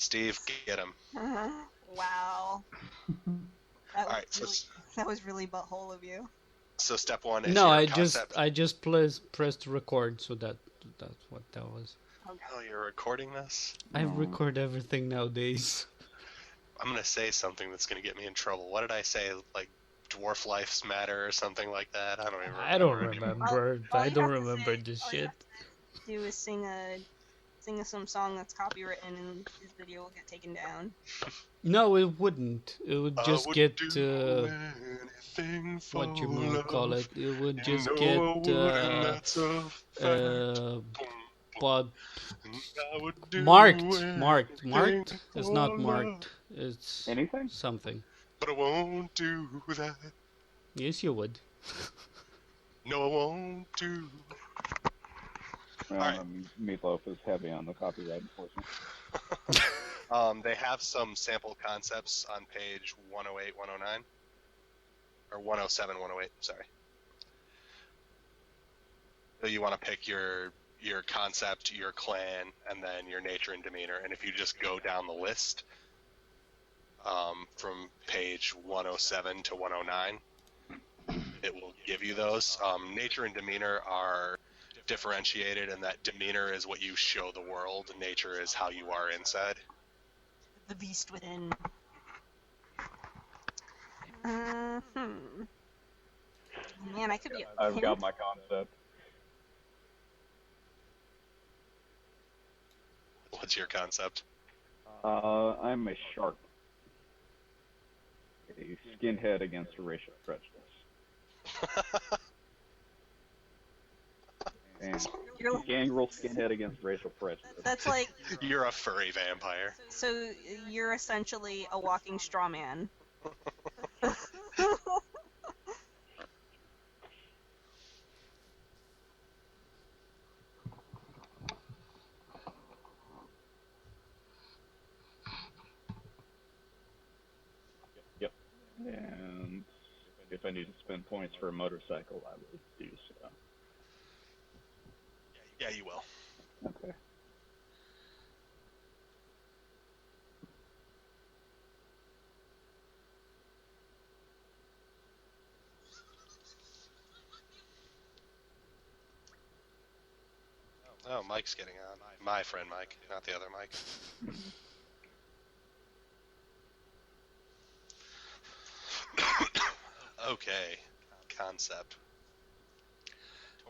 Steve, get him. Wow. That was Alright, really, that was really butthole of you. so step one is No, your I concept. just pressed record, so that's what that was. Oh, you're recording this? I record everything nowadays. I'm gonna say something that's gonna get me in trouble. What did I say? Like, dwarf lives matter or something like that? I don't even remember. I don't remember. I don't remember this all shit. You have to do is sing some song that's copywritten, and his video will get taken down. No, it wouldn't. It would just get what you might call it. It would just get but marked. It's not marked. It's anything. Something. But I won't do that. Yes, you would. No, I won't do. Meatloaf is heavy on the copyright enforcement. They have some sample concepts on page 108, 109. Or 107, 108, sorry. So you want to pick your concept, your clan, and then your nature and demeanor. And if you just go down the list from page 107 to 109, it will give you those. Nature and demeanor are differentiated, and that demeanor is what you show the world. Nature is how you are inside. The beast within. Man, I could be. I've got my concept. What's your concept? I'm a shark. A skinhead against racial prejudice. And gangrel skinhead against racial prejudice. That's like. You're a furry vampire. So you're essentially a walking straw man. Yep. And if I need to spend points for a motorcycle, I would do so. Yeah, you will. Okay. Oh, Mike's getting on. My friend Mike, not the other Mike. Okay, concept.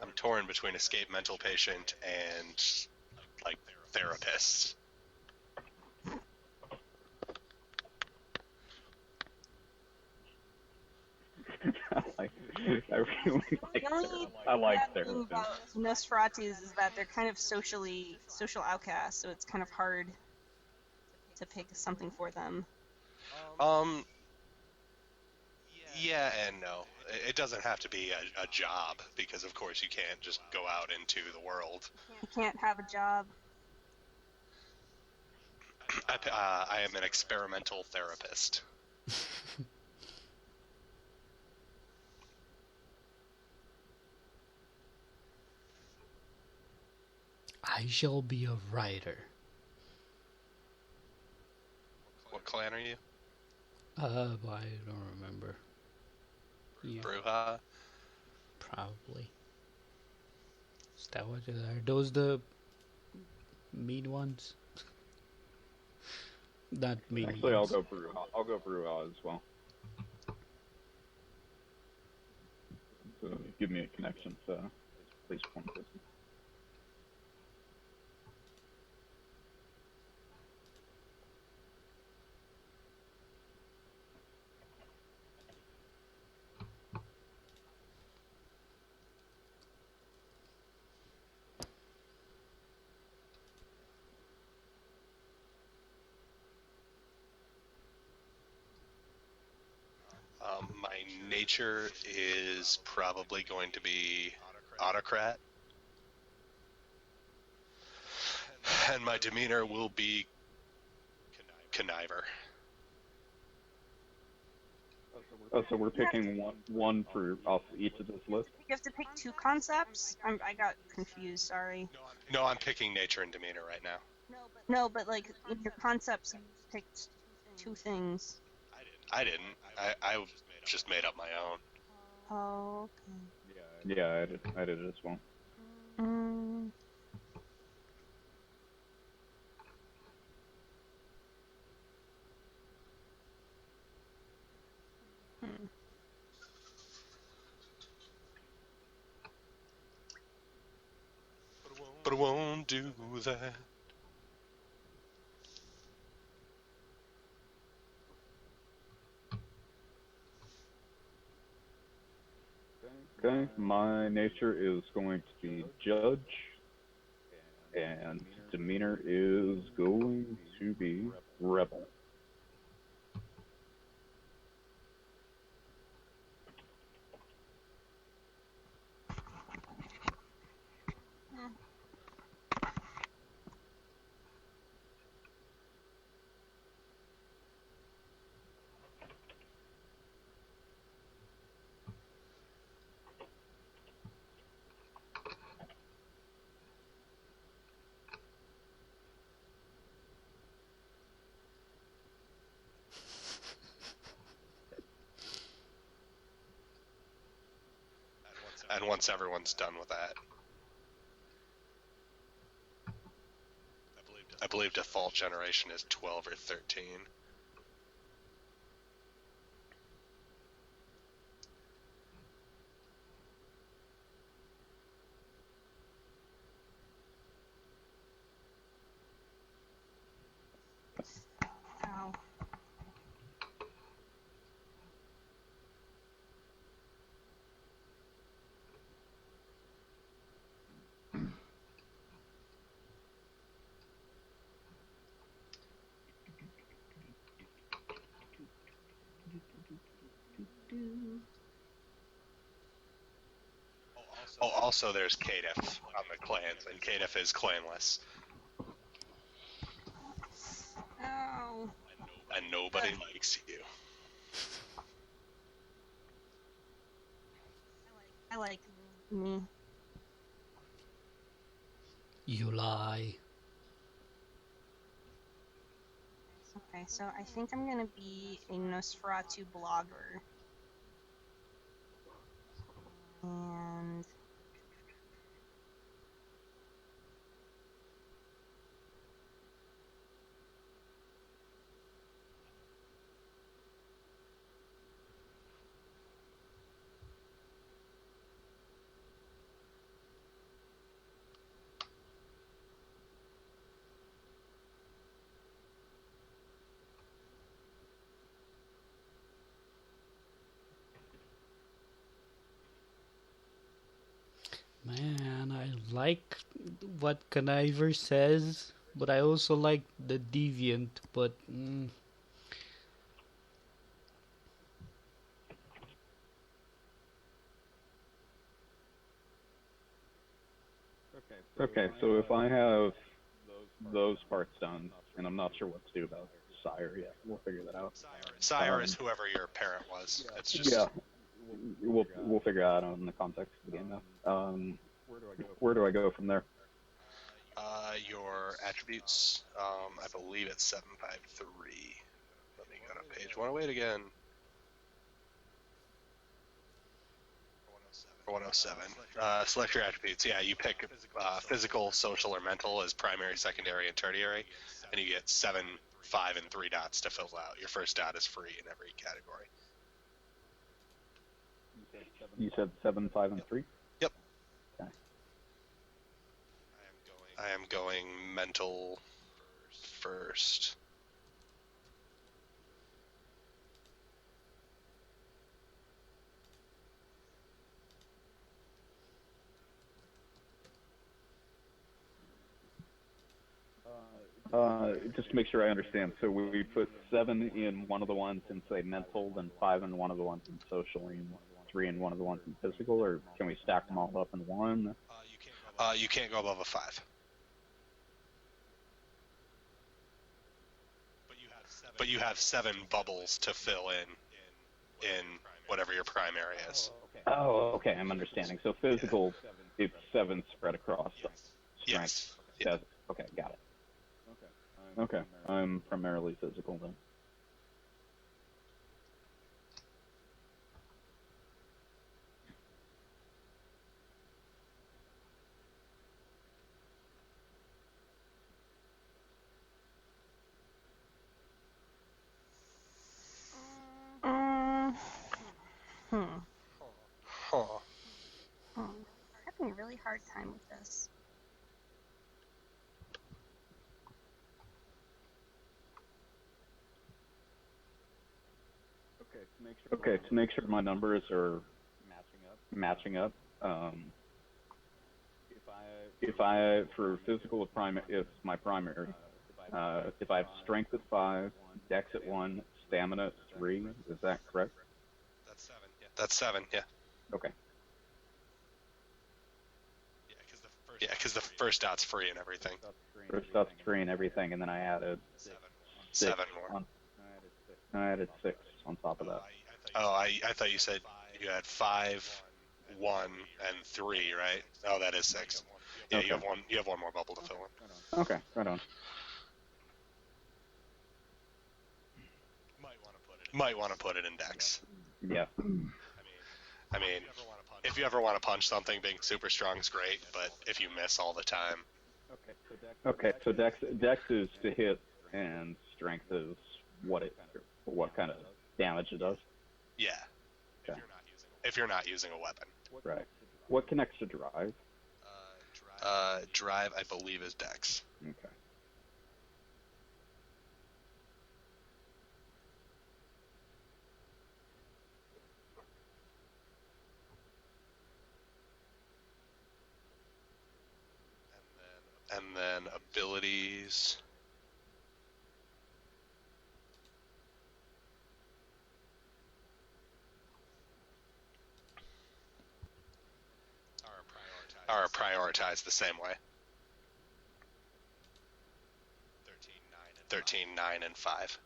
I'm torn between escape mental patient and, like, therapist. I really like only I like bad thing therapists. about Nosferatus is that they're kind of social outcasts, so it's kind of hard to pick something for them. Yeah and no. It doesn't have to be a job, because of course you can't just go out into the world. You can't have a job. I am an experimental therapist. I shall be a writer. What clan are you? I don't remember. Yeah, Bruja? probably. Is that what it are? Those the mean ones? Not mean Actually, ones. I'll go Bruja as well. So give me a connection to please one person. My nature is probably going to be autocrat. And my demeanor will be conniver. Oh, so we're picking one for off each of this list? You have to pick two concepts? I got confused, sorry. No, I'm picking nature and demeanor right now. No, but like in your concepts, you picked two things. I didn't. I just made up my own. Oh, okay. Yeah, I did it as well. Mm. Hmm. But it won't do that. Okay, my nature is going to be judge, and demeanor is going to be rebel. And once everyone's done with that, I believe default generation is 12 or 13. Ow. Oh, also there's Kadif on the clans, and Kadif is clanless, Ow. and nobody likes you. I like me. You lie. Okay, so I think I'm gonna be a Nosferatu blogger. And Man, I like what Conniver says, but I also like the deviant, but Okay, so if I have those parts done, and I'm not sure what to do about sire yet, we'll figure that out. Sire is whoever your parent was. It's just Yeah, we'll figure out in the context of the game now. Where do I go from there? your attributes. I believe it's 753. Let me go to page 108 again. 107. Select your attributes. Yeah, you pick physical, social, or mental as primary, secondary, and tertiary, and you get 7, 5, and 3 dots to fill out. Your first dot is free in every category. You said 7, 5, and 3? Yep. Okay. I am going mental first. Just to make sure I understand, so we put 7 in one of the ones in, say, mental, then 5 in one of the ones in social, and 3 in one of the ones in physical, or can we stack them all up in one? You can't go above a 5. But you have 7 bubbles to fill in whatever your primary is. Oh, okay, I'm understanding. So physical, it's 7 spread across. Yes. Yeah. Okay, got it. Okay, I'm primarily physical then. Mm, hmm. Huh. Having a really hard time with this. Okay, to make sure my numbers are matching up. If I for physical is my primary. If I have strength at 5, dex at 1, stamina at 3, is that correct? That's 7. Yeah. Okay. Yeah, because the first dot's free and everything. First dot's 3 and everything, and then I added 7 more. I added 6 on top of that. Oh, I thought you said you had 5, 1, and 3, right? Oh, that is 6. Yeah, Okay. you have one more bubble to fill in. Okay, right on. Might want to put it in dex. Yeah. I mean, if you ever want to punch something, being super strong is great, but if you miss all the time. Okay, so dex is to hit, and strength is what kind of damage it does. Yeah. Okay. If you're not using a weapon. Right. What connects to drive? Drive, I believe, is dex. Okay. And then abilities. Are prioritized the same way. 13, 9, and 5.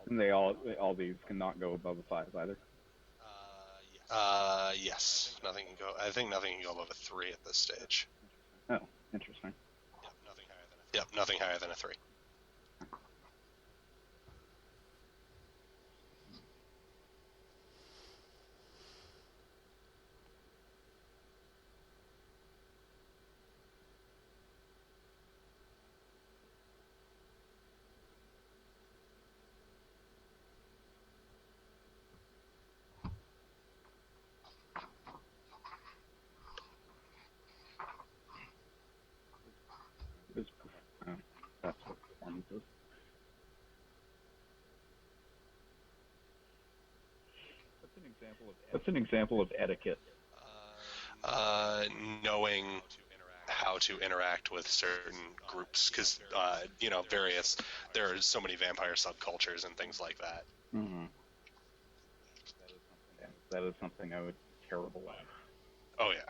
And all these cannot go above a 5 either. Yes. Nothing can go. I think nothing can go above a 3 at this stage. Oh, interesting. Yep, nothing higher than a 3. Oh, that's what performance is. What's an example of etiquette? Knowing how to interact with certain groups, because there are so many vampire subcultures and things like that. Mm-hmm. That is something I would be terrible at. Oh yeah.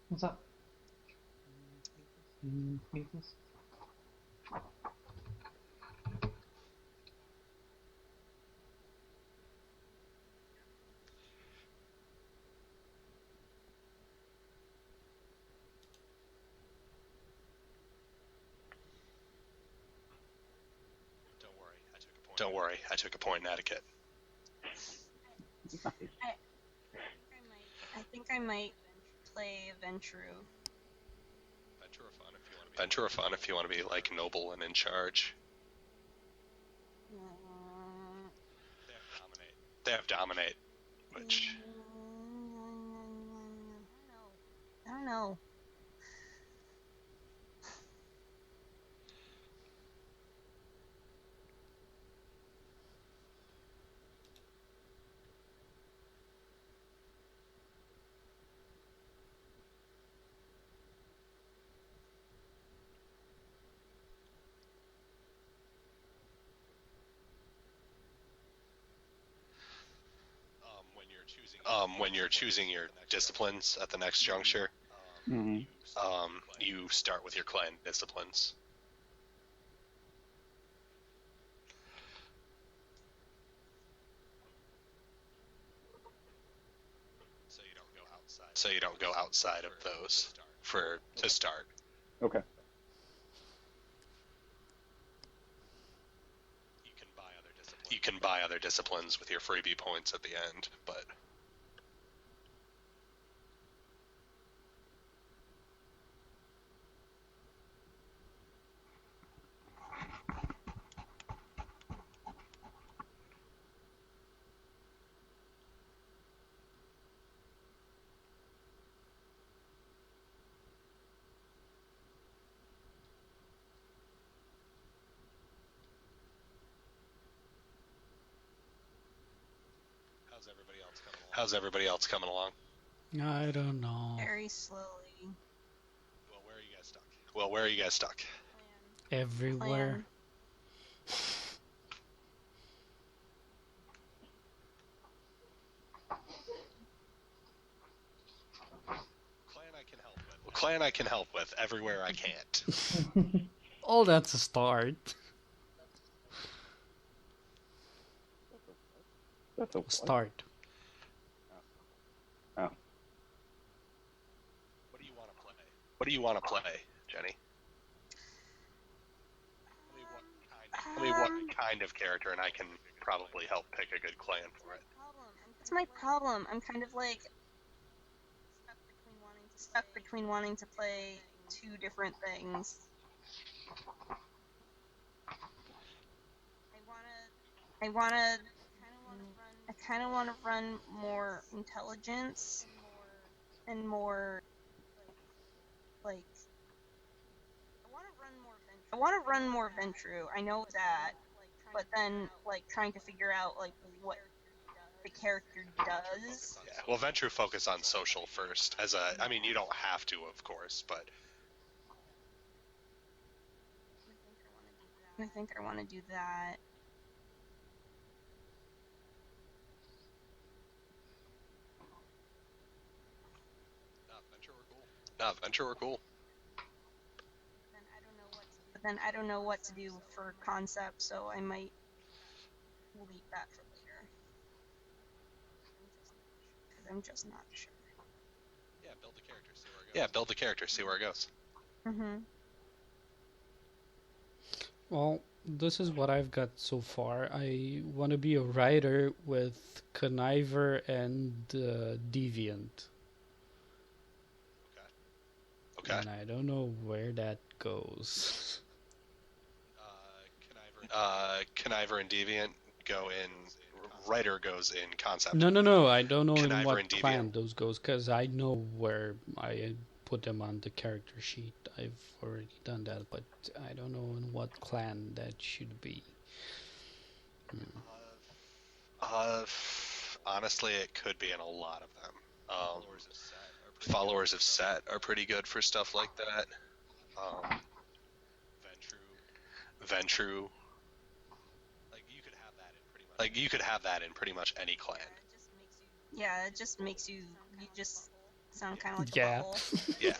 What's up? Weakness? Don't worry, I took a point in etiquette. Nice. I think I might play Ventru. Venture or fun if you want to be like noble and in charge. They have dominate, which I don't know. when you're choosing your disciplines at the next juncture, Mm-hmm. you start with your clan disciplines. So you don't go outside of those to start. Okay. You can buy other disciplines with your freebie points at the end, but how's everybody else coming along? I don't know. Very slowly. Well, where are you guys stuck? Everywhere. Clan I can help with everywhere I can't. Oh, that's a start. That's a Start. Oh. What do you want to play, Jenny? Tell me what kind of character, and I can probably help pick a good clan for it. That's my problem. I'm kind of like stuck between wanting to play two different things. I kind of want to run more intelligence and more like I want to run more Ventru. I know that, but then like trying to figure out like what the character does. Yeah. Well, Venture focus on social first. I mean, you don't have to, of course, but I think I want to do that. Venture were cool. But then I don't know what to do for concept, so I might leave that for later. Because I'm just not sure. Yeah, build the character, see where it goes. Mm-hmm. Well, this is what I've got so far. I want to be a writer with Conniver and Deviant. Okay. And I don't know where that goes. Conniver and Deviant go in. Writer goes in concept. No. I don't know in Conniver what and Deviant. clan those goes, because I know where I put them on the character sheet. I've already done that, but I don't know in what clan that should be. Honestly, it could be in a lot of them. Followers of Set are pretty good for stuff like that. Ventru. Like you could have that in pretty much any clan. Yeah, it just makes you just sound kind of like Yeah. a bubble. Yeah.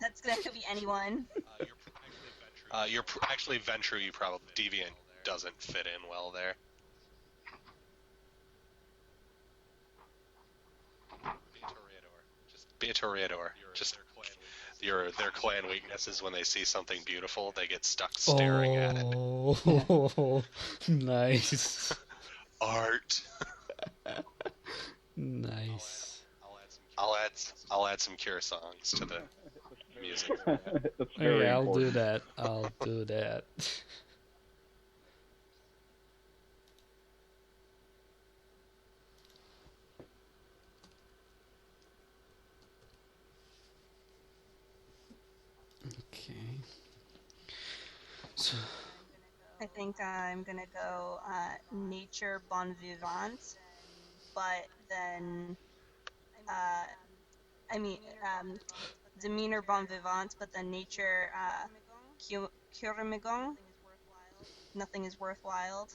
That could be anyone. Actually Ventru. You probably Deviant doesn't fit in well there. Be a Toreador. Just Their clan weakness is when they see something beautiful, they get stuck staring at it. Oh, nice. Art. Nice. I'll add some Cure songs to the music. That's very Okay, I'll important. do that. I'll do that. Okay. So, I think I'm gonna go nature bon vivant, but then I mean demeanor bon vivant, but then nature curemigong. Nothing is worthwhile.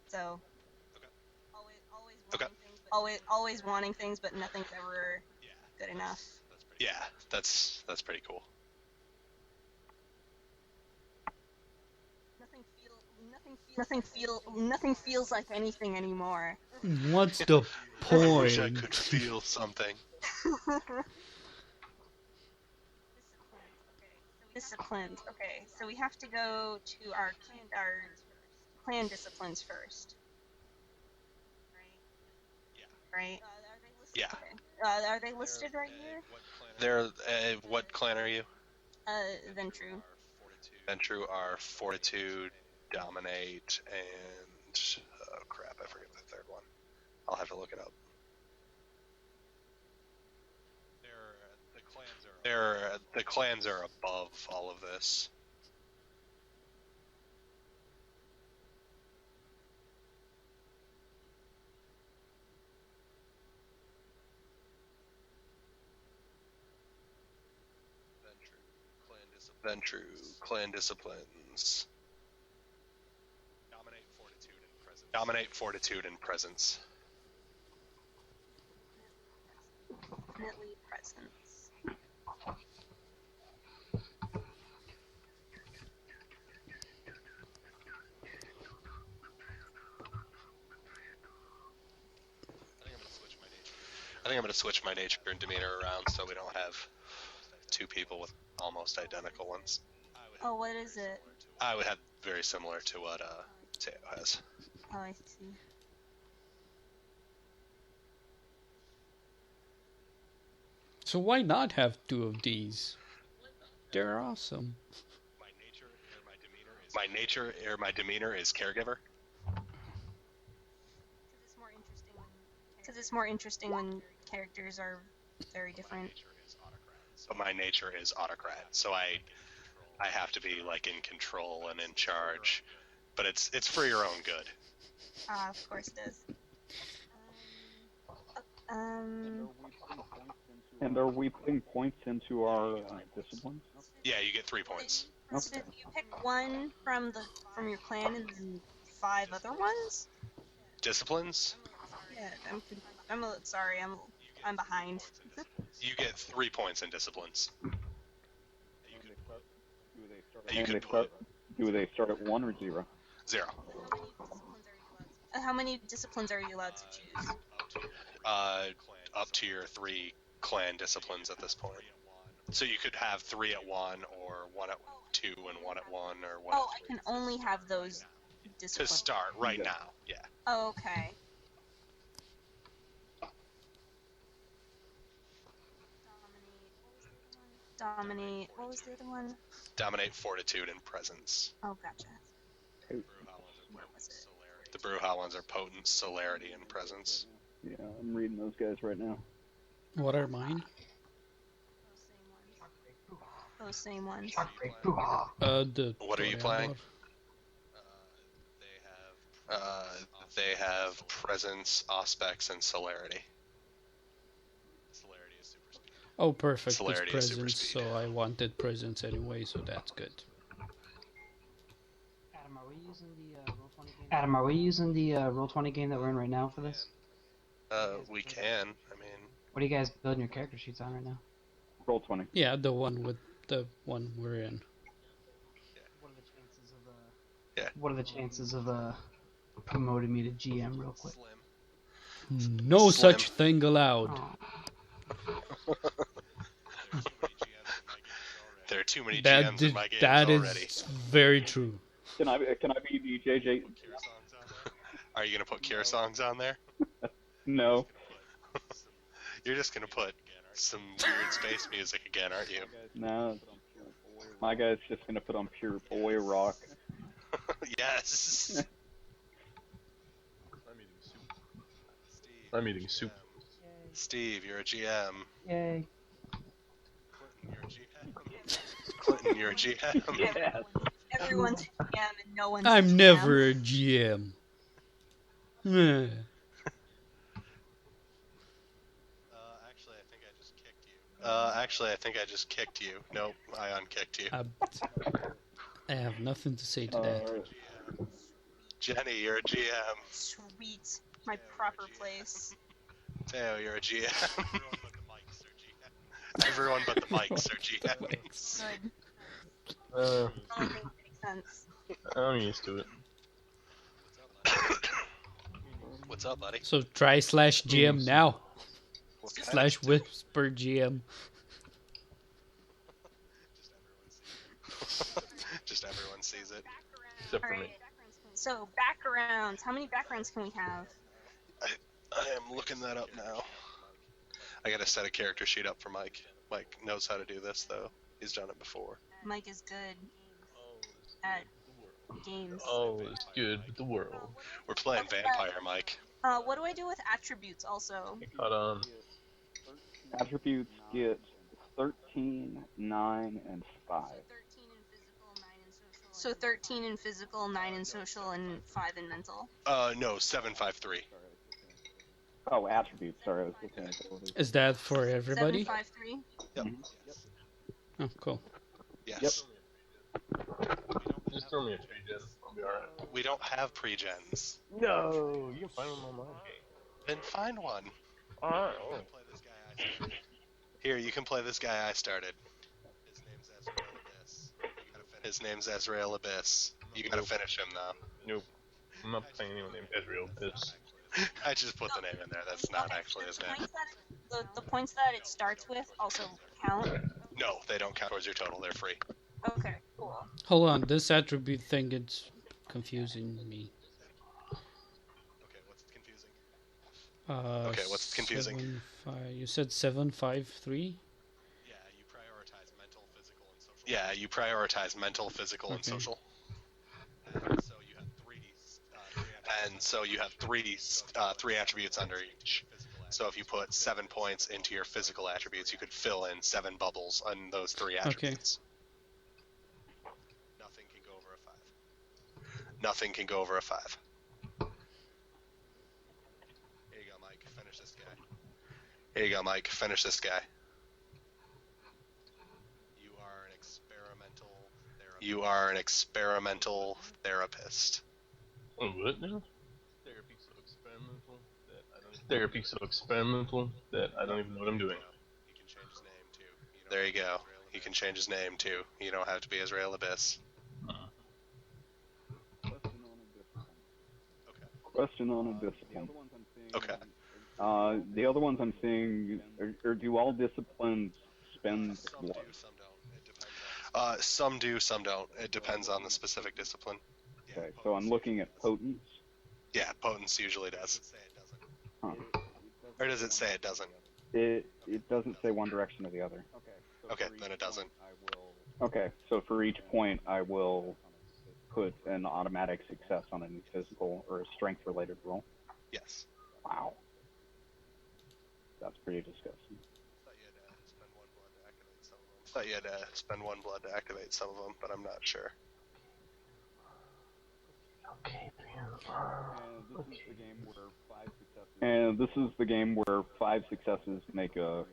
So Okay. always wanting things, but nothing's ever good enough. Yeah, that's pretty cool. Nothing feels like anything anymore. what's the I wish I point? could feel something. Disciplines. Okay, so we have to go to our clan disciplines first. Right? Yeah. Okay. Are they listed right here? They're what clan are you? Ventru. Ventru are Fortitude, Dominate, and oh crap, I forget the third one. I'll have to look it up. The clans are above all of this. Ventru, clan disciplines. Dominate fortitude and presence. Definitely presence. I think I'm gonna switch my nature and demeanor around so we don't have two people with almost identical ones. Oh, what is it? I would have very similar to what Teo has. Oh, I see. So why not have two of these? They're awesome. My demeanor is caregiver. Because it's more interesting when characters are very different. But my nature is autocrat, so I have to be like in control and in charge. But it's for your own good. Of course it is. And are we putting points into our disciplines? Yeah, you get 3 points. So did you pick one from your clan and then 5 other ones? Disciplines, Yeah, sorry, I'm behind. you get 3 points in disciplines. You And could they put start, do they start at 1 or 0? 0. How many disciplines are you allowed to choose? Up to your 3 clan disciplines at this point. So you could have 3 at 1, or 1 at 2 and 1 at 1, or 1 Oh, at I 3. can only have those To disciplines. start right Yeah. now, yeah. Oh, okay. Dominate. What was the other one? Dominate fortitude and presence. Oh, gotcha. Hey, Where was it? The Bruja ones are potent, celerity, and presence. yeah, I'm reading those guys right now. What are mine? Those same ones. What are you playing? They have presence, aspects, and celerity. Celerity is super speed. Oh, perfect. It's Celerity is super presence, speed. so I wanted presence anyway, so that's good. Adam, are we using the Roll20 game? Adam, are we using the Roll20 game that we're in right now for this? We can. I mean, What are you guys building your character sheets on right now? Roll 20. Yeah, the one with the one we're in. What are the chances of Yeah. What are the chances of promoting me to GM real quick? slim. No Slim. such thing allowed. Oh. There are too many GMs in my games that already. is very true. Can I be the JJ? Are you gonna put Cure songs on there? No. You're just gonna put some weird space music again, aren't you? No. My guy's just gonna put on pure boy rock. Yes. I'm eating soup. Steve, you're a GM. Yay. Clinton, you're a GM. Yes. Everyone's a GM and no one's a I'm GM. never a GM. Meh. Actually, I think I just kicked you. Nope, I unkicked you. I have nothing to say to that. Jenny, you're a GM. Sweet. My proper place. Teo, you're a GM. Everyone but the mics are GMs. Good. Uh, Only thing that makes sense. I'm used to it. What's up, buddy? So try /GM now. What kind of- /Whisper GM. Just everyone sees it. Except for me. Alright. So, backgrounds. How many backgrounds can we have? I am looking that up now. I gotta set a character sheet up for Mike. Mike knows how to do this, though. He's done it before. Mike is good at games. Oh, it's good with the world. We're playing Vampire, Mike. What do I do with attributes also? It caught on. Attributes get 13, 9, and 5. So 13 in physical, 9 in social, and 5 in mental. No, 753. Oh, attributes. Sorry, I was looking at abilities. Is that for everybody? 753. Yep. Oh, cool. Yes. Just throw me a tree, Jen. I'll be alright. We don't have pre-gens. No, you can find them online. Then find one. Alright. You can play this guy I started. Here, you can play this guy I started. His name's Azrael Abyss. His name's Azrael Abyss. You gotta finish him, though. Nope. I'm not playing anyone named Ezreal Abyss. I just put the name in there. That's not actually his name. The points that it starts with also count? No, they don't count towards your total. They're free. Okay, cool. Hold on, this attribute thing is confusing me. Okay, what's confusing? Okay, what's confusing? You said 753? Yeah, you prioritize mental, physical, and social. Yeah, you prioritize mental, physical, and Okay. social. And so you have three attributes under each. So if you put 7 points into your physical attributes, you could fill in 7 bubbles on those 3 attributes. Nothing can go over a 5. Nothing can go over a 5. Here you go, Mike. Finish this guy. Here you go, Mike. Finish this guy. You are an experimental therapist. You are an experimental therapist. Oh, what now? Therapy so experimental that I don't even know what I'm doing. He can change his name too. There you go. He can change his name too. You don't have to be Azrael Abyss. Question on a discipline. Okay. The other ones I'm seeing, or do all disciplines spend Some what? do, some don't. It depends. Some do, some don't. It depends on the specific discipline. Okay, so I'm looking at potence. Yeah, potence usually does. Huh. Or does it say it doesn't? It doesn't say one direction or the other. Okay, then it doesn't. Okay, so for each point, I will put an automatic success on any physical or a strength-related roll. Yes. Wow. That's pretty disgusting. Thought you had to spend 1 blood to activate some of them, but I'm not sure. Okay, And this is the game where 5 successes make a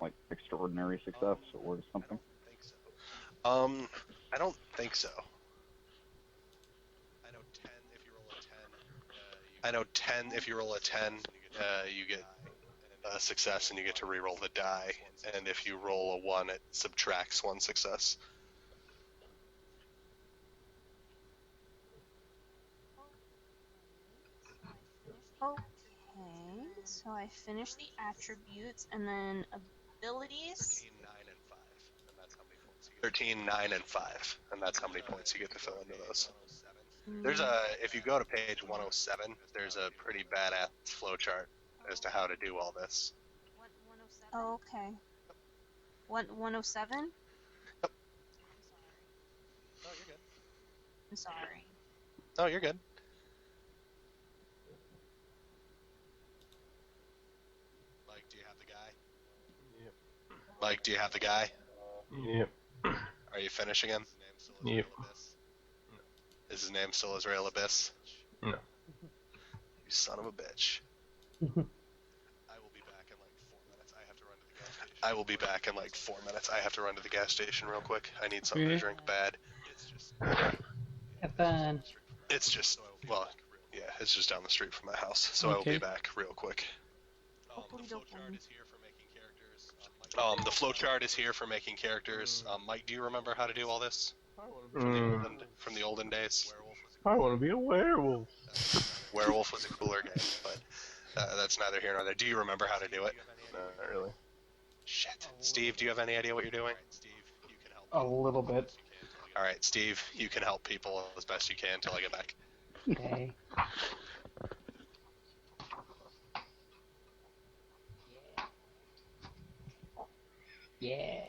like extraordinary success or something. I don't think so. I know 10 if you roll a 10. I know 10 if you roll a 10, you get a success and you get to re-roll the die. And if you roll a 1, it subtracts 1 success. Okay, So I finished the attributes and then abilities. 13, 9, and 5, and that's how many points you get. 13, 9, and 5, and that's how many points you get to fill into those. There's if you go to page 107, there's a pretty badass flowchart as to how to do all this. Oh, okay. 107? Yep. Oh, you're good. I'm sorry. Oh, you're good. Mike, do you have the guy? Yep. Mike, do you have the guy? Yep. Are you finishing him? Yep. Is his name still Israel Abyss? No. You son of a bitch. I will be back in like 4 minutes. I have to run to the gas station. I will be back in like 4 minutes. I have to run to the gas station real quick. I need something to drink bad. It's just. Have fun. It's just. Well, yeah, it's just down the street from my house. So I will be back real quick. The flowchart is here for making characters. The flowchart is here for making characters. Mike, do you remember how to do all this? From the olden days? I want to be a werewolf. Werewolf was a cooler game, but that's neither here nor there. Do you remember how to do it? No, not really. Shit. Steve, do you have any idea what you're doing? Steve, you can help. A little bit. Alright, Steve, you can help people as best you can until I get back. Okay. Yeah.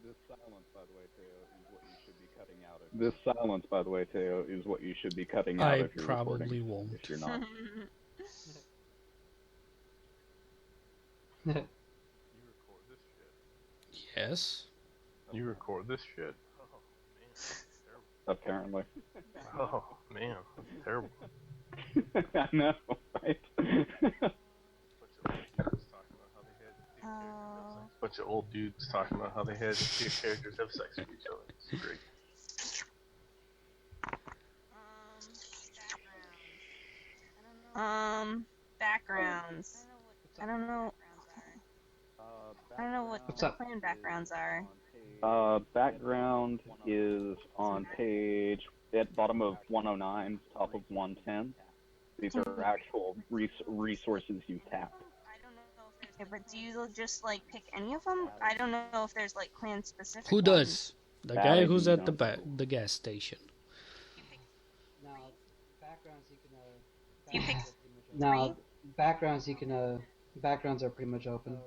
This silence, by the way, Teo, is what you should be cutting out. This silence, by the way, Teo, is what you should be cutting out I if you're probably recording. won't. If you're not. You record this shit. Yes. You record this shit. Apparently. Oh man, terrible. I know, right? Bunch of old dudes talking about how they had two characters have sex with each other. It's great. Backgrounds. I don't know. I don't know what What's the up? clan backgrounds are. Background is on page at bottom of 109, top of 110. These are actual resources you tap. Okay, but do you just like pick any of them? I don't know if there's like clan specific. Who does? The That guy I who's do at the not the gas station. No, backgrounds you can. You pick No, backgrounds you can. Backgrounds are pretty much open.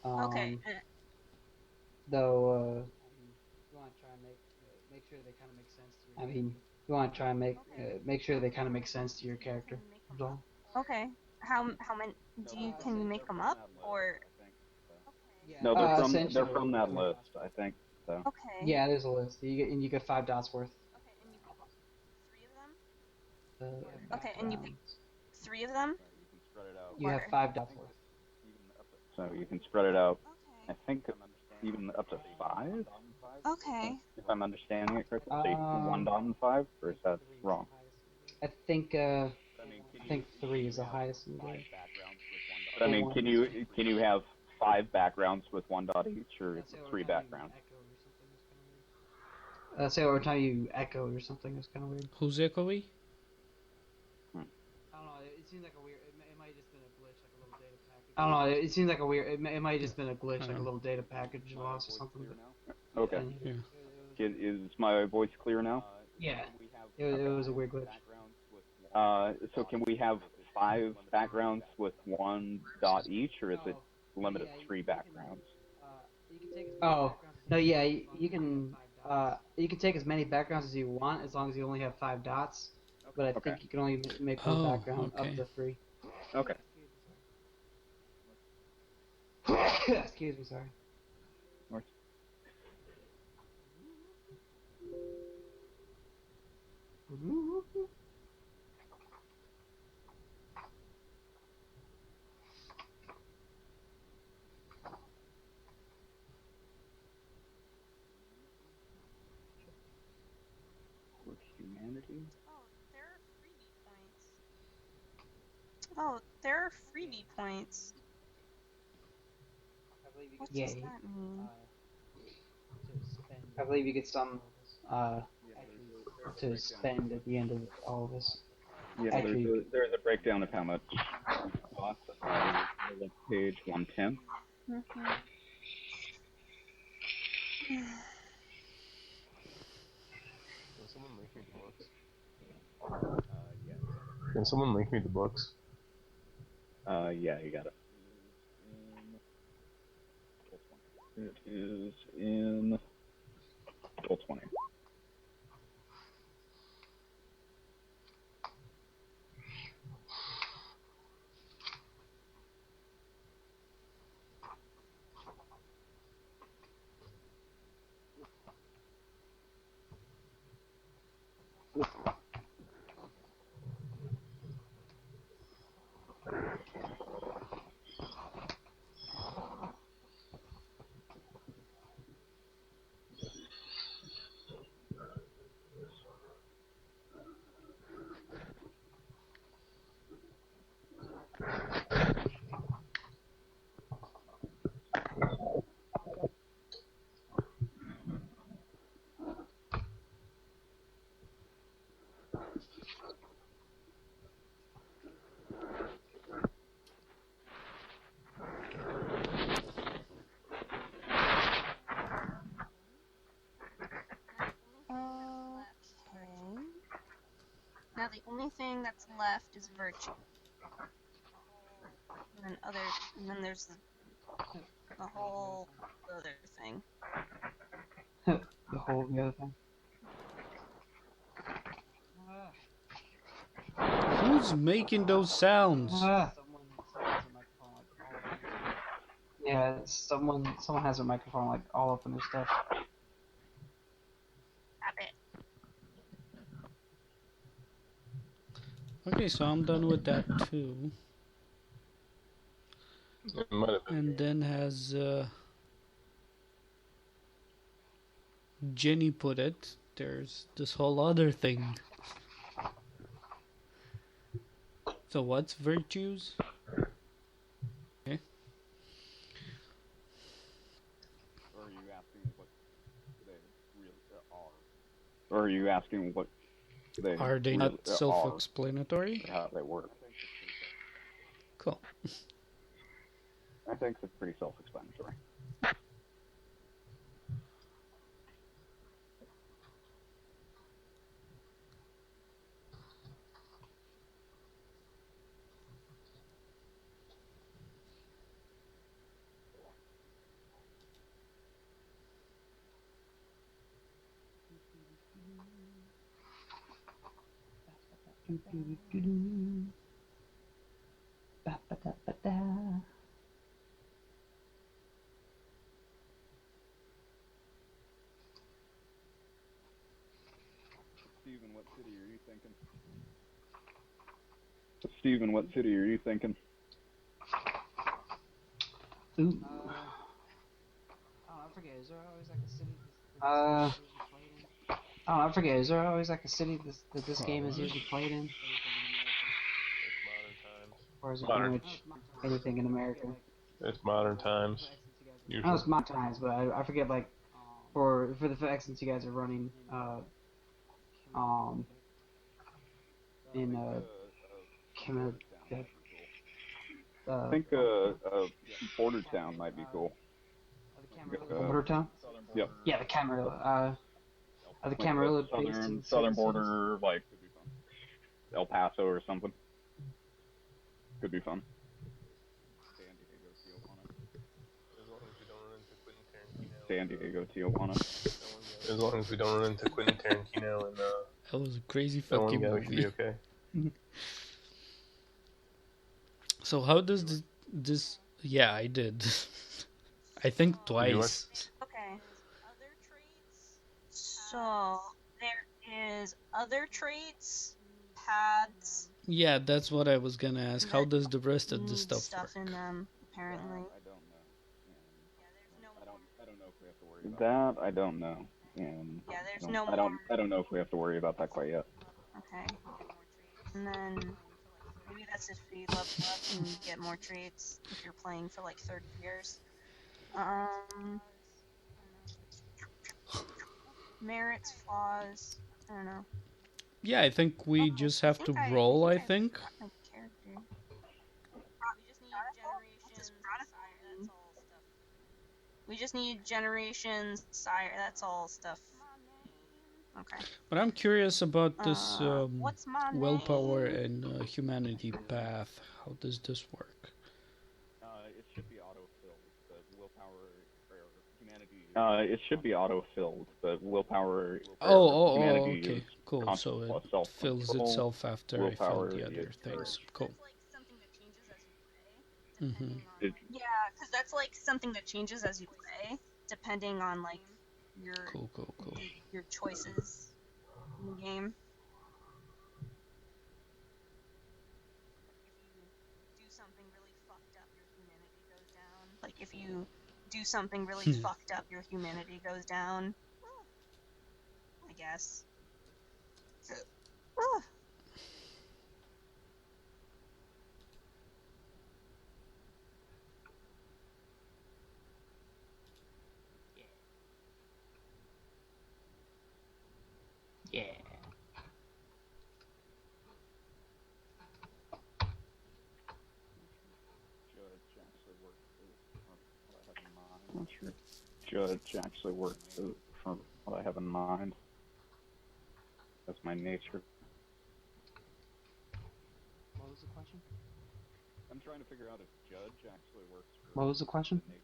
Okay. Though. You want to try and make sure they kind of make sense to you. I mean, you want to try and make sure they kind of make sense to your character. That's all. Okay. How many? Can you make them up or? No, Essentially. they're from that list, I think. So. Okay. Yeah, there's a list. You get 5 dots worth. Okay, and you pick 3 of them. Okay, and you pick backgrounds. 3 of them. You have 5 dots worth. So you can spread it out. I Okay. think even up to 5. Okay. If I'm understanding it correctly, so 1 dot and 5, or is that wrong? I think 3 is the highest in the game. But, I mean, can you have 5 backgrounds with 1 dot each, or is it 3 backgrounds? Say over time you echoed or something. It's kind of weird. Who's echoey? I don't know. It seems like a weird. It might have just been a glitch, like a little data package. I don't know. It seems like a weird. It might have just been a glitch, like a little data package loss or something. But, Okay. Yeah. Is my voice clear now? yeah. It was a weird glitch. So can we have 5 backgrounds with 1 dot each, or is it limited to 3 backgrounds? Oh no, yeah. You can take as many backgrounds as you want as long as you only have 5 dots. But I think you can only make one background up to 3. Okay. Excuse me, sorry. For humanity. Oh, there are freebie points. What does that mean? I believe you get some to spend at the end of all of this. Yeah, Actually, there's a breakdown of how much costs. Page 110. Can someone link me the books? Can someone link me the books? Yeah, you got it. It is in Roll 20. Now the only thing that's left is virtue. And then there's the whole other thing. The other thing. Who's making those sounds? someone has their microphone like all up in their stuff. Stop it. Okay, so I'm done with that too. It might have been. And then has Jenny put it, there's this whole other thing. So what's virtues? Okay. Or are you asking what they really are? Or are you asking what they Are they really not self-explanatory? are, how they work? Cool. I think it's pretty self-explanatory. Steven, what city are you thinking? Steven, what city are you thinking? Ooh. I forget. Is there always like a city? I forget. Is there always like a city that this game is usually played in? Or is it pretty much anything in America? It's modern times. I know it's modern times, but I forget like for the fact since you guys are running in I think Border Town might be cool. Border Town? Yep. Yeah, the Camarillo. The Camarillo southern border, like El Paso or something. Could be fun. San Diego, Tijuana. As long as we don't run into Quentin Tarantino and That was a crazy that one fucking guy, we should be movie. okay. So how does this? Yeah, I did. I think twice. Okay. Other traits. So there is other traits, paths. Yeah, that's what I was gonna ask. How does the rest of the need stuff work? in them, apparently. I don't know. I don't know if we have to worry about that. I don't know. And Yeah, there's I no don't, more. I don't know if we have to worry about that quite yet. Okay. And then maybe that's if we level up and you get more traits if you're playing for like 30 years. Merits, flaws. I don't know. Yeah, I think we just have to roll. I think. My character. We just need generations, sire. That's all stuff. Okay. But I'm curious about this What's my willpower name? and humanity path. How does this work? It should be auto-filled, but willpower or humanity. It should be auto-filled, but willpower. Humanity Okay, is cool. constant So plus it self-control. fills itself after I Willpower fill the other is things. Cool. Mm-hmm. Yeah, because that's like something that changes as you play, depending on like your Cool. your choices in the game. If you do something really fucked up, your humanity goes down. I guess. Yeah. I'm not sure Judge actually works from what I have in mind. That's my nature. What was the question? I'm trying to figure out if Judge actually works for What was the question? nature.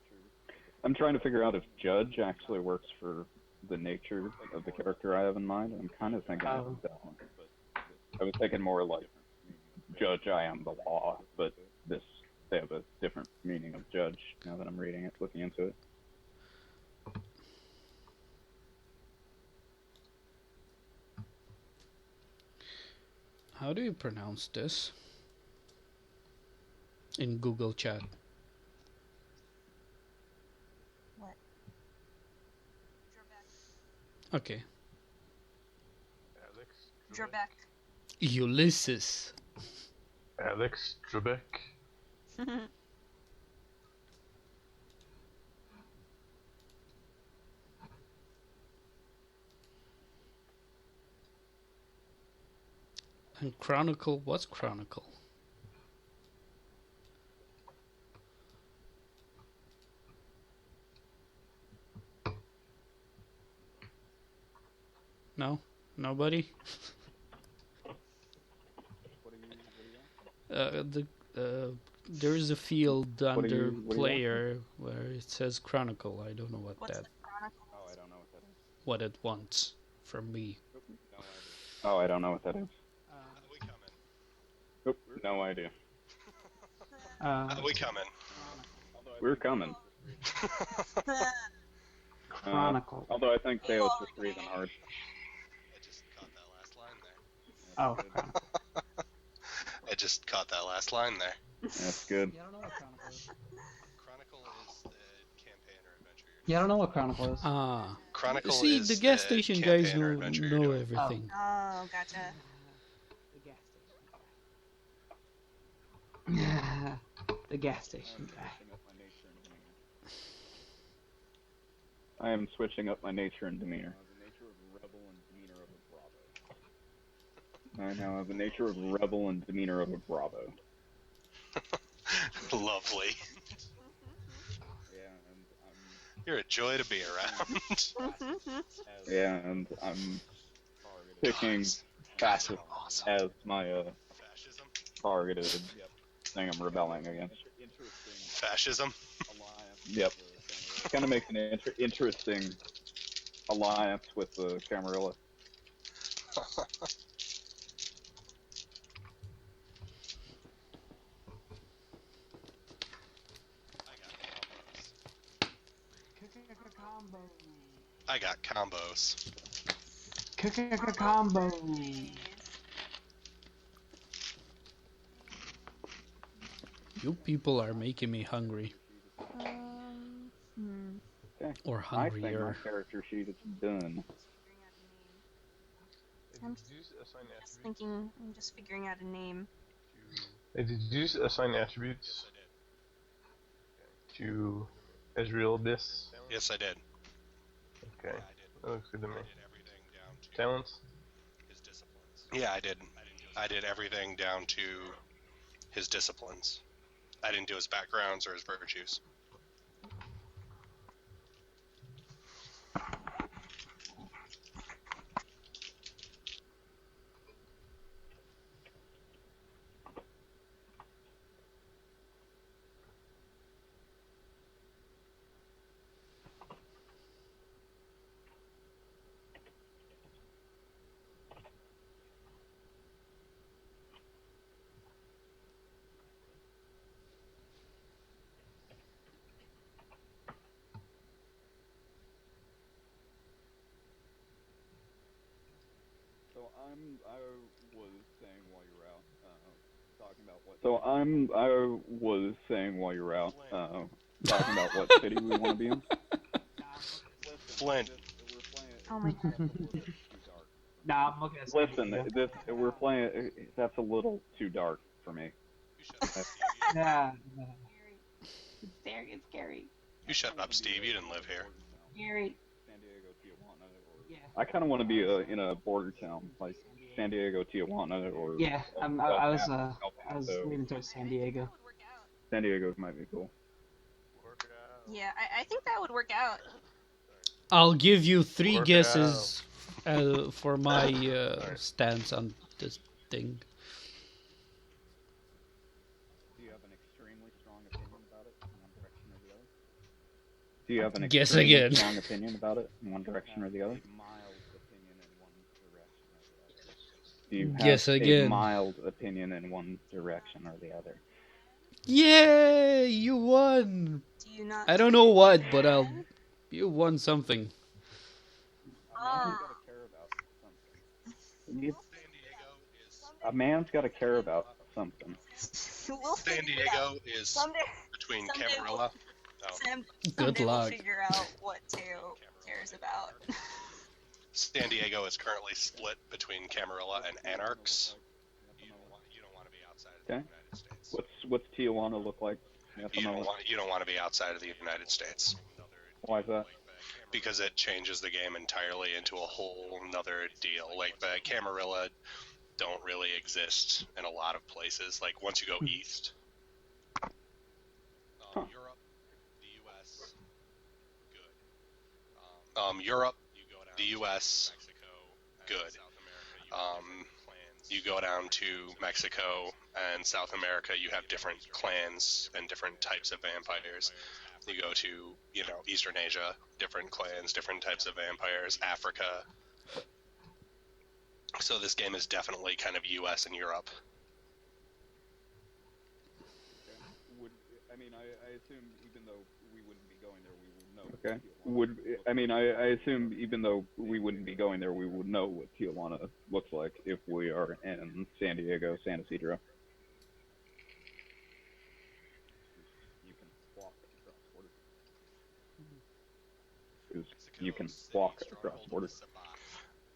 I'm trying to figure out if Judge actually works for the nature of the character I have in mind. I'm kind of thinking of that one, but I was thinking more like Judge, I am the law, but this they have a different meaning of judge now that I'm reading it, looking into it. How do you pronounce this? In Google Chat. What? Okay. Alex Trebek. Ulysses. Alex Trebek. And Chronicle, what's Chronicle? No? Nobody? There is a field under player where it says Chronicle. I don't know what What's that. the Chronicle? Oh, I don't know what that is. What it wants from me. Oh, I don't know what that is. We coming. Nope, no idea. We coming. We're coming. Chronicle. Although I think Dale's just breathing hard. I just caught that last line there. Oh, Chronicle. I just caught that last line there. That's good. Yeah, I don't know what Chronicle is. Chronicle is the campaign or adventure. Yeah, I don't know what Chronicle is. Ah. Chronicle See, is the gas the station guys campaign or know adventure you're doing. everything. Oh, gotcha. The gas station. The gas station guy. I am switching up my nature and demeanor. I now have the nature of rebel and demeanor of a bravo. Lovely. Yeah, and You're a joy to be around. yeah, and I'm picking fascist as my Fascism? targeted thing I'm rebelling against. Fascism? Yep. Kind of makes an interesting alliance with the Camarilla. I got combos. Combo. You people are making me hungry. Okay. Or I think my hungrier. character sheet is done. I'm Did you assign just attributes? thinking, I'm just figuring out a name. Hey, did you assign attributes to Ezreal Abyss? Yes, I did. Okay, Yeah, I did. that looks good to me. I did everything down to Talents? his disciplines. Yeah, I did. I did everything down to his disciplines. I didn't do his backgrounds or his virtues. So I was saying while you were out, talking about what city we want to be in. Flint. Oh my god. Nah, I'm looking at Listen, Steve. we're playing. That's a little too dark for me. You shut up. Yeah. It's very, it's scary. You shut up, Steve. You didn't live here. Scary. San Diego, Tijuana, or Yeah. I kind of want to be in a border town like San Diego, Tijuana, or Yeah. I was leaning towards San Diego. San Diego might be cool. Yeah, I think that would work out. I'll give you 3 Work it guesses for my stance on this thing. Do you have an extremely strong opinion about it in one direction or the other? Do you have an Guess extremely again. strong opinion about it in one direction or the other? Do you have Guess a again. mild opinion in one direction or the other? Yay! You won! Do you not? I don't know what, but you won something. A man's got to care about something. We'll San figure it out. Diego is Someday, between someday Camarilla. Good We'll luck. figure out what Teo cares about. San Diego is currently split between Camarilla and Anarchs. You don't want to be outside of the Okay. United States. What's Tijuana look like? at the moment? You don't want to be outside of the United States. Why is that? Because it changes the game entirely into a whole nother deal. Like, the Camarilla don't really exist in a lot of places. Like, once you go east, Europe, the U.S., good. Europe, the U.S., good. You go down to Mexico and South America, you have different clans and different types of vampires. You go to, Eastern Asia, different clans, different types of vampires, Africa. So this game is definitely kind of US and Europe. I assume even though we wouldn't be going there, we would know. Okay. I assume even though we wouldn't be going there, we would know what Tijuana looks like if we are in San Diego, San Isidro. You can walk across the border.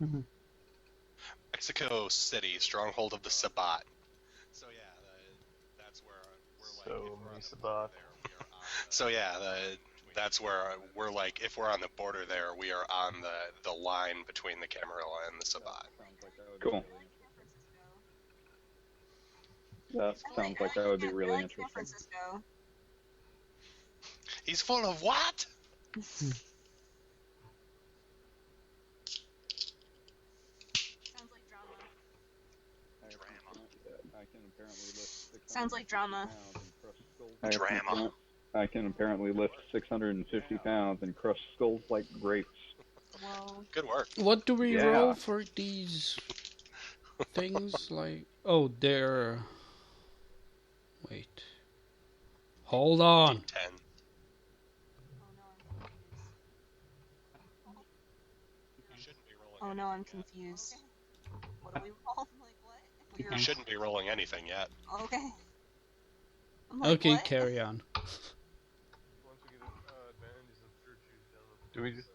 Mm-hmm. Mexico City, stronghold of the Sabbat. So yeah, that's where we're like. So many Sabbat. So yeah, that's where we're like. If we're on the border there, we are on the line between the Camarilla and the Sabbat. Cool. That sounds like that would be really San interesting. Francisco. He's full of what? Sounds like drama. Drama. I can apparently lift 650 pounds and crush skulls like grapes. Whoa. Good work. What do we Yeah. roll for these things? Like, oh, they're. Wait. Hold on. 10. Oh no, I'm confused. What do we roll? Like what? You shouldn't be rolling anything yet. Okay. I'm like, Okay, what? carry on. Do we just...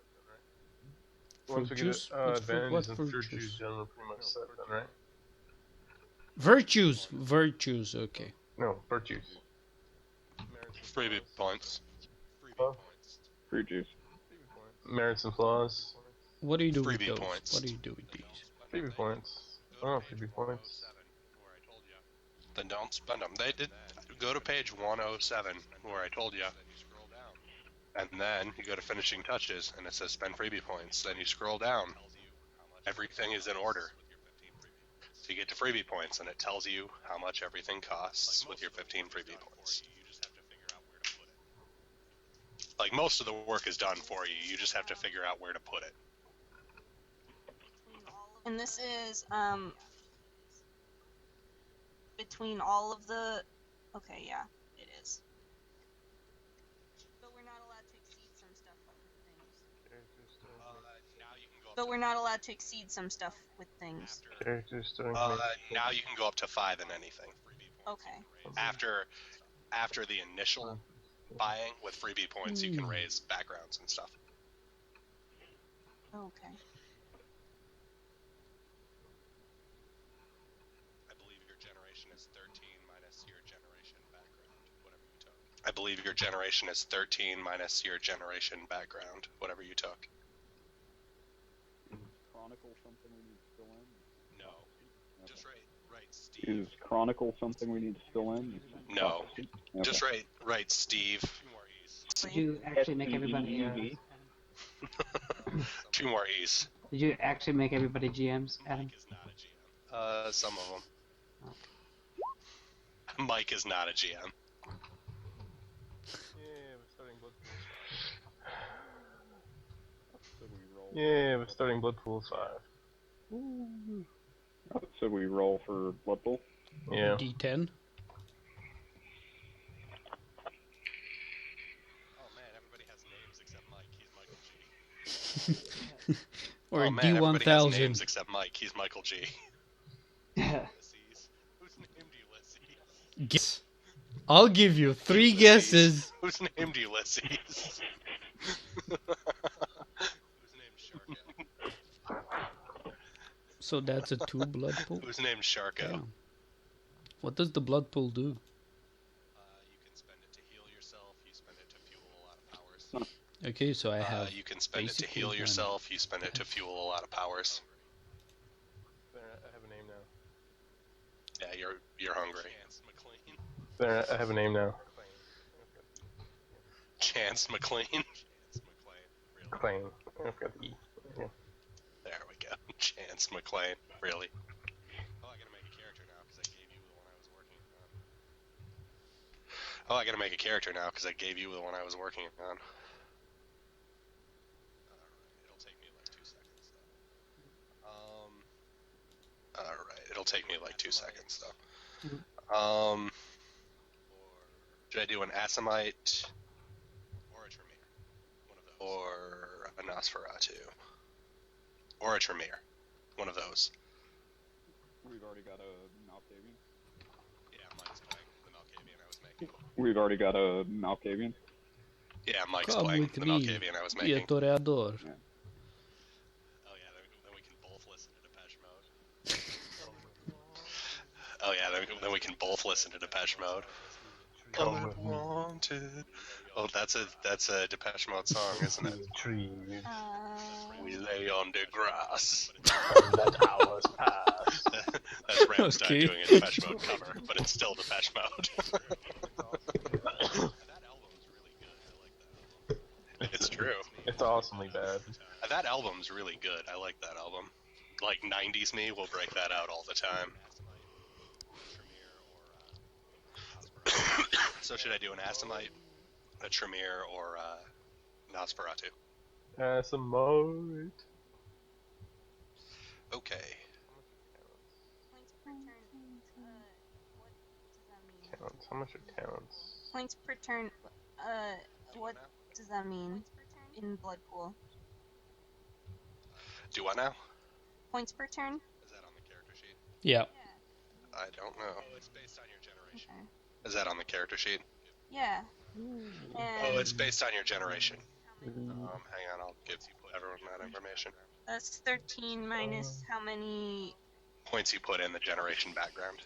Once we Virtues? get What advantages and virtues? virtues, then we're pretty much set then, right? Virtues! Virtues, okay. No, virtues. Freebie points. Fruit juice. Merits and flaws. What do you do Freebie with those? points. What do you do with these? Freebie points. Oh, freebie points. Then don't spend them. They did. Go to page 107 where I told you. And then you go to finishing touches and it says spend freebie points. Then you scroll down. Everything is in order. So you get to freebie points and it tells you how much everything costs with your 15 freebie points. Like, most of the work is done for you. You just have to figure out where to put it. And this is between all of the. Okay, yeah, it is. But we're not allowed to exceed some stuff with things. But we're not allowed to exceed some stuff with things. Characters starting Now you can go up to 5 in anything. Okay. After the initial buying with freebie points, you can raise backgrounds and stuff. Okay. I believe your generation is 13 minus your generation background, whatever you took. I believe your generation is 13 minus your generation background, whatever you took. Chronicle something we need to fill in? No. Just write Steve. Is Chronicle something we need to fill in? No. Okay. Just write Steve. Did you actually make everybody? Two more E's. Did you actually make everybody GMs, Adam? Some of them. Mike is not a GM. Yeah, we're starting Blood Pool 5. So we roll for Blood Pool? Yeah. D10. Or oh man, everybody has names D1000. except Mike. He's Michael G. Yeah. Who's named Ulysses? Guess. I'll give you 3 guesses. Who's named Ulysses? Who's named Sharka? So that's a 2 blood pool. Who's named Sharko? Damn. What does the blood pool do? You can spend it to heal yourself. You spend it to fuel a lot of powers. Okay, so I have. You can spend it to basically heal one. yourself. You spend it to fuel a lot of powers. I have a name now. Yeah, you're hungry. I have a name now. Chance McLean. Claim. I've got the E. Yeah. There we go. Chance McLean. Really? Oh, I gotta make a character now because I gave you the one I was working on. Oh, I gotta make a character now because I gave you the one I was working on. It'll take me like 2 seconds though. Alright, it'll take me like 2 seconds though. Should I do an Asimite or a Tremere? One of those. Or a Nosferatu? Or a Tremere? One of those. We've already got a Malkavian. Yeah, Mike's playing the Malkavian I was making. We've already got a Malkavian. Yeah, Mike's Come playing with the me, Malkavian I was making. Toreador. Oh yeah, then we can both listen to Depeche Mode. Oh yeah, then we can both listen to Depeche Mode. Come wanted. Oh, that's a Depeche Mode song, isn't it? Tree. We lay on the grass. That hours pass. That's Rammstein Okay. doing a Depeche Mode cover, but it's still Depeche Mode. That album's really good. I like that album. It's true. It's awesomely bad. That album's really good. I like that album. Like 90s me will break that out all the time. So should I do an Asimite, a Tremere, or Nosferatu? Asimite. Okay. Points per turn. What does that mean? Talents. How much are talents? Points per turn. What does that mean in blood pool? Do what now? Points per turn. Is that on the character sheet? Yeah. I don't know. It's based on your generation. Okay. Is that on the character sheet? Yeah. Oh, it's based on your generation. Hang on, I'll give everyone that information. That's 13 minus how many? Points you put in the generation background.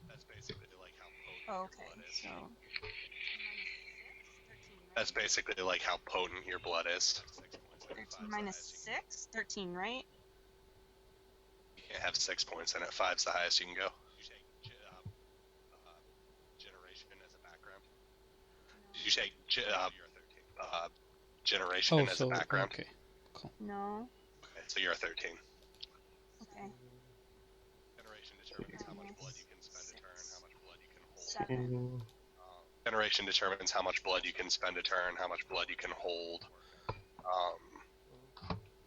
That's basically like how Oh, potent okay. your blood is. So. That's basically like how potent your blood is. 13 minus 6? 13, right? You can't have 6 points in it. 5's the highest you can go. Generation as a background. Did you take generation Oh, as so a background? okay. Cool. No. Okay, so you're a 13. Okay. Generation determines how much blood you can spend a turn, how much blood you can hold. 7. Generation determines how much blood you can spend a turn, how much blood you can hold.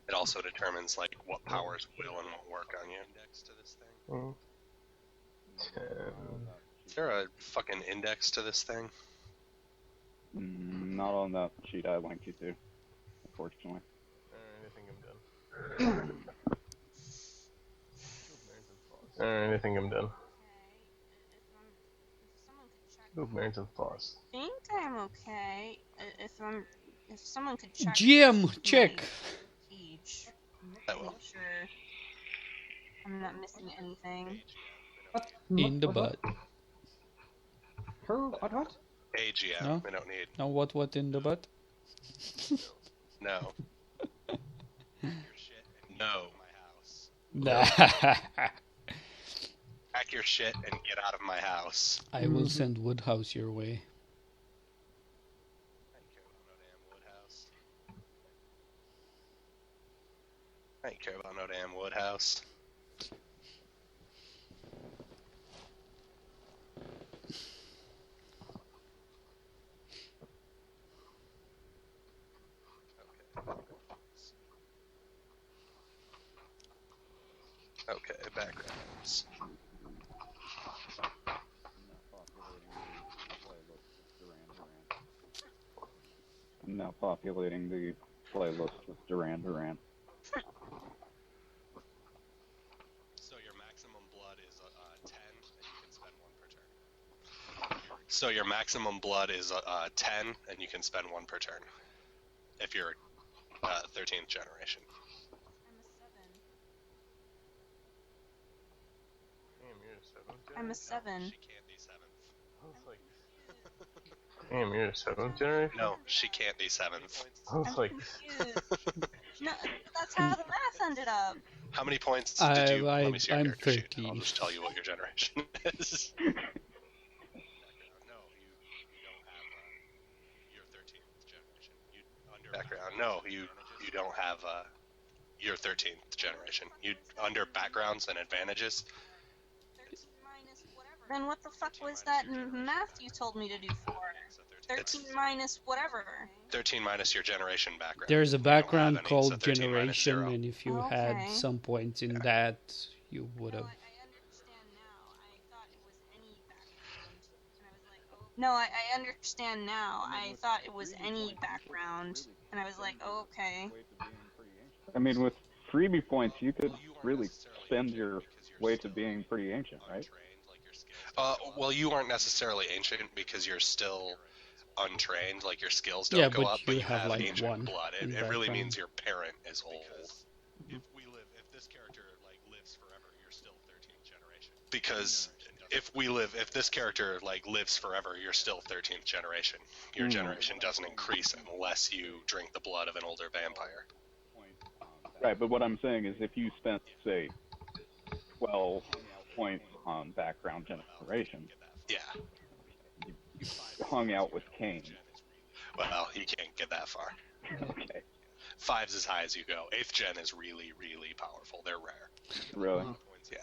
It also determines like what powers will and won't work on you. Index to this thing. 10. Is there a fucking index to this thing? Not on that sheet I linked you to, unfortunately. I think I'm done. I think I'm done. Move Marines and Floss. I think I'm okay. If someone could check. GM, check. my page. I will. Make sure I'm not missing anything. In the butt. What? AGM. No? We don't need. Now what in the butt? No. Your shit and no. Nah. Pack your shit and get out of my house. I will send Woodhouse your way. I ain't care about no damn Woodhouse. Okay, backgrounds. I'm now populating the playlist with Duran Duran. So your maximum blood is 10, and you can spend 1 per turn. So your maximum blood is 10, and you can spend 1 per turn. If you're 13th generation. I'm a 7. She can't be 7th. I was like, damn, you're a 7th generation? No, she can't be 7th. I was like, Confused. No, that's how the math ended up. How many points did you? Let me see your I'm character sheet. 13. I'll just tell you what your generation is. No, you don't have your 13th generation. You under background. No, you don't have your 13th generation. You under backgrounds and advantages. Then what the fuck was that math you told me to do for? 13 minus whatever. 13 minus your generation background. There's a background any, called so 13 minus generation, 0. and if you had Okay. some points in that, you would have. No, I understand now. I thought it was any background, and I was like, oh, okay. I mean, with freebie points, you could really spend your way to being pretty ancient, right? Well, you aren't necessarily ancient because you're still untrained. Like your skills don't go but up, you but you have, have like, ancient one blood. in It really background. means your parent is old. If this character like lives forever, you're still 13th generation. Because if this character like lives forever, you're still 13th generation. Your generation doesn't increase unless you drink the blood of an older vampire. Right, but what I'm saying is if you spent, say, 12 points on background generation, Yeah. you hung out with Kane. Well, you can't get that far. Okay. 5's as high as you go. 8th gen is really, really powerful. They're rare. Really? Yeah.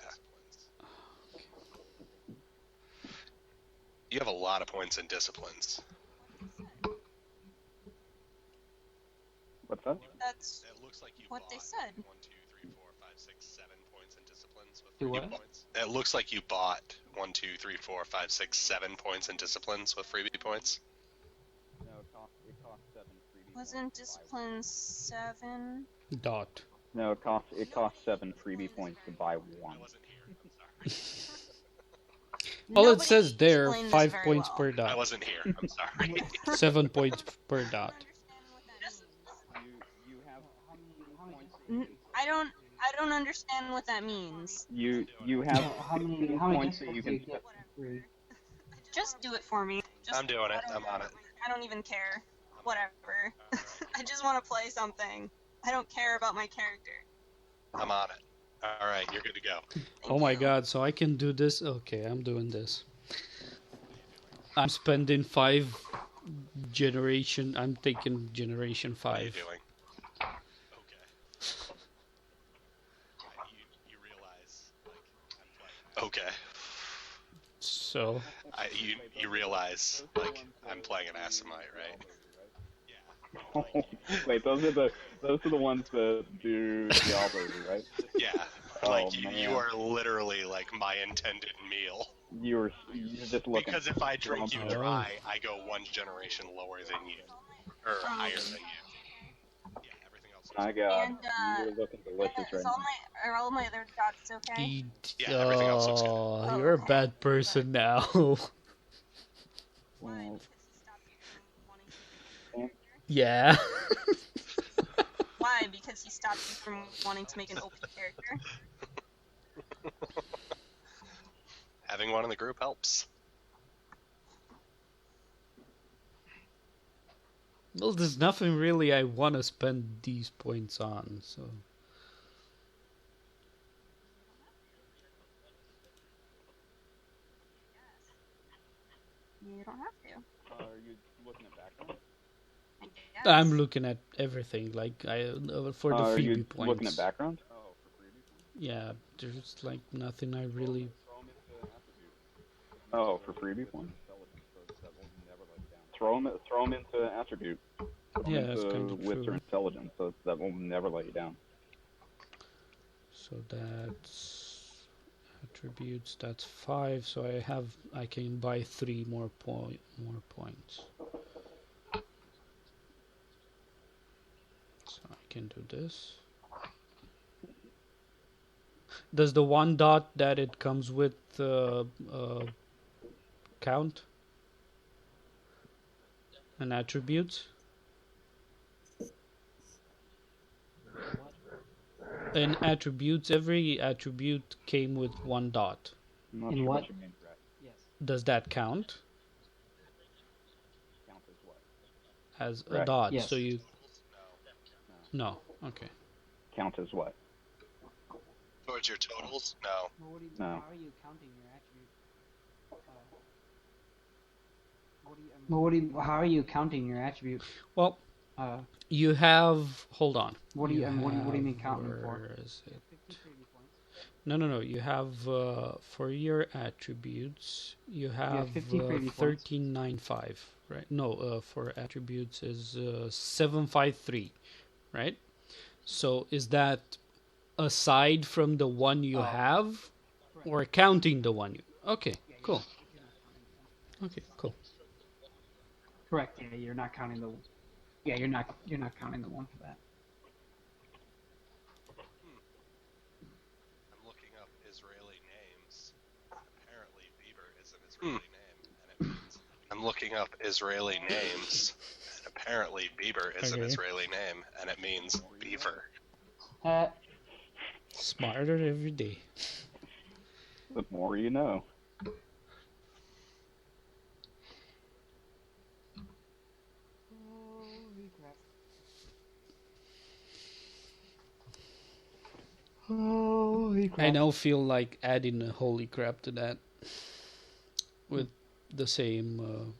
You have a lot of points in disciplines. What's that? That's It looks like you what bought they said. 1, 2, 3, 4, 5, 6, 7 points in disciplines with Do freebie what? points. It looks like you bought 1, 2, 3, 4, 5, 6, 7 points in disciplines with freebie points. No, it costs 7 freebie wasn't discipline 7. Dot. No, it costs 7 freebie points to buy one. I wasn't here. I'm sorry. All it Nobody says there, explained this 5 very points well. per I dot. wasn't here. I'm sorry. 7 points per dot. You have how many points? I don't understand what that means. You have How many points that disciplines you do you can. get for free? Just do it for me. Just, I'm doing it. I'm on it. I don't even care. Whatever. I just want to play something. I don't care about my character. I'm on it. All right, you're good to go. Oh my god, so I can do this? Okay, I'm doing this. I'm spending 5 generation. I'm taking generation What are you 5. doing? Okay. You realize, like, I'm playing. Okay. So, You realize, like, I'm playing an Asimite, right? Wait, those are the ones that do Diablo, right? Yeah. Oh, Like, you man. are literally, like, my intended meal. You're just looking. Because if I drink you Oh. dry, I go 1 generation lower than you. Or higher than you. Yeah, everything else is My God, And, you're looking delicious right now. are all my other dots okay? eat. Yeah, everything else looks good. Oh, you're a bad person now. Well, Yeah. Why? Because he stopped you from wanting to make an OP character? Having one in the group helps. Well, there's nothing really I want to spend these points on, so. You don't have to. are you looking at background? I guess. I'm looking at everything, like for the Are you freebie points. looking at background? Oh, for freebie points. Yeah, there's like nothing I really. Oh, for freebie points. Throw them into attribute. Yeah, that's kind of wits or true. intelligence, so that will never let you down. So that's attributes. That's 5. So I can buy 3 more points. can do this. Does the 1 dot that it comes with count? And attributes? In attributes, every attribute came with 1 dot. I'm not In sure what? you mean. Yes. Does that count Count as what? as a Right. dot? Yes. So you... No. Okay. Count as what? Towards your totals? No. Well, what do you, No. How are you counting your attribute? What do you, how are you counting your attribute? Well, Uh, you have... Hold on. what do you what do you mean have- counting where for? is it? No. You have for your attributes, you have 50 pretty points. 1395, right? No, for attributes is 753, right? So is that aside from the one you have, or counting the one you? Okay, cool. Okay, cool. Correct. Yeah, you're not counting the. Yeah, you're not counting the one for that. I'm looking up Israeli names. Apparently, Bieber is an Israeli name, and it means. I'm looking up Israeli names, and apparently Bieber is an Okay. Israeli name, and it means beaver. Smarter every day. The more you know. Holy crap! I now feel like adding a holy crap to that with the same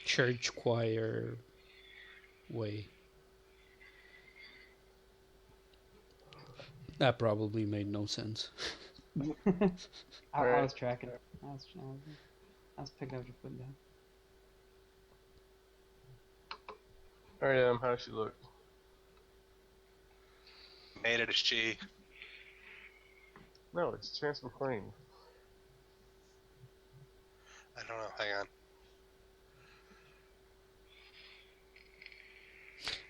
church choir way. That probably made no sense. I was tracking. I was picking up your foot down. Alright, how does she look? Made it a she. No, it's Chance McClain. I don't know. Hang on.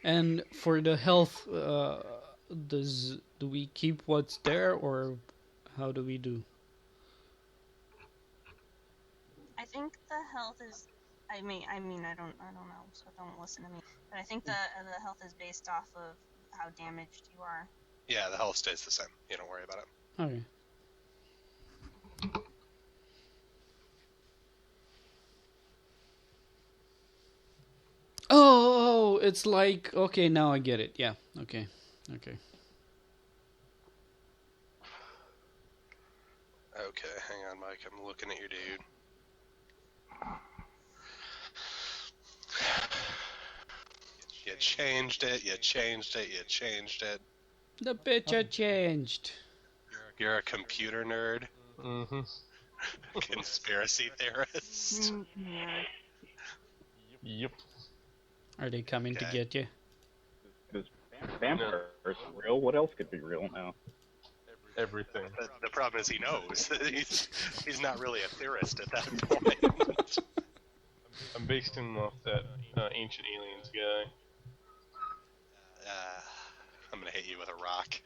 And for the health, do we keep what's there, or how do we do? I think the health is. I mean, I don't know, so don't listen to me. But I think the health is based off of how damaged you are. Yeah, the health stays the same. You don't worry about it. Okay. Oh, it's like, okay, now I get it. Yeah, okay. Okay, hang on, Mike. I'm looking at your dude. You changed it. The picture changed. You're a computer nerd. Mm-hmm. Conspiracy theorist. Yep. Are they coming to Okay. get you? Is vampires real? What else could be real now? Everything. The problem is he knows. he's not really a theorist at that point. I'm based him off that Ancient Aliens guy. I'm gonna hit you with a rock.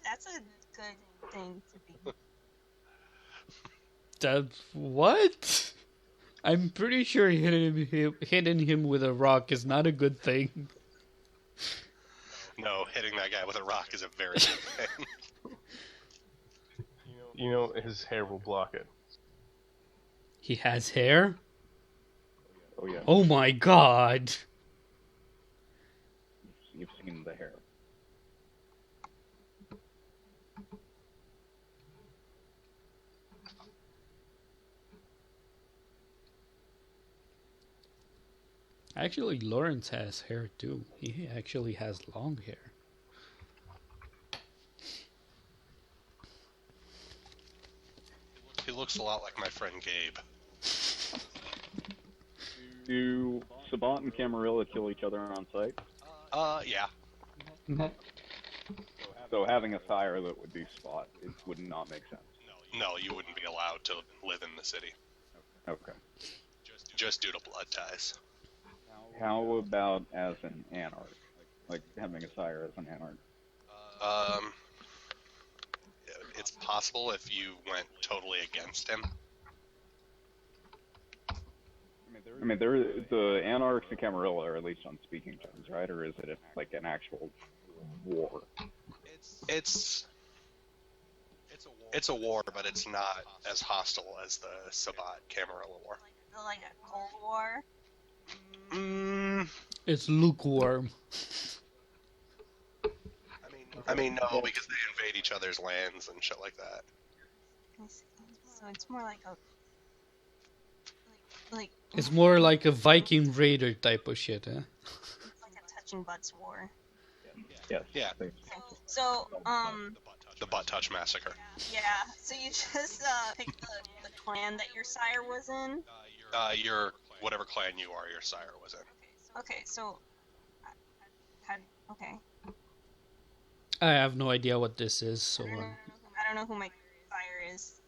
That's a good thing to be. That what? I'm pretty sure hitting him with a rock is not a good thing. No, hitting that guy with a rock is a very good thing. You know his hair will block it. He has hair? Oh yeah, Oh my god! you've seen the hair. Actually, Lawrence has hair too. He actually has long hair. He looks a lot like my friend Gabe. Do Sabat and Camarilla kill each other on sight? Yeah. So having a sire that would be Spot, it would not make sense. No, you wouldn't be allowed to live in the city. Okay. Just due to blood ties. How about as an anarch? Like having a sire as an anarch? It's possible if you went totally against him. I mean, the anarchs and Camarilla are at least on speaking terms, right? Or is it like an actual war? It's a war, but it's not as hostile as the Sabbat Camarilla War. Like a Cold War? It's lukewarm. I mean, no, because they invade each other's lands and shit like that. So it's more like a... Like... It's more like a Viking raider type of shit, huh? It's like a touching butts war. Yes. Yeah. So, The Butt Touch Massacre. yeah, so you just picked the clan that your sire was in? Your whatever clan you are, your sire was in. Okay, so... Okay. I have no idea what this is, so... I don't know who my sire is.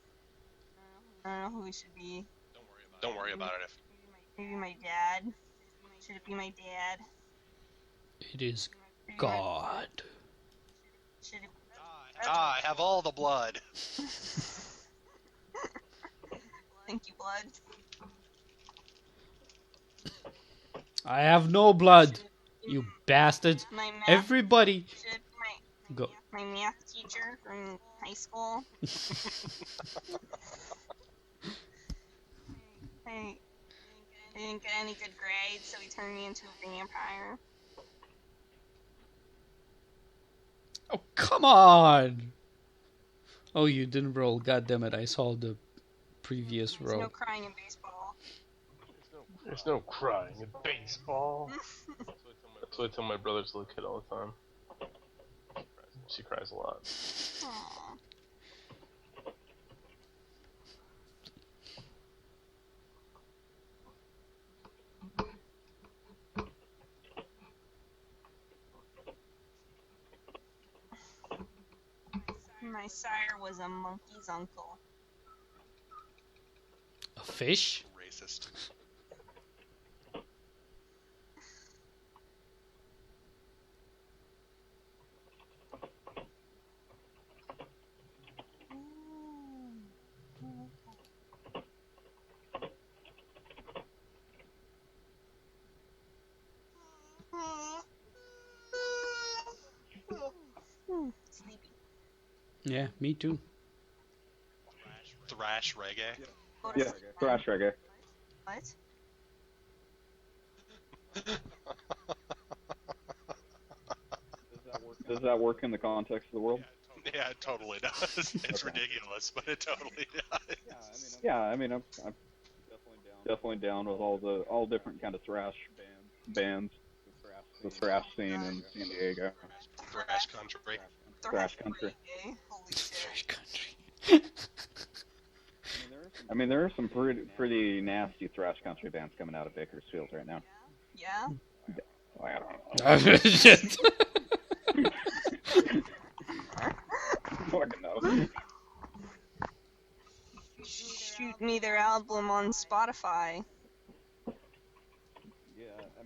I don't know who it should be. Don't worry about it. Maybe my dad. Should it be my dad? It is God. Should it... I have all the blood. Thank you, blood. I have no blood, you bastards. My math... Everybody, Should go. my math teacher from high school. I didn't get any good grades, so he turned me into a vampire. Oh, come on! Oh, you didn't roll. God damn it! I saw the previous There's roll. no crying in baseball. There's no crying in baseball. That's what I tell my brother's little kid all the time. She cries a lot. Aww. My sire was a monkey's uncle. A fish? Racist. Sleepy. Yeah, me too. Thrash reggae. Yeah, thrash reggae. What? Does that work in the context of the world? Yeah, it totally does. It's ridiculous, but it totally does. Yeah, I mean, I'm definitely down with all different kind of thrash bands. The thrash scene in San Diego. Thrash country. Thrash country. Reggae. Holy shit. Fish country. I mean, there are some pretty nasty thrash country bands coming out of Bakersfield right now. Yeah? I don't know. Shit. Fucking no. Shoot me their album on Spotify.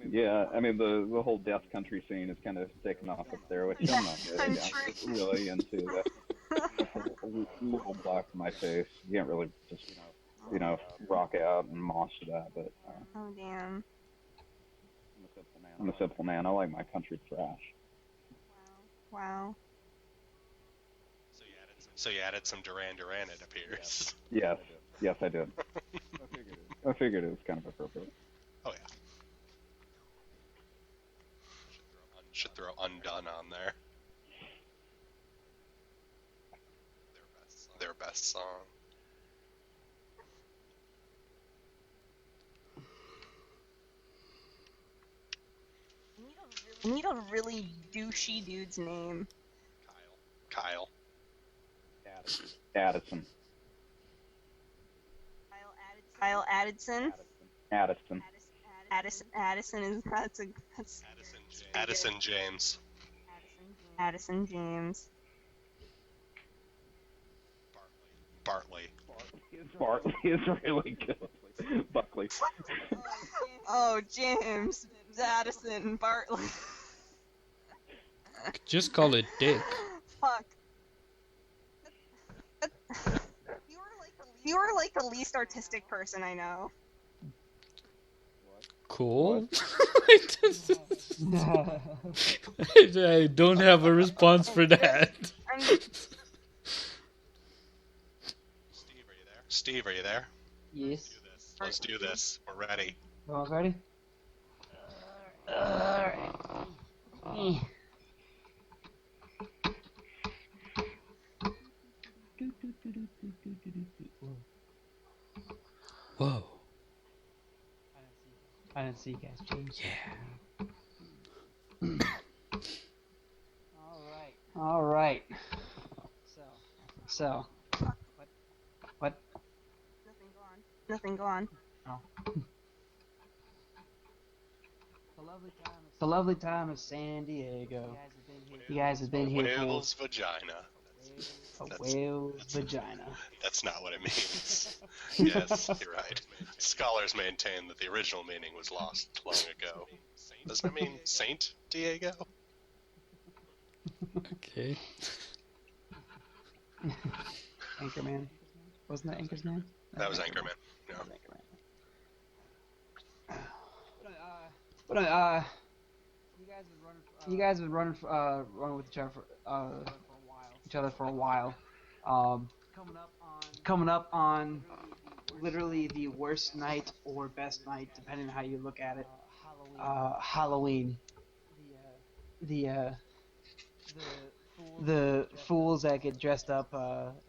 Yeah, I mean the whole death country scene is kind of taken off up there, which I'm not really into. That's a little black in my face. You can't really just rock out and mosh to that, but Oh, damn. I'm a simple man. I like my country thrash. Wow. So you added some Duran Duran, it appears. Yes, I did. I figured it was kind of appropriate. Oh yeah. Should throw Undone on there. Their best song. I need a really douchey dude's name. Kyle. Addison. Kyle Addison. Addison. Addison is that's Addison James. Addison James. Bartley. Bartley is really good. Buckley. Oh, James. Addison, Bartley. Just call it Dick. Fuck. You are like the least artistic person I know. Cool. I don't have a response for that. Steve, are you there? Yes. Let's do this. We're ready. Everyone's ready? Alright. Whoa. I didn't see you guys, James. Yeah. Alright. So. What? Nothing, go on. Oh. The lovely town of San Diego. You guys have been here for Whale's vagina. a whale's vagina. That's not what it means. Yes, you're right. Scholars maintain that the original meaning was lost long ago. Doesn't it mean Saint Diego? Okay. Anchorman. Wasn't that Anchor's name? That was Anchorman. No. That was Anchorman. You guys have been running with each other for a while. Coming up on literally the worst night or best night, depending on how you look at it. Halloween. The fools that get dressed up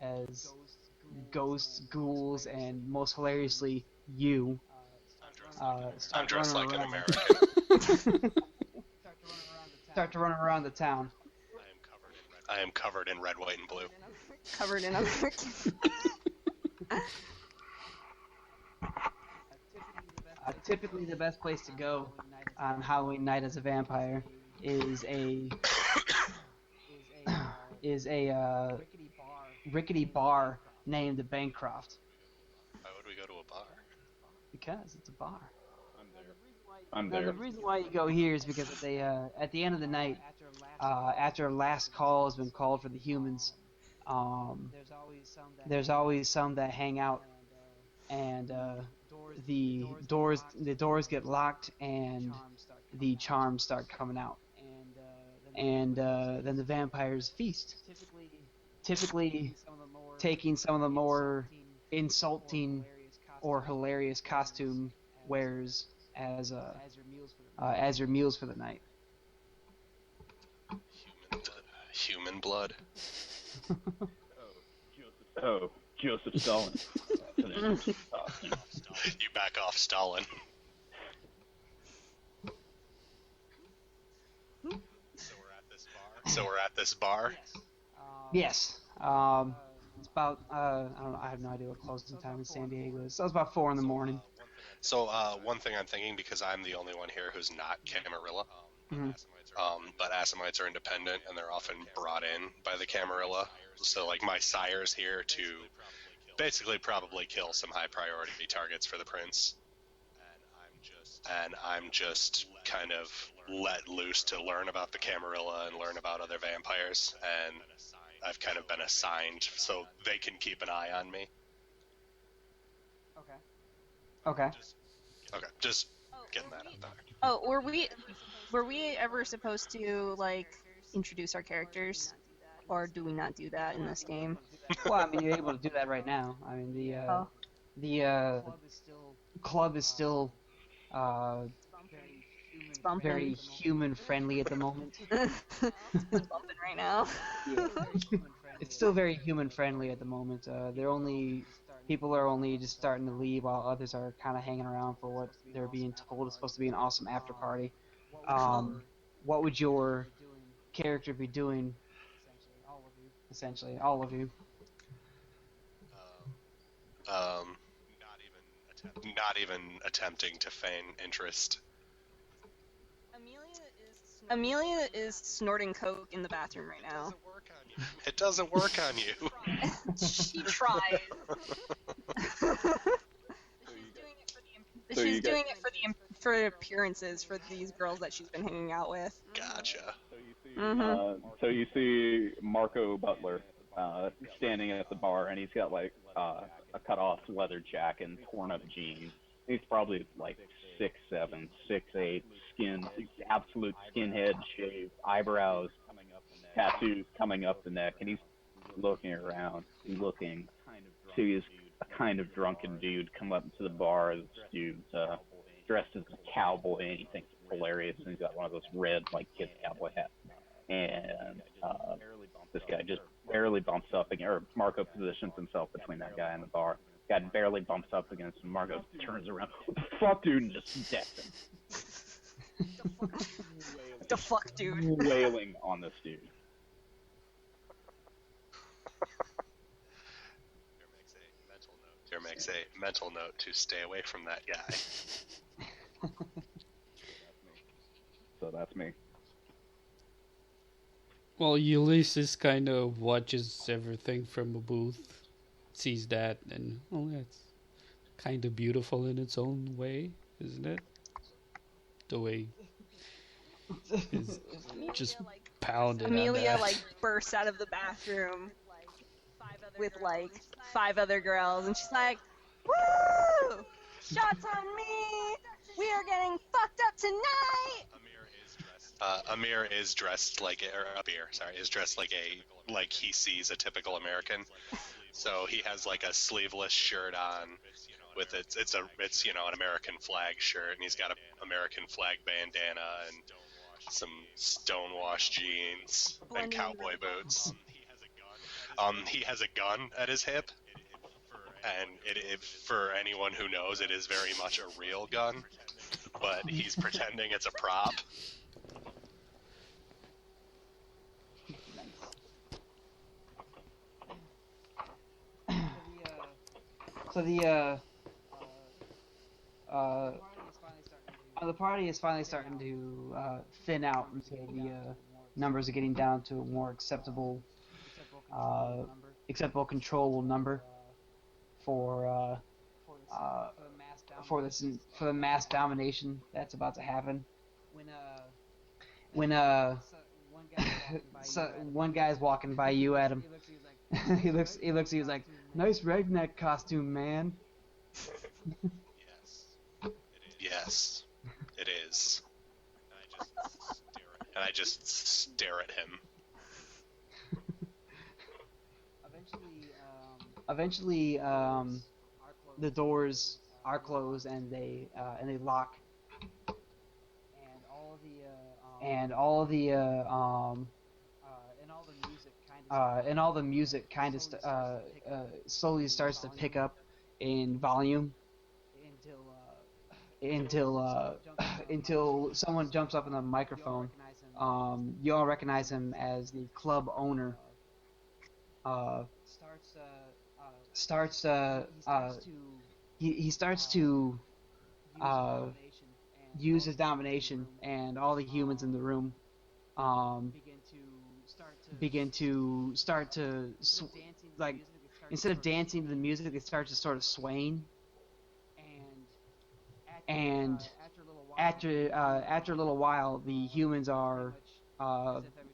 as ghosts, ghouls, and most hilariously, you. I'm dressed like an American. Start to run around the town. I am covered in red, white, and blue. Covered in American. Typically, the best place to go on Halloween night as a vampire is a rickety bar named the Bancroft. Why would we go to a bar? Because it's a bar. I'm Now, there. the reason why you go here is because at the end of the night, after last call has been called for the humans, there's always some that hang out, and the doors get locked and the charms start coming out, and then the vampires feast. Typically, taking some of the more insulting or hilarious costume wears as your meals for the night. Human blood. Oh, Joseph Stalin. You back off, Stalin. So we're at this bar. Yes. It's about I don't know. I have no idea what closing time in San Diego is. So it's about 4 in the morning. So one thing I'm thinking, because I'm the only one here who's not Camarilla, but Assamites are independent and they're often brought in by the Camarilla. So like my sire's here to basically probably kill some high priority targets for the prince. And I'm just kind of let loose to learn about the Camarilla and learn about other vampires. And I've kind of been assigned so they can keep an eye on me. Okay. Okay, just getting that out there. Oh, were we ever supposed to like introduce our characters, or do we not do that in this game? Well, I mean, you're able to do that right now. I mean, the club is still It's bumping. very human friendly at the moment. It's bumping right now. Yeah. It's still very human friendly at the moment. People are only just starting to leave, while others are kind of hanging around for what they're being told is supposed to be an awesome after party. What would your character be doing? Essentially, all of you. Not even attempting to feign interest. Amelia is snorting coke in the bathroom right now. It doesn't work on you. She tried. She's doing it for the for appearances for these girls that she's been hanging out with. Gotcha. So you see Marco Butler standing at the bar, and he's got like a cut-off leather jacket and torn-up jeans. He's probably like 6'7", 6'8", skin, absolute skinhead, shaved, eyebrows, tattoos coming up the neck, and he's looking around, looking. Sees a kind of drunken dude come up to the bar. This dude's dressed as a cowboy, and he thinks it's hilarious, and he's got one of those red, like, kid cowboy hats. And this guy just barely bumps up against, or Marco positions himself between that guy and the bar. Guy barely bumps up against him. Marco turns around, what the fuck, dude, and just decks him. What the fuck, dude? Wailing on this dude. Here makes a mental note to stay away from that guy. So that's me. Well, Ulysses kind of watches everything from a booth, sees that, and well, that's kind of beautiful in its own way, isn't it? The way is just pounded. Amelia like bursts out of the bathroom with like 5 other girls, and she's like, "Woo! Shots on me! We are getting fucked up tonight!" Amir is dressed like like he sees a typical American. So he has like a sleeveless shirt on with it's an American flag shirt, and he's got an American flag bandana and some stonewashed jeans and cowboy boots. He has a gun at his hip, and for anyone who knows, it is very much a real gun, but he's pretending it's a prop. So the party is finally starting to thin out until the numbers are getting down to a more acceptable, controllable number for the mass domination that's about to happen. When one guy's walking by you, Adam, he looks like, "Nice redneck costume, man." Yes, it is. And I just stare at him. Eventually, the doors are closed and they lock. And all the music kind of slowly starts to pick up in volume until someone jumps up on the microphone. You all recognize him as the club owner. He starts to use his domination, and all the humans in the room begin to like, instead of dancing to the music, they start to sort of swaying. And after a little while, the humans are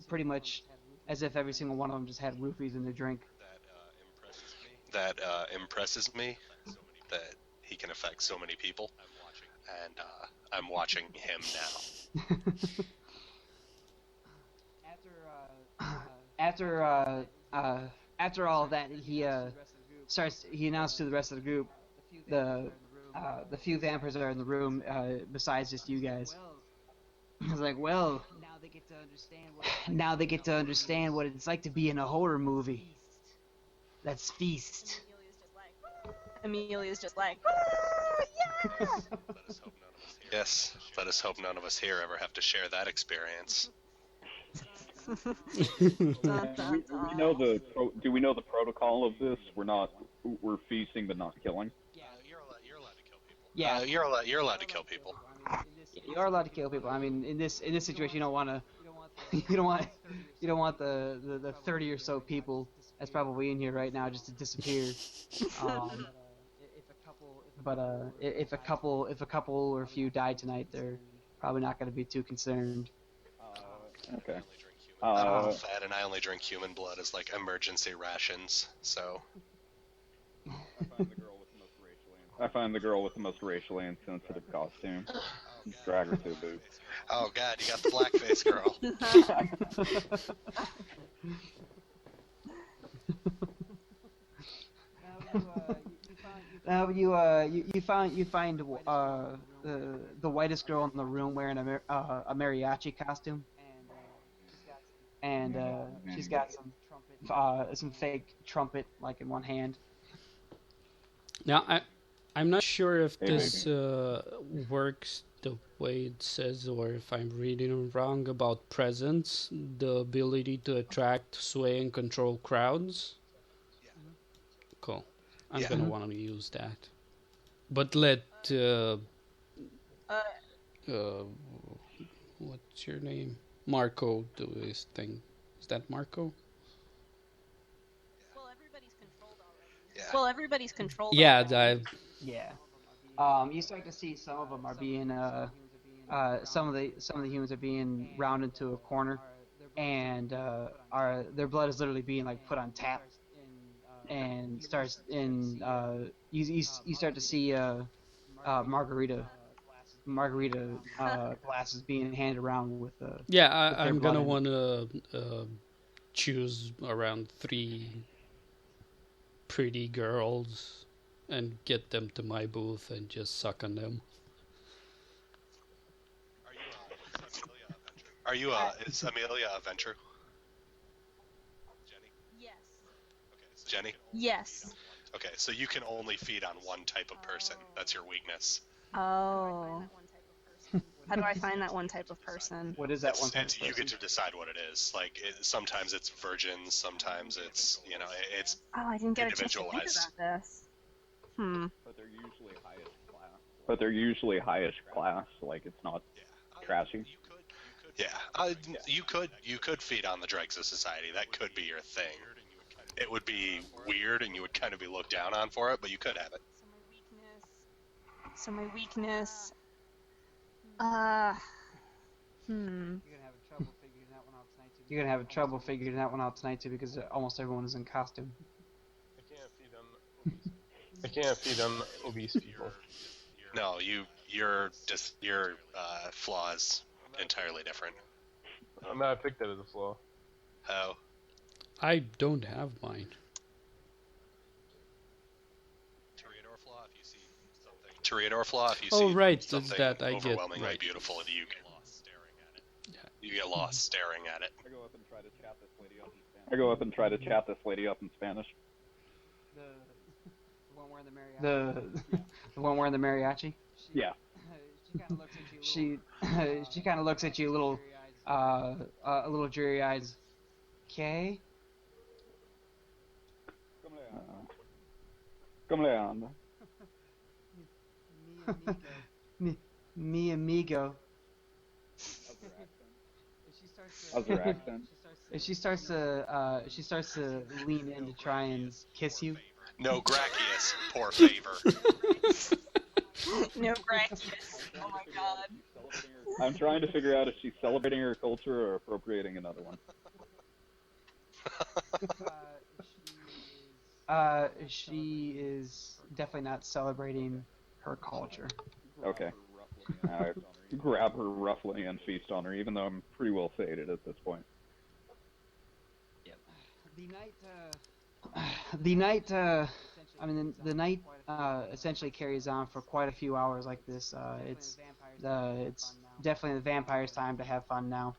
pretty much as if every single one of them just had roofies in their drink. That impresses me, that he can affect so many people, and I'm watching him now. After all of that, he announced to the rest of the group, the few vampires that are in the room, besides just you guys. I was like, well, now they get to understand what it's like to be in a horror movie. That's Feast. Amelia's just like, yeah! Yes, let us hope none of us here ever have to share that experience. Dun, dun, dun. Do we know the protocol of this? We're feasting but not killing. You're allowed to kill people. Yeah, you're allowed to kill people. you are allowed to kill people. I mean, in this situation, you don't want the 30 or so people that's probably in here right now just to disappear. But if a couple or a few die tonight, they're probably not going to be too concerned. Okay. I'm fat and I only drink human blood as like emergency rations. So. I find the girl with the most racially insensitive costume. Drag her to a booth. Oh God, you got the blackface girl. You find the whitest girl in the room wearing a mariachi costume, and she's got some fake trumpet like in one hand. Now I'm not sure if this works the way it says, or if I'm reading wrong about presence, the ability to attract, sway, and control crowds. Cool. I'm gonna want to use that. But let what's your name? Marco do his thing. Is that Marco? Well, everybody's controlled already. Yeah. Well, everybody's controlled. Yeah, already. Yeah. You start to see some of them are being some of the humans are being rounded into a corner, and their blood is literally being like put on tap, and starts in you start to see margarita glasses being handed around with I'm gonna want to choose around 3 pretty girls and get them to my booth and just suck on them. Is Amelia a venture? Jenny? Yes. Okay, so Jenny? Yes. Okay, so you can only feed on one type of person. That's your weakness. Oh. How do I find that one type of person? What is that one type of person? You get to decide what it is. Like, sometimes it's virgins, sometimes it's, it's Oh, I didn't get a chance to think individualized. about this. But they're usually highest class. Like, it's not trashy. Yeah, you could feed on the dregs of society. That could be your thing. It would be weird, and you would kind of be looked down on for it, but you could have it. So my weakness. You're gonna have trouble figuring that one out tonight too, because almost everyone is in costume. I can't feed them obese people. No, your flaw is entirely different. I mean, I picked that as a flaw. Oh. I don't have mine. Toreador flaw, if you Oh, see right, something it's that I get, overwhelmingly right. beautiful, you get lost staring at it. You get lost staring at it. I go up and try to chat this lady up in Spanish. The one wearing the mariachi. Yeah. She kind of looks at you a little dreary eyes. Okay. ¿Cómo le anda? Mi amigo. How's her accent? She starts to lean in to try and kiss you. No, Gracius, poor favor. No Gracius. Oh my god. I'm trying to figure out if she's celebrating her culture or appropriating another one. She is definitely not celebrating her culture. Okay. I grab her roughly and feast on her, even though I'm pretty well sated at this point. Yep. The night essentially carries on for quite a few hours like this. It's definitely the vampires' time to have fun now.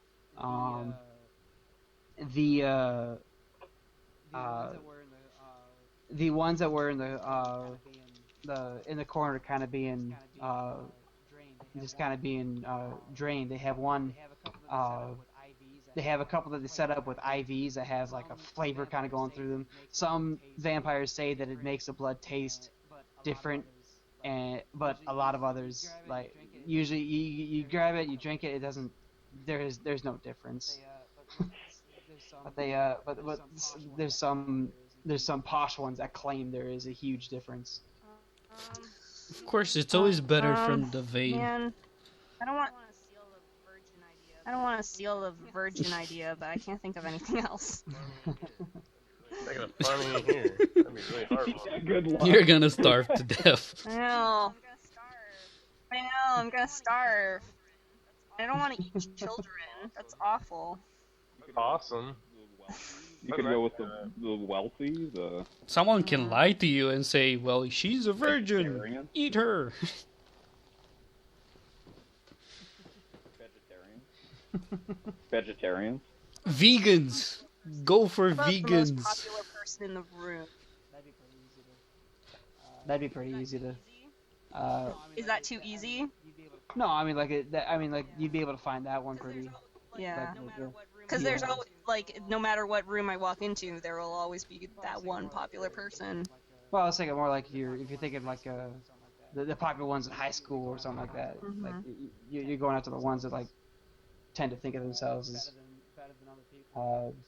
The ones that were in the corner kind of being drained. They have one. They have a couple that they set up with IVs that has like a flavor kind of going through them. Some vampires say that it makes the blood taste different, but a lot of others, like, usually you grab it, you drink it, it doesn't. There's no difference. But there's some posh ones that claim there is a huge difference. Of course, it's always better from the vein. Man, I don't want to steal the virgin idea, but I can't think of anything else. They're gonna find me here. That'd be really hard. Yeah, good luck. You're gonna starve to death. I know. I'm gonna starve. I don't want to eat children. That's awful. Awesome. You could go with the wealthy, the Someone can lie to you and say, well, she's a virgin. vegetarian. Eat her. Vegetarians. Vegans. Go for About the most vegans. popular person in the room. That'd be pretty easy to. Is that too easy? No, I mean like you'd be able to find that one pretty. Yeah. Like, Because there's always, like, no matter what room I walk into, there will always be that one popular person. well, I was thinking more like if you're thinking like the popular ones in high school or something like that. Mhm. Like you're going after the ones that like tend to think of themselves as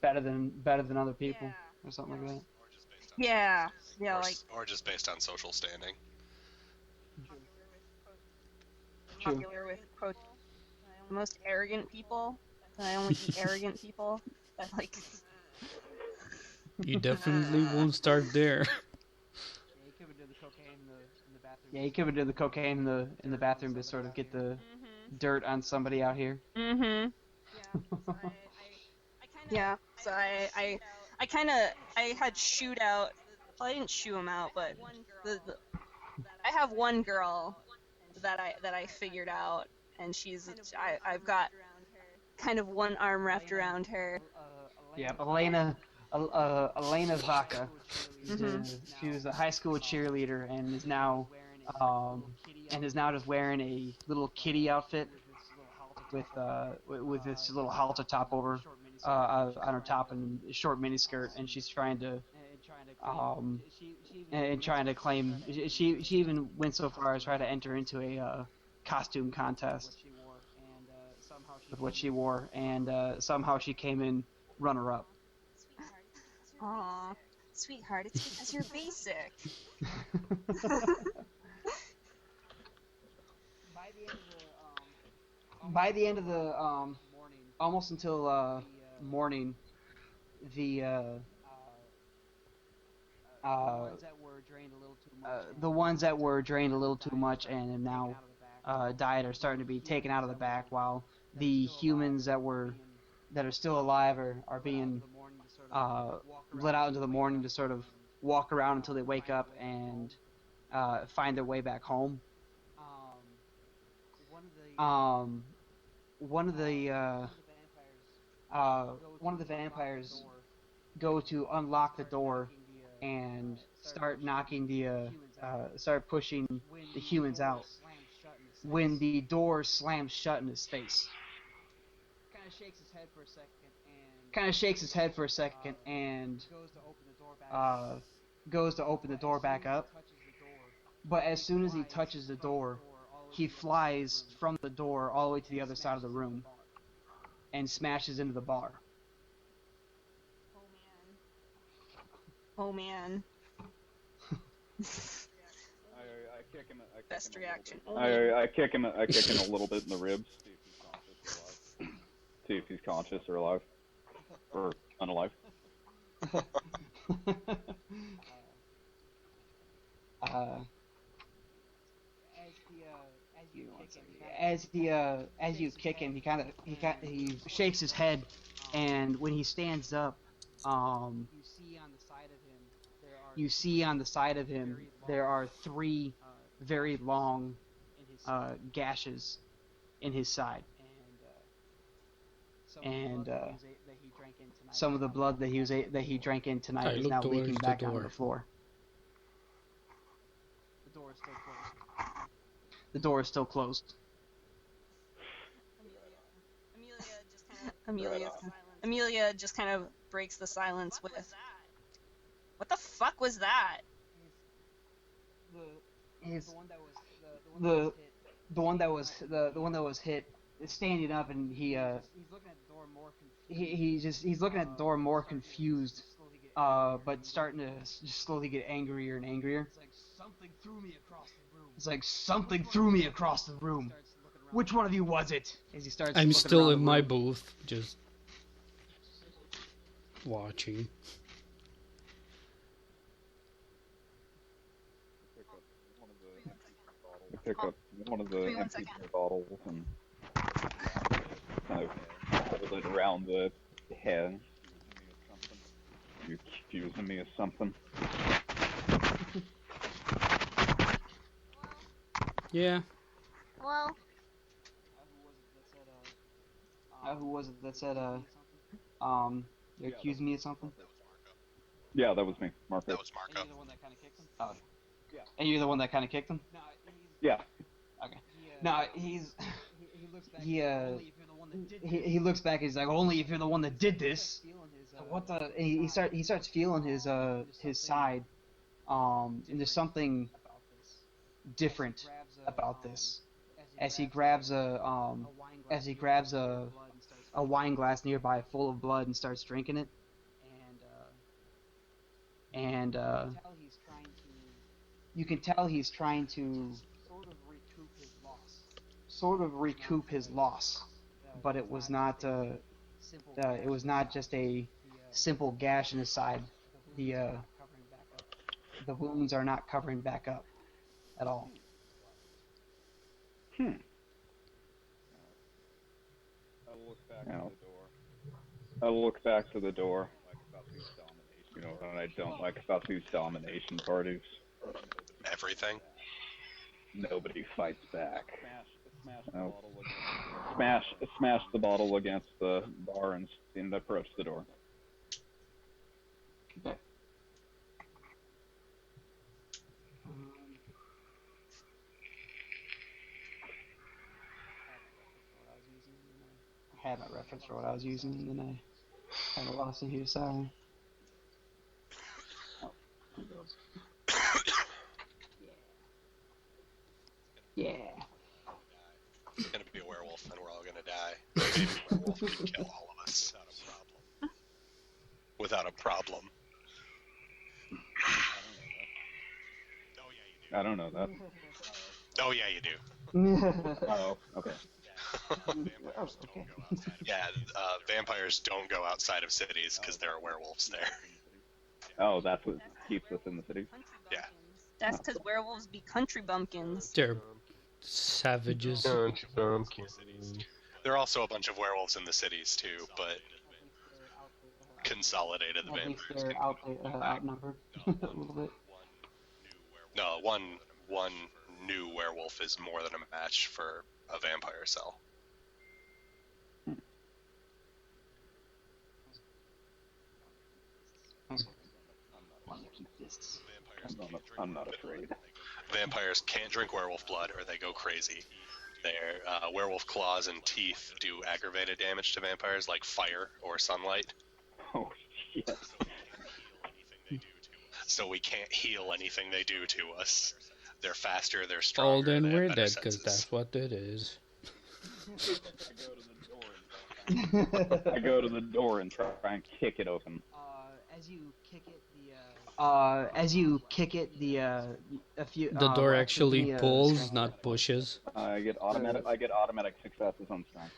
better than other people or something like that. Yeah. Yeah, like, Or just based on social standing. True. popular with, quote, the most arrogant people. And I only eat arrogant people. That, like, You definitely won't start there. Yeah, you could have done the cocaine in the bathroom to sort of get the dirt on somebody out here. mm-hmm. Yeah, so I had shooed out. Well, I didn't shoot him out, but I have one girl that I figured out, and I've got kind of one arm wrapped around her. Yeah, Elena Vaca. She was a high school cheerleader and is now just wearing a little kitty outfit with this little halter top over on her top and a short miniskirt, and she's trying to claim. She even went so far as try to enter into a costume contest with what she wore, and somehow she came in runner-up. Aw, sweetheart, it's because you're basic. By the end of the almost until morning, the ones that were drained a little too much and have now died are starting to be taken out of the back, while the humans that are still alive are being let out into the morning to sort of walk around until they wake up and find their way back home. One of the vampires go to unlock the door and start pushing the humans out. When the door slams shut in his face, kind of shakes his head for a second and goes to open the door back up. But as soon as he touches the door, he flies from the door all the way to the other side of the room and smashes into the bar. Oh man. I kick him. Best reaction. I kick him a little bit in the ribs. See if he's conscious or alive. Or unalive. As you kick him, he shakes his head, and when he stands up, you see on the side of him there are 3 very long gashes in his side, and some of the blood that he drank in tonight is now leaking back onto the floor. The door is still closed. Amelia just kind of breaks the silence with, "What the fuck was that?" The one that was hit is standing up, and he's looking at the door more confused, but starting to just slowly get angrier and angrier. It's like something threw me across the room. Which one of you was it? As he starts. I'm looking still around in the my room. booth, just watching. Pick up one of the Give me 1 empty second. beer bottles and kind of hold it around the head. You accusing me of something? Yeah. Well, Who was it that said, you accused me of something? Yeah, that was me, Marco. That was Marco. Oh. And you're the one that kind of kicked him? Yeah. Okay. No, he looks back and he's like, only if you're the one that did this. What the? And he starts feeling his side. And there's something different about this. As he grabs a wine glass nearby full of blood and starts drinking it. And you can tell he's trying to sort of recoup his loss, but it was not just a simple gash in his side. The wounds are not covering back up at all. I look back to the door. You know what I don't like about these domination parties? Everything. Nobody fights back. Oh. Smash the bottle against the bar and approach the door. Okay. I had my reference for what I was using, and then I kind of lost it here. Sorry. Yeah. It's gonna be a werewolf, and we're all gonna die. Maybe a werewolf could kill all of us without a problem. I don't know that. Oh yeah, you do. Oh, okay. Yeah, vampires don't go outside of cities because there are werewolves there. Oh, that's what keeps us in the city. Yeah. that's because werewolves be country bumpkins. They're savages. Country bumpkin. There are also a bunch of werewolves in the cities too, but consolidated the At least vampires. they're outnumbered a little bit. No, one new werewolf is more than a match for a vampire cell. I'm not afraid. Vampires can't drink werewolf blood or they go crazy. Their werewolf claws and teeth do aggravated damage to vampires like fire or sunlight. Oh, shit. So we can't heal anything they do to us. They're faster, they're stronger. Oh, then they have we're better dead, because senses. that's what it is. I go to the door and try and kick it open. As you kick it, a few. The door actually, actually give me a pulls, strength not check. pushes. I get automatic successes on strength.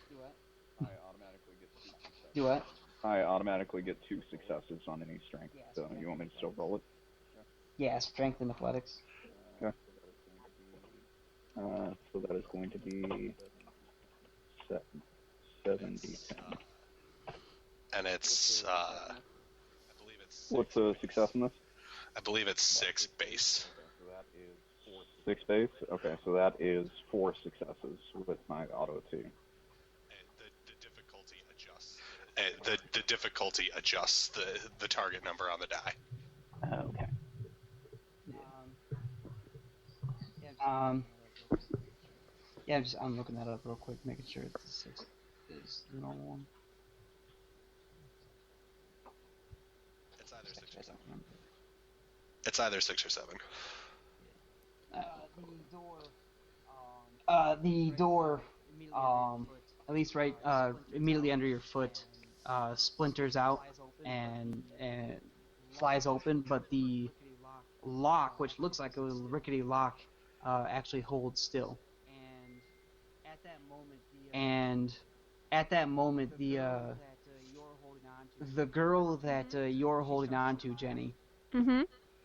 Do what? I automatically get 2 successes on any strength. So you want me to still roll it? Yeah, strength and athletics. Okay. So that is going to be 7d10. And it's, I believe it's What's the success in this? I believe it's 6 base. 6 base? Okay, so that is 4 successes with my auto 2. The difficulty adjusts. The difficulty adjusts the target number on the die. Okay. Yeah, I'm looking that up real quick, making sure it's 6 is the normal one. It's either 6 I or 7. don't remember. It's either 6 or 7. The door, at least right, immediately under your foot, splinters out and flies open, but the lock, which looks like a rickety lock, actually holds still. And at that moment, the girl that you're holding on to, Jenny,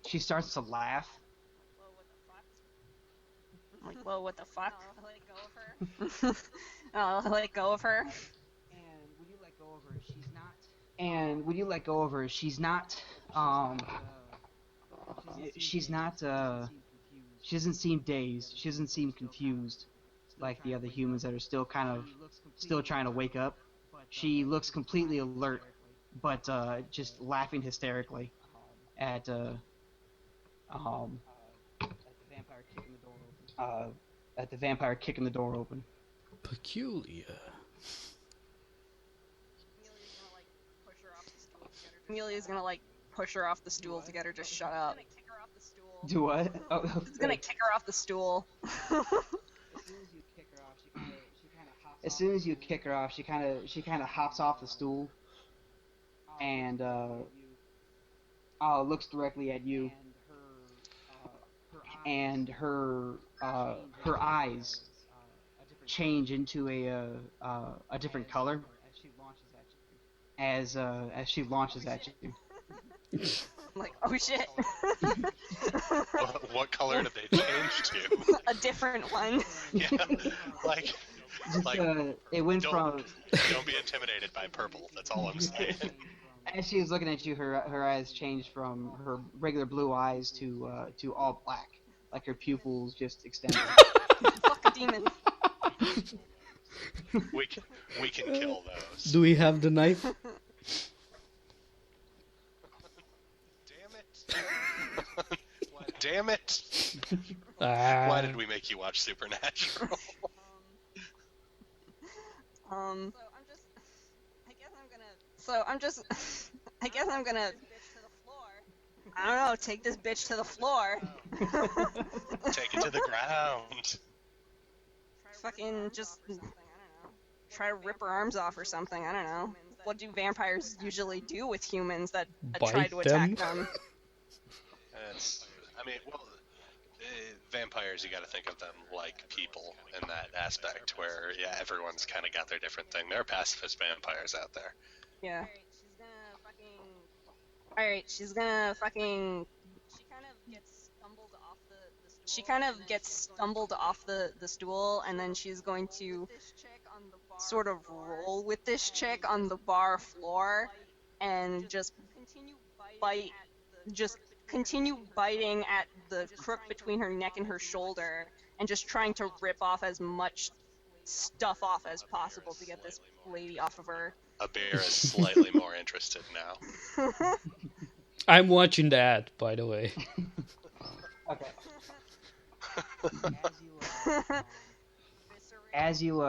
she starts to laugh. I'm like, whoa, what the fuck? I'll let go of her. And when you let go of her, she's not. She doesn't seem dazed. She doesn't seem confused, like the other humans that are still trying to wake up. She looks completely alert, but just laughing hysterically at the vampire kicking the door open. Peculiar. Amelia's gonna like push her off the stool to get her to shut up. Do what? Oh, She's gonna kick her off the stool. As soon as you kick her off, she kind of hops off the stool and looks directly at you, and her eyes change into a different color as she launches at you. I'm like, oh shit. What color did they change to? A different one. Yeah, like, It went from. Don't be intimidated by purple. That's all I'm saying. As she was looking at you, her eyes changed from her regular blue eyes to all black, like her pupils just extended. Fuck a demon. We can kill those. Do we have the knife? Damn it! Why did we make you watch Supernatural? I guess I'm gonna. I don't know. Take this bitch to the floor. Take it to the ground. Fucking just try to rip her arms off or something. I don't know. What do vampires usually do with humans that try to attack them? Vampires, you got to think of them like people in that aspect, where everyone's kind of got their different thing. There are pacifist vampires out there. Yeah. Alright, she's gonna fucking. She kind of gets stumbled off the stool, and then she's going to sort of roll with this chick on the bar floor and just continue biting at the crook between her neck and her shoulder, and just trying to rip off as much stuff off as possible to get this lady off of her. A bear is slightly more interested now. I'm watching that, by the way. Okay. As you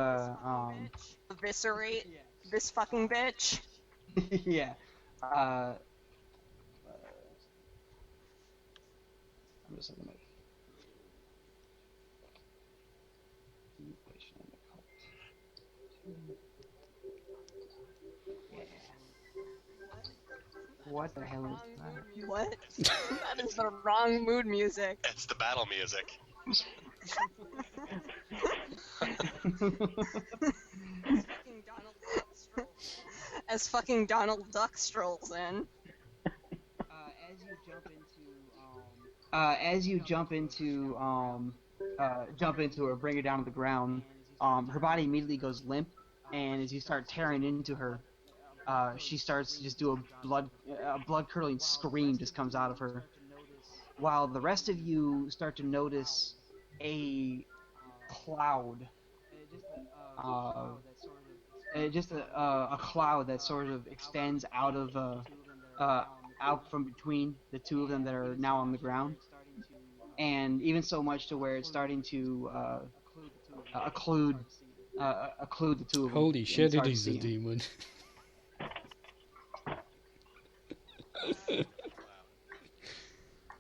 eviscerate this fucking bitch. Yeah. I'm just looking at What the hell is that? What? That is the wrong mood music. It's the battle music. As fucking Donald Duck strolls in. As you jump into her, bring her down to the ground, her body immediately goes limp, and as you start tearing into her, she starts to just do a blood-curdling scream just comes out of her, while the rest of you start to notice a cloud, a cloud that sort of extends out of out from between the two of them that are now on the ground, and even so much to where it's starting to occlude the two of them. Holy shit! It is a demon.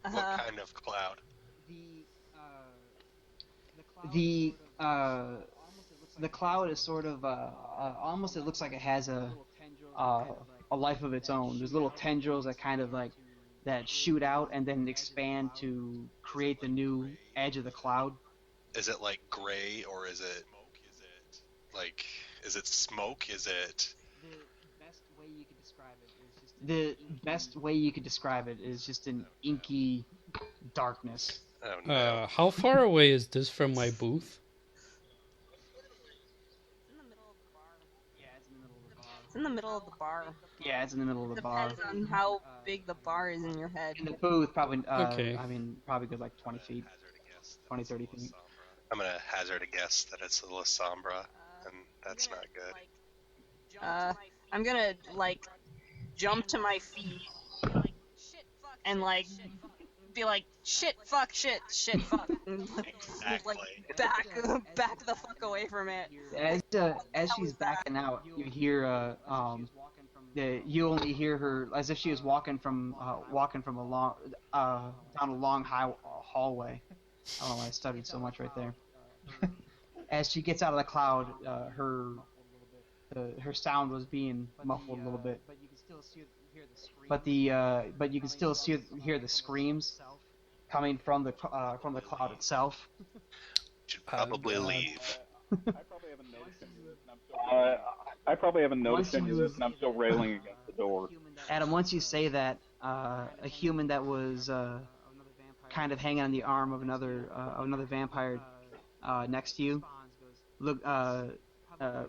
What kind of cloud? The cloud is sort of almost, it looks like it has a life of its own. There's little tendrils that kind of like that shoot out and then expand to create the new edge of the cloud. Is it like gray, or is it like, is it smoke? Is it... The best way you could describe it is just an inky darkness. Oh, no. How far away is this from my booth? It's in the middle of the bar. Yeah, it's in the middle of the bar. Depends on how big the bar is in your head. In the booth, probably, Okay. I mean, probably good like 20 feet. Hazard a guess that 20, it's 30 La feet. Sombra. I'm gonna hazard a guess that it's La Sombra, and that's not good. I'm gonna like jump to my feet and like be like shit, fuck, shit, fuck, and like back the fuck away from it. As she's backing out, you hear you only hear her as if she was walking from a long down a long hallway. I don't know why I studied so much right there. As she gets out of the cloud, her sound was being muffled a little bit. But you can still hear the screams coming from the cloud itself. Should probably leave. I probably haven't noticed any of this, and I'm still railing against the door. Adam, once you say that, a human that was kind of hanging on the arm of another vampire next to you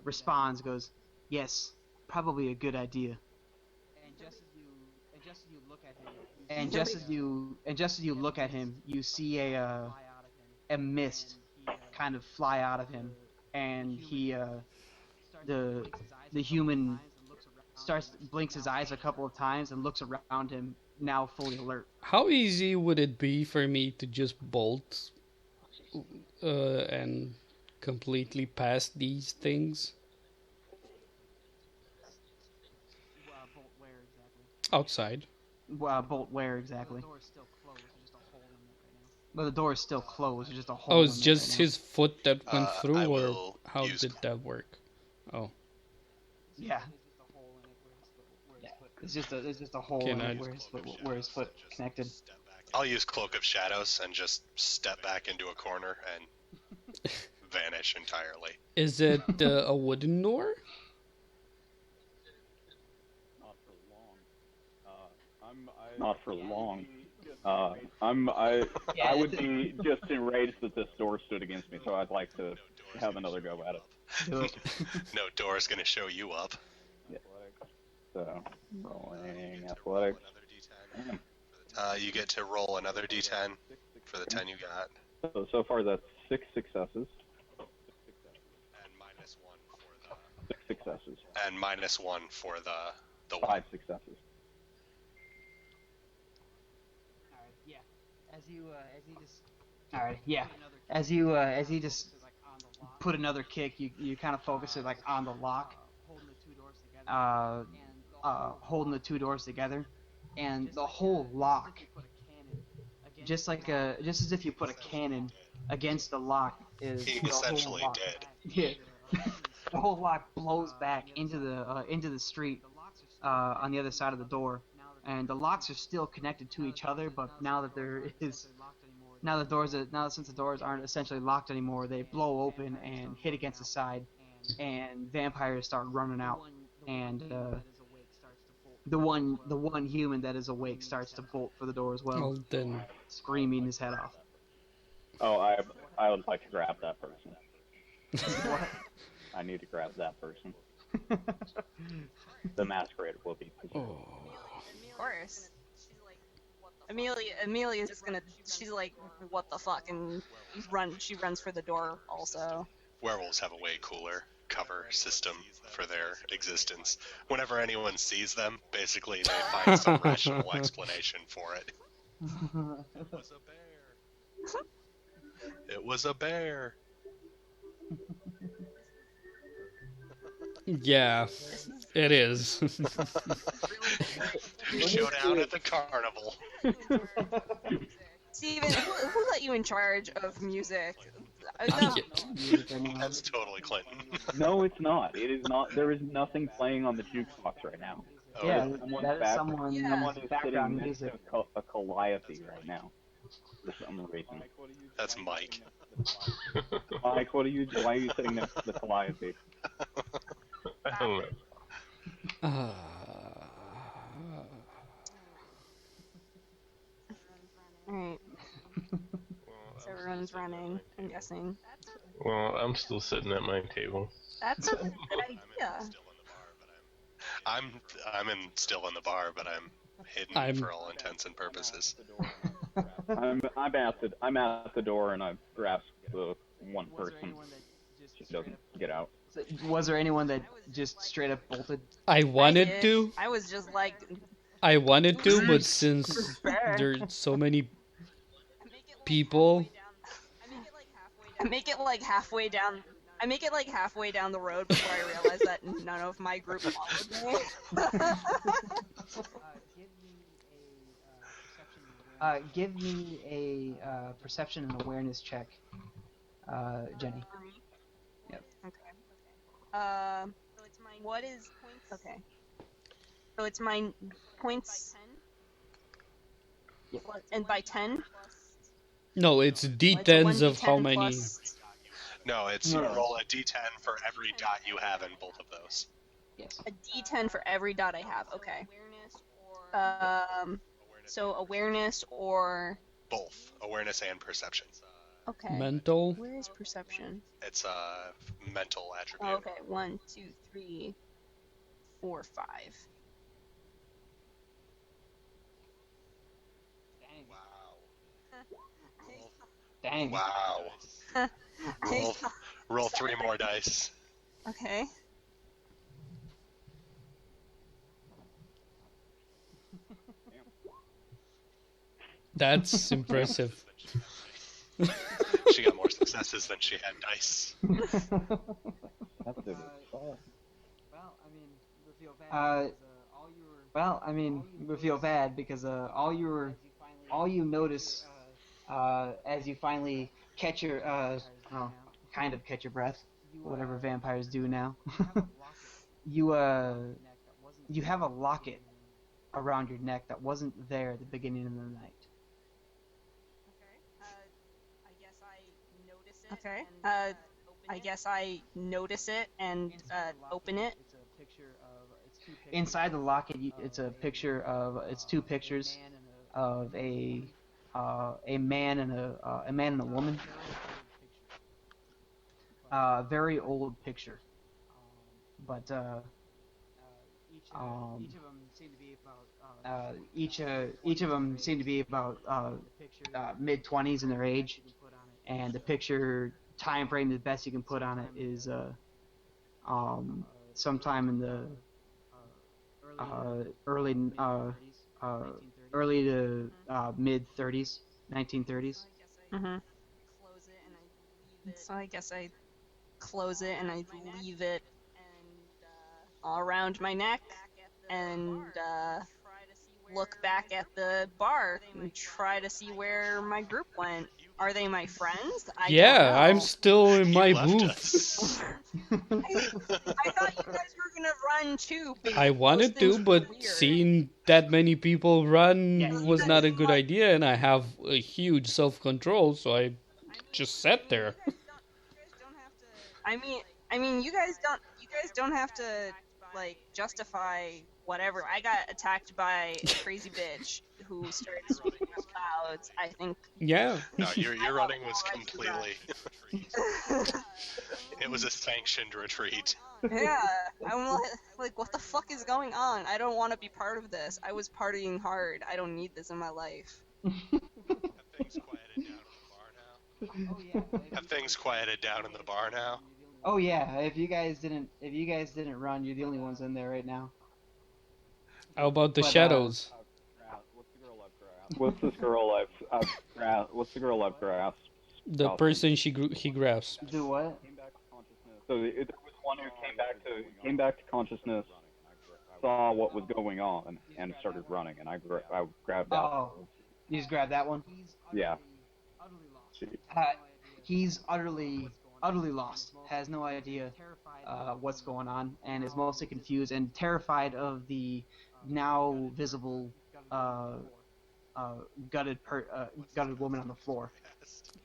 responds, goes, "Yes, probably a good idea." And just as you look at him, you see a mist kind of fly out of him, and the human blinks his eyes a couple of times and looks around him, now fully alert. How easy would it be for me to just bolt and completely pass these things? Outside. Bolt where exactly? Well, the door is still closed. There's just a hole. Oh, it's in it just right now. his foot that went I through, or will how use- did that work? Oh, Yeah. It's just a hole Can in I- it where his foot connected. I'll use Cloak of Shadows and just step back into a corner and vanish entirely. is it a wooden door? Not for long. I would be just enraged that this door stood against me, so I'd like to have another go at it. Do it. No door's gonna show you up. So, rolling athletics. You get to roll another d10 for the 10 you got, So far that's 6 successes. and minus 1 for the 6 successes. and minus 1 for the 5 successes. As you just put another kick, you kind of focus it like on the lock, holding the two doors together, and the whole lock, just as if you put a cannon against the lock, is He the whole essentially lock. did. Yeah. The whole lock blows back into the street on the other side of the door, and the locks are still connected to each other. But now that since the doors aren't essentially locked anymore, they blow open and hit against the side, and vampires start running out, and the one human that is awake starts to bolt for the door as well, Well, then screaming his head off. Oh, I would like to grab that person. What? I need to grab that person. The Masquerade will be. oh, Of course. Amelia's just gonna. She's like, what the fuck, and she runs for the door also. Werewolves have a way cooler cover system for their existence. Whenever anyone sees them, basically they find some rational explanation for it. It was a bear. It was a bear. yeah, it is. We showed down at the carnival. Steven, who let you in charge of music? That's totally Clinton. No, it's not. It is not. There is nothing playing on the jukebox right now. Oh, Yeah, really? Someone's that is back- someone Yeah. Someone is background sitting next music. to a calliope right now. For some reason. That's Mike. Mike, why are you sitting next to the calliope? I don't know. Uh, Alright, so everyone's running, I'm guessing. Well, I'm still sitting at my table. That's a good idea. Still in the bar, but I'm hidden I'm- for all intents and purposes. I'm at the door and I grasp the one person. She doesn't get out. Was there anyone that just straight up bolted? I wanted I did. to. I was just like, I wanted to, but since Fair. there's so many people, I make it like halfway down. I make it like halfway down the road before I realize that none of my group followed me. Give me a perception and awareness check, Jenny. Yep. Okay. What is okay? So it's my points, and by 10. no, it's It's a D10s of 1d10 how many. plus- No, it's you roll a d10 for every dot you have in both of those. Yes. A D10 for every dot I have. Okay. So awareness or Both awareness and perception. okay. Mental. Where is perception? It's a mental attribute. Oh, okay. 1, 2, 3, 4, 5. Dang. Wow. Roll, roll 3 more dice. Okay. That's impressive. She got more successes than she had dice. Well, I mean, we feel bad because all you notice as you finally catch your well, kind of catch your breath, whatever vampires do now. you have a locket around your neck that wasn't there at the beginning of the night. Okay. I guess I notice it and open it. Inside the locket, it's two pictures of a man and a woman. Very old picture, but each of them seem to be about mid-20s in their age, and the picture time frame, the best you can put on it is sometime in the early to mid 30s, 1930s. Mhm. So I guess I close it and I leave it around my neck and look back at the bar and try to see where my group went. Are they my friends? I Yeah, don't know. I'm still in my You left booth. us. I thought you guys were gonna run too. But I those wanted things to, were but weird. seeing that many people run Yeah, was not a good idea, and I have a huge self-control, so I just sat there. I mean, you guys don't have to like justify whatever. I got attacked by a crazy bitch who started speaking of clouds. I think. Yeah. No, your running was completely. It was a sanctioned retreat. Yeah, I'm like, what the fuck is going on? I don't want to be part of this. I was partying hard. I don't need this in my life. Have things quieted down in the bar now? Oh yeah, if you guys didn't run, you're the only ones in there right now. How about the But, shadows? What's this girl I've grasped? The person he grabs. Do what? So there was one who came back to consciousness, saw what was going on, and started running, and I grabbed that. Oh, you just grab that one. Yeah. He's utterly utterly lost, has no idea what's going on, and is mostly confused and terrified of the now visible gutted woman on the floor.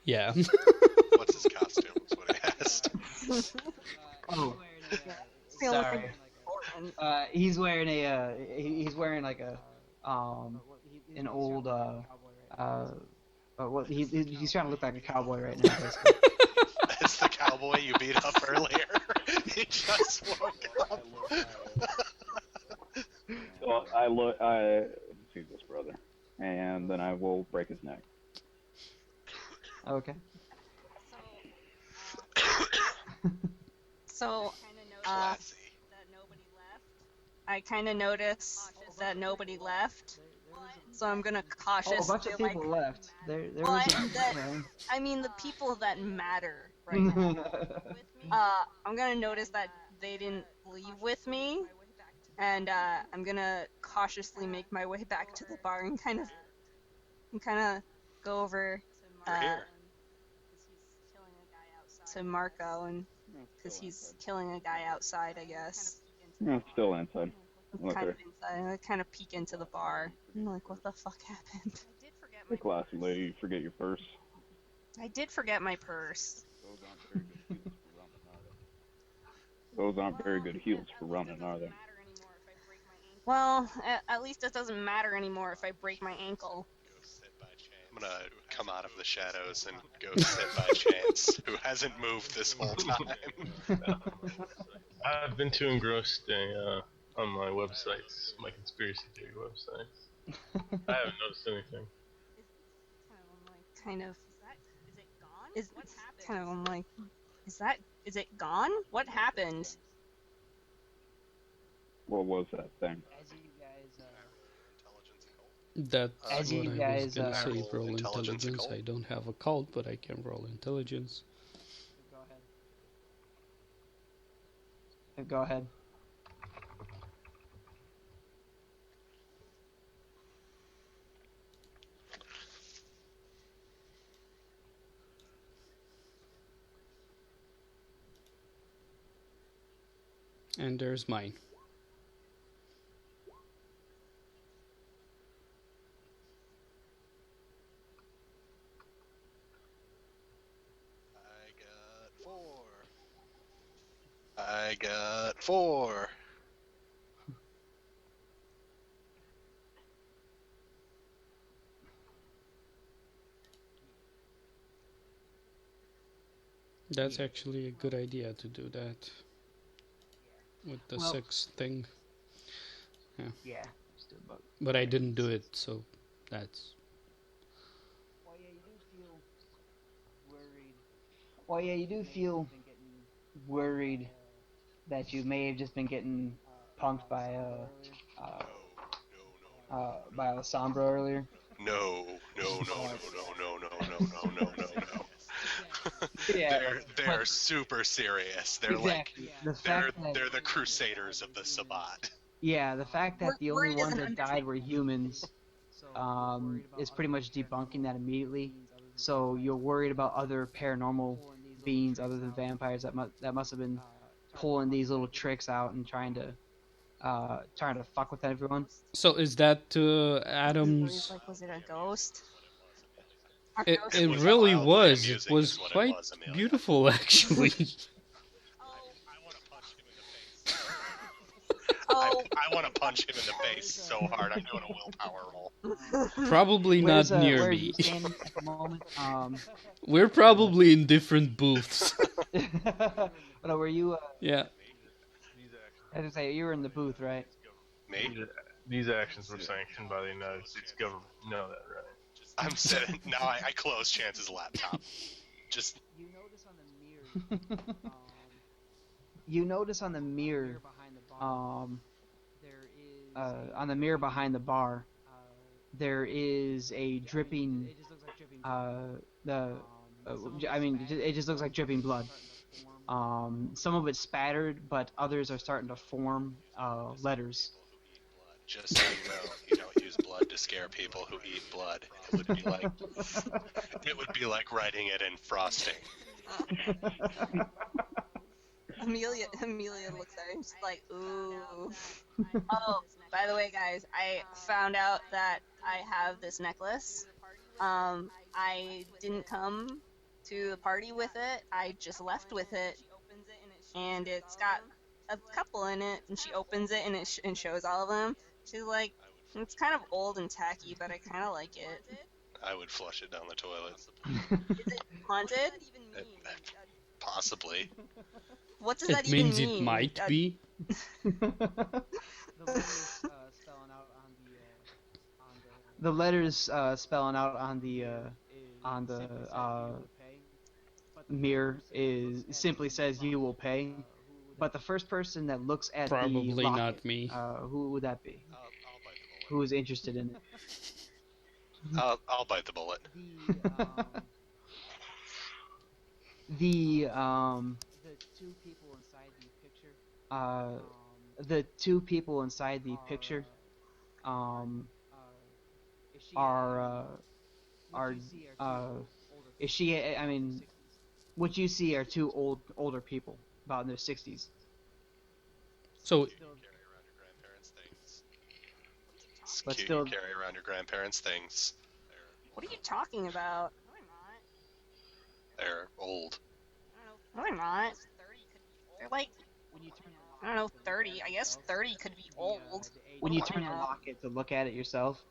Yeah. What's his costume? Is what I asked. Oh, Feel like sorry. a- He's wearing he's wearing like a an old what he's trying to look like a cowboy right now. Basically. It's the cowboy you beat up earlier. He just woke up. So I see this brother, and then I will break his neck. Okay. So, Classy. I kind of noticed that nobody left. So I'm gonna Oh, cautiously a bunch of people left. There Well, was I mean the people that matter right now. I'm gonna notice that they didn't leave with me, and I'm gonna cautiously make my way back to the bar and kind of go over We're here. to Marco, and because he's killing a guy outside, I guess. Yeah, still inside. Kind Okay. of inside. I kind of peek into the bar. I'm like, what the fuck happened? The classy lady, you forget your purse. I did forget my purse. Those aren't very good heels for running, are they? Well, at least it doesn't matter anymore if I break my ankle. I'm gonna come out of the shadows and go sit by Chance, who hasn't moved this whole time. I've been too engrossed on my websites, my conspiracy theory websites. I haven't noticed anything. Kind of. Is kind of. I'm like, is it gone? What happened? What was that thing? That's As what you I guys, was gonna say. roll Roll intelligence intelligence. occult? I don't have a cult, but I can roll intelligence. Go ahead. And there's mine. I got 4. That's actually a good idea to do that. With the Well- 6 thing. Yeah. But I didn't do it, so that's... Well, yeah, you do feel worried. Well, yeah, you do feel worried that you may have just been getting punked by Alessandro earlier. No. Yeah. They're super serious. They're Exactly. The like fact that they're the crusaders of the Sabbat. yeah, the fact that the only Worried ones isn't that died were humans is pretty much debunking that immediately. So you're worried about other paranormal beings other than vampires that must have been pulling these little tricks out and trying to fuck with everyone. So is that Adam's... Like, was it a ghost? It was really wildly was. It amusing was is what it quite was, Amelia. beautiful, actually. Oh, I want to punch him in the face so hard. I'm doing a willpower roll. Probably not near where are me. you standing at the moment? We're probably in different booths. But were you? Yeah. I was gonna say you were in the booth, right? Me? These actions were sanctioned by the United States government. You know that, right? I'm sitting now. I close Chance's laptop. Just You notice on the mirror. You notice on the mirror. On the mirror behind the bar, there is a dripping. It just looks like dripping blood. Some of it's spattered, but others are starting to form letters. just so you don't use blood to scare people who eat blood. It would be like writing it in frosting. Amelia looks at him. She's like, ooh. Oh, by the way, guys, I found out that I have this necklace. I didn't come to the party with it. I just left with it, and it's got a couple in it. And she opens it, and and shows all of them. She's like, it's kind of old and tacky, but I kind of like it. I would flush it down the toilet. Is it haunted? Possibly. What does It that even means mean? it might be. The letters spelling out on the mirror simply says you will pay. But the first person that looks at the Probably locket, not me. Who would that be? I'll bite the Who is interested in it? bullet. I'll bite the bullet. The two people inside the picture is she? I mean, what you see are two older people, about in their 60s. So Carry around your grandparents' things. It's But cute. still- You carry around your grandparents' things. What are you talking about? They're old. No, they're not. They're like, I don't know, 30. I guess 30 could be old. When you turn the locket to look at it yourself,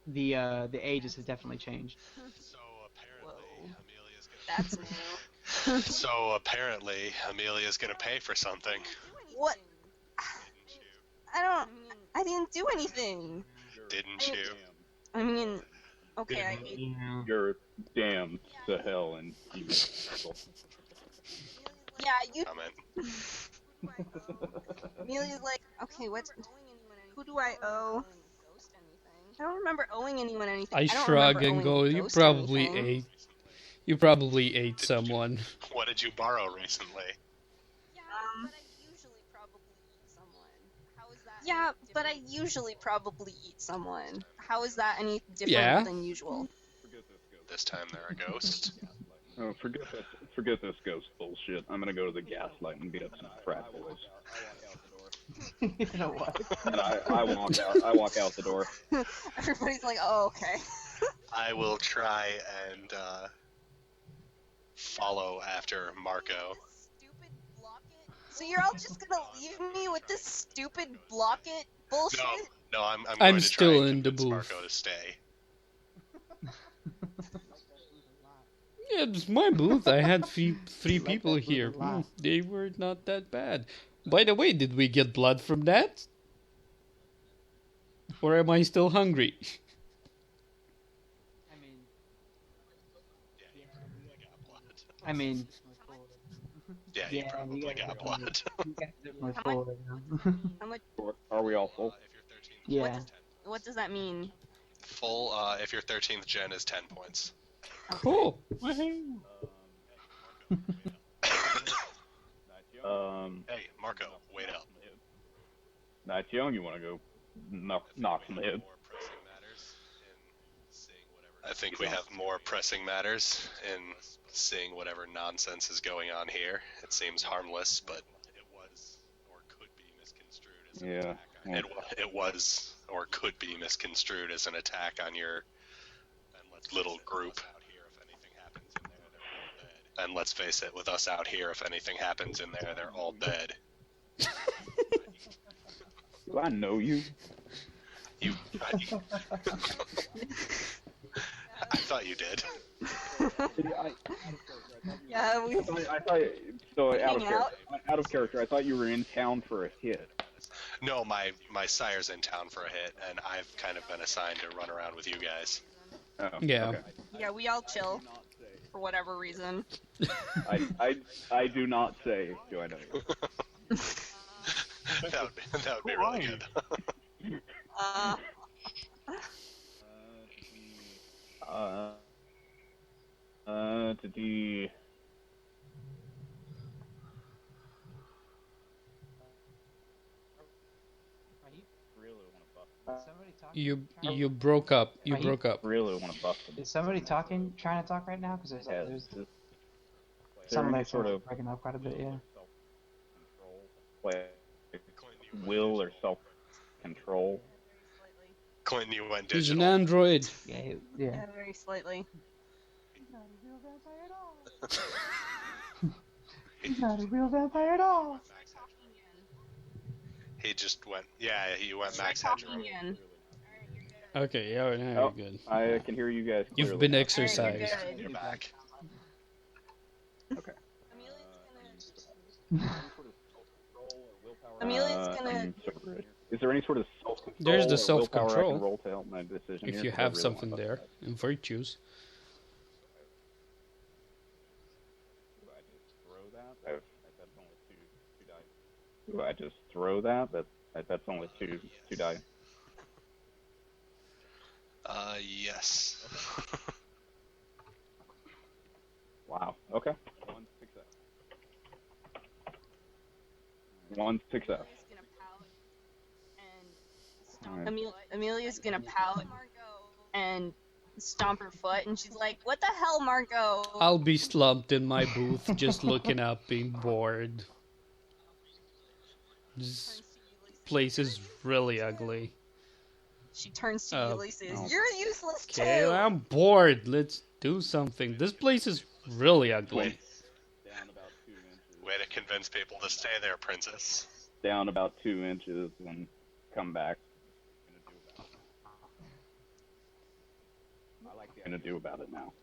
the ages have definitely changed. So apparently, Amelia's That's new. gonna. So apparently, Amelia's gonna pay for something. What? Didn't you? I didn't do anything. Didn't you? I mean, okay, You're damned to hell and you. yeah, you. Comment. Amelia's like, okay, who do I owe? I don't remember owing anyone anything. I don't shrug remember and owing go, the you ghost probably anything." ate. You probably ate someone. What did you borrow recently? Yeah, but I usually probably eat someone. How is that any different Yeah. than usual? This time they're a ghost. Oh, forget this ghost bullshit. I'm gonna go to the gaslight and beat up some frat boys. You know what? And I walk out the door. Everybody's like, oh, okay. I will try and follow after Marco. So you're all just gonna leave me with this stupid block it bullshit? No, I'm I'm going to try still and in the convince booth. Marco to stay. Yeah, it's my booth. I had three people here. They were not that bad. By the way, did we get blood from that? Or am I still hungry? I mean, Yeah, you probably got blood. How much? are we all full? Yeah. What does that mean? Full, if your 13th gen is 10 points. Cool. Hey, Marco, wait up. Night young, you wanna go knock some head? I think we have more pressing matters in seeing whatever nonsense is going on here. It seems harmless, but it was or could be misconstrued as an attack. It was or could be misconstrued as an attack on your little group. And let's face it, with us out here, if anything happens in there, they're all dead. Do I know you? I thought you did. Yeah, we. I thought so. Hang Out of character. I thought you were in town for a hit. No, my sire's in town for a hit, and I've kind of been assigned to run around with you guys. Oh, Yeah. Okay. Yeah, we all chill for whatever reason. I do not say. Do I know you? that would be really good. To the. You broke up. You broke up. Really want to bust Is somebody trying to talk right now? Because there's Some of any that sort stuff's of breaking up quite a bit, yeah. like will or self-control? Clinton, you went He's an digital. android. Yeah, yeah. Yeah, very slightly. He's not a real vampire at all. He just went. Yeah, he went Try max talking headroom. again. Okay, yeah, now Oh, you're good. I can hear you guys clearly. You've been now. exercised. Alright, You're back. Okay. Amelia's gonna. I'm sorry. Is there any sort of self-control There's the or willpower I self-control. can roll to help my decision If here? you 'Cause I have really something wanna there, fuck in virtues. that. Do I just throw that? That's only two die. Yes. Wow. Okay. One success. Alright. Amelia's gonna pout and stomp her foot, and she's like, "What the hell, Margot?" I'll be slumped in my booth, just looking up, being bored. This place is really ugly. She turns to Oh, Ulysses. no. "You're useless too." Okay, I'm bored. Let's do something. This place is really ugly. Way to convince people to stay there, princess. Down about 2 inches and come back. I like the idea to do about it now.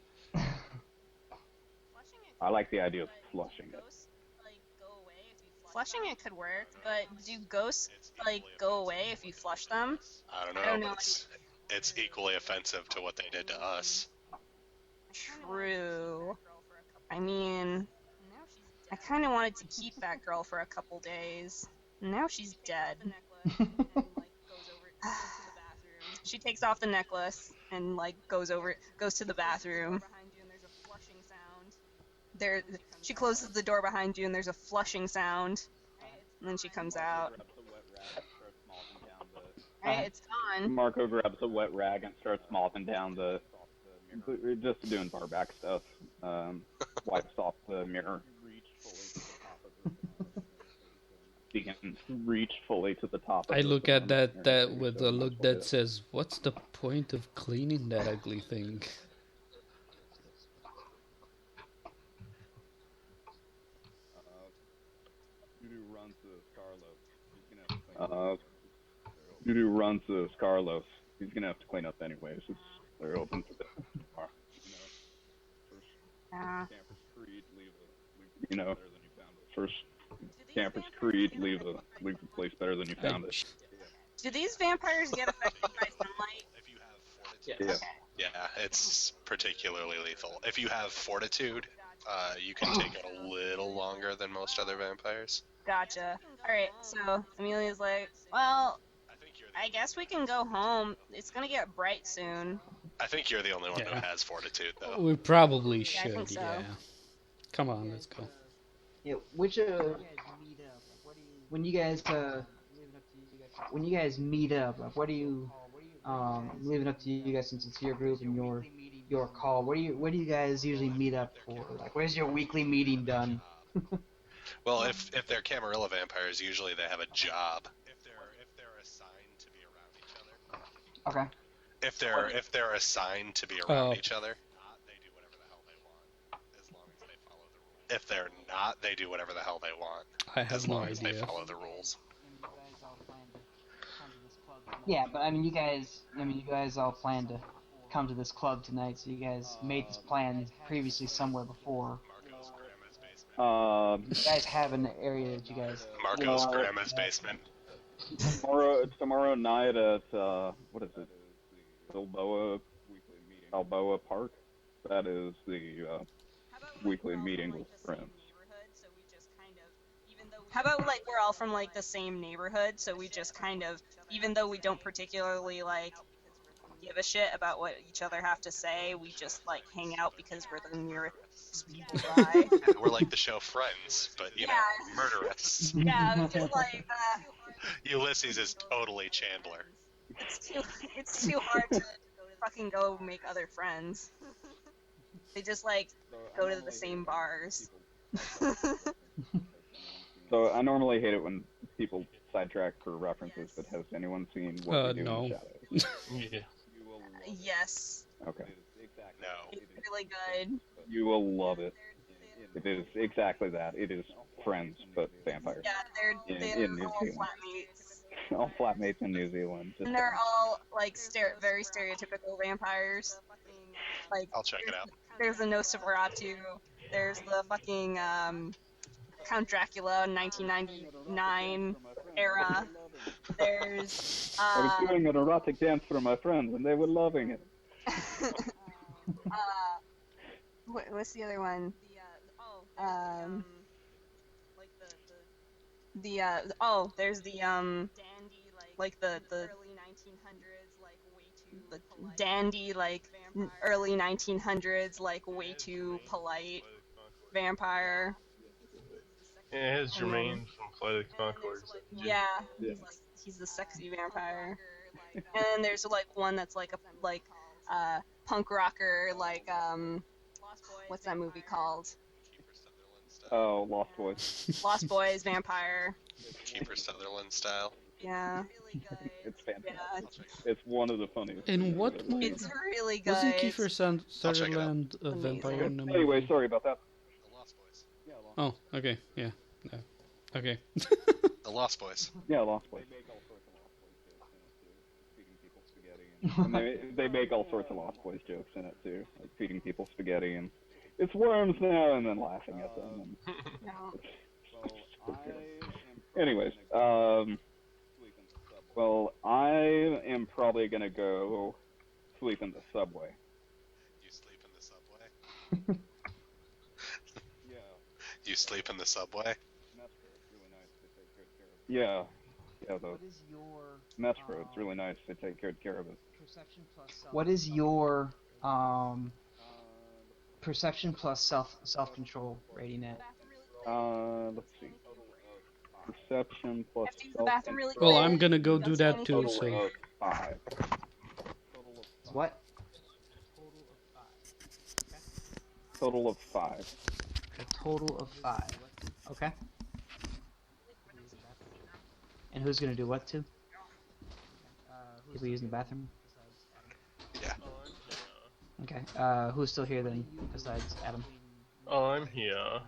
I like the idea of flushing it. Flushing it could work, but do ghosts like go away if you flush them? I don't know. I don't know. But it's equally offensive to what they did to us. True. I mean, I kind of wanted to keep that girl for a couple days. Now she's dead. She takes off the necklace and like goes to the bathroom. She closes the door behind you and there's a flushing sound. And then she comes out. Alright, it's gone. Marco grabs a wet rag and starts mopping down just doing barback stuff. Wipes off the mirror. He can reach fully to the top. I look at that with a look that says, "What's the point of cleaning that ugly thing?" Dudu runs to Carlos. He's gonna have to clean up anyways. They're open to the bar. You know, first Camper's Creed, leave the place better than you found it. Do these vampires get affected by sunlight? If you have fortitude, yeah, it's particularly lethal. If you have fortitude, you can take it a little longer than most other vampires. Gotcha. Alright, so Amelia's like, well, I guess we can go home. It's gonna get bright soon. I think you're the only one Yeah. that has fortitude, though. We probably Yeah, I should, think so. yeah. Come on, let's go. Yeah, when you guys meet up, like, what do you leaving up to you guys since it's your group and your call? What do you guys usually meet up for? Like, where's your weekly meeting done? Well, if they're Camarilla vampires, usually they have a job. If they're assigned to be around each other. Okay. If they're assigned to be around Oh. each other, they do whatever the hell they want, as long as they follow the rules. If they're not, they do whatever the hell they want, I as have no long as they idea. follow the rules. Yeah, but I mean, you guys all plan to come to this club tonight, so you guys made this plan previously somewhere before. You guys have an area that you guys. Marco's grandma's basement. Tomorrow night at what is it? Balboa Park. That is the weekly meeting with friends. How about like we're all from like the same neighborhood, so we just kind of, even though we don't particularly like give a shit about what each other have to say, we just like hang out because we're the nearest people by. We're like the show Friends, but you know, murderous. Yeah, just like Ulysses is totally Chandler. it's too hard to fucking go make other friends. They just like go to the same bars. So I normally hate it when people sidetrack for references, but has anyone seen What We Do in no. the Shadows? Yeah. Yes. Okay. No. It's really good. You will love it. It is exactly that. It is Friends, but vampires. Yeah, they're In New all Zealand. flatmates. All flatmates in New Zealand. Just And they're all like very stereotypical vampires. Like I'll check it out. there's the Nosferatu. There's the fucking Count Dracula 1999 era. There's I was doing an erotic dance for my friends, and they were loving it. what's the other one? There's the like the dandy like early 1900s like way too polite vampire. Yeah, it has Jermaine from Flight of the Conchords. Yeah, Yeah. he's the sexy vampire. And then there's like one that's like a punk rocker like what's that movie called? Oh, Lost Boys. Lost Boys vampire. Kiefer Sutherland style. Yeah. It's fantastic. Yeah, It's one of the funniest. In things what I've ever movie? seen. it's really good. Wasn't Kiefer I'll check it out. Sutherland a vampire in the movie? Anyway, sorry about that. The Lost Boys. Oh, okay, yeah. Okay. The Lost Boys. Yeah, Lost Boys. And they make all sorts of Lost Boys jokes in it too, like feeding people spaghetti and it's worms now, and then laughing at them. And No. anyways, well, I am probably gonna go sleep in the subway. You sleep in the subway? You sleep in the subway? Yeah, the What is your Metro. It's really nice. They take good care of it. perception plus self? What is your perception plus self control rating at? Let's see. Perception plus Have to use the bathroom really Well, quick. I'm gonna go do Don't that say too, anything. so... of 5. What? Total of 5. A total of 5. Okay. And who's gonna do what to? People using the bathroom? Yeah. Okay. Who's still here then, besides Adam? Oh, I'm here.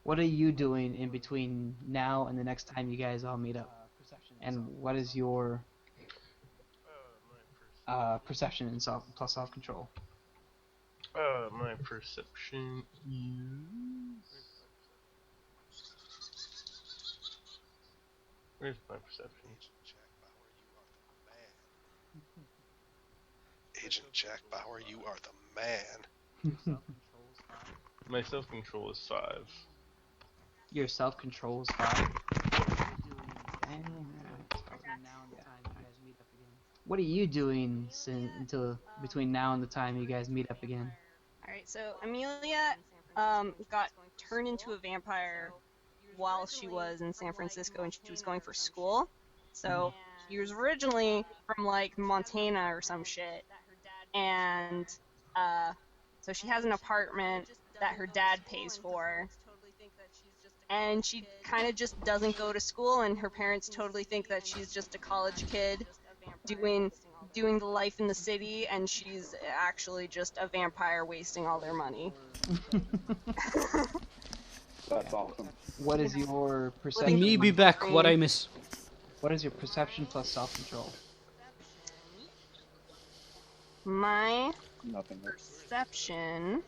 What are you doing in between now and the next time you guys all meet up? And what is your perception and plus self control? My perception is... Where's my perception? Agent Jack Bauer, you are the man. My self-control is 5. Your self control is 5. What are you doing until between now and the time you guys meet up again? Alright, so Amelia got turned into a vampire while she was in San Francisco and she was going for school. So she was originally from like Montana or some shit. And so she has an apartment that her dad pays for. And she kind of just doesn't go to school, and her parents totally think that she's just a college kid doing the life in the city, and she's actually just a vampire wasting all their money. That's awesome. What is your perception? Me be back, what I miss. What is your perception plus self control? My Nothing. perception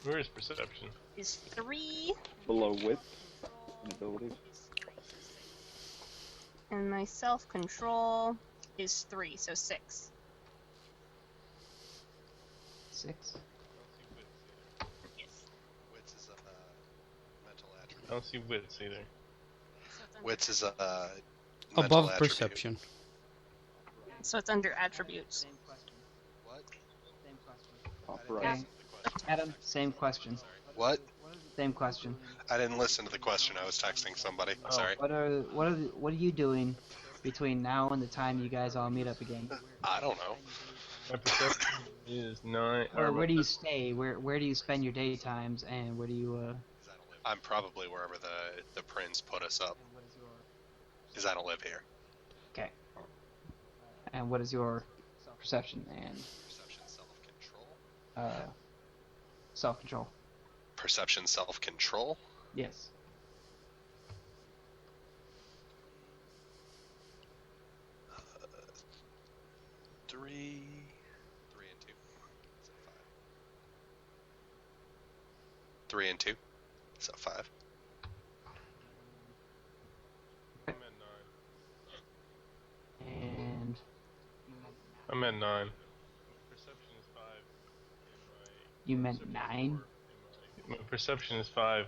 Where is perception? is 3, Below wits and abilities. and my self-control is 3, so 6. 6. Wits is a mental I attribute. don't see wits either. Wits is a Above mental attribute. perception. So it's under attributes. What? Top I didn't right. listen to the question. Adam, same question. What? Same question. I didn't listen to the question. I was texting somebody. Oh. Sorry. What are you doing between now and the time you guys all meet up again? I don't know. My perception is 9. Or where do you stay? Where do you spend your daytimes, and where do you? I'm probably wherever the prince put us up, because I don't live here. Okay. And what is your perception and Perception, self-control. Self-control? Perception, self-control. Yes. Three and 2. So 5. 3 and 2. So 5. I'm at 9. And I'm at 9. Perception is 5. you meant 9? My perception is 5.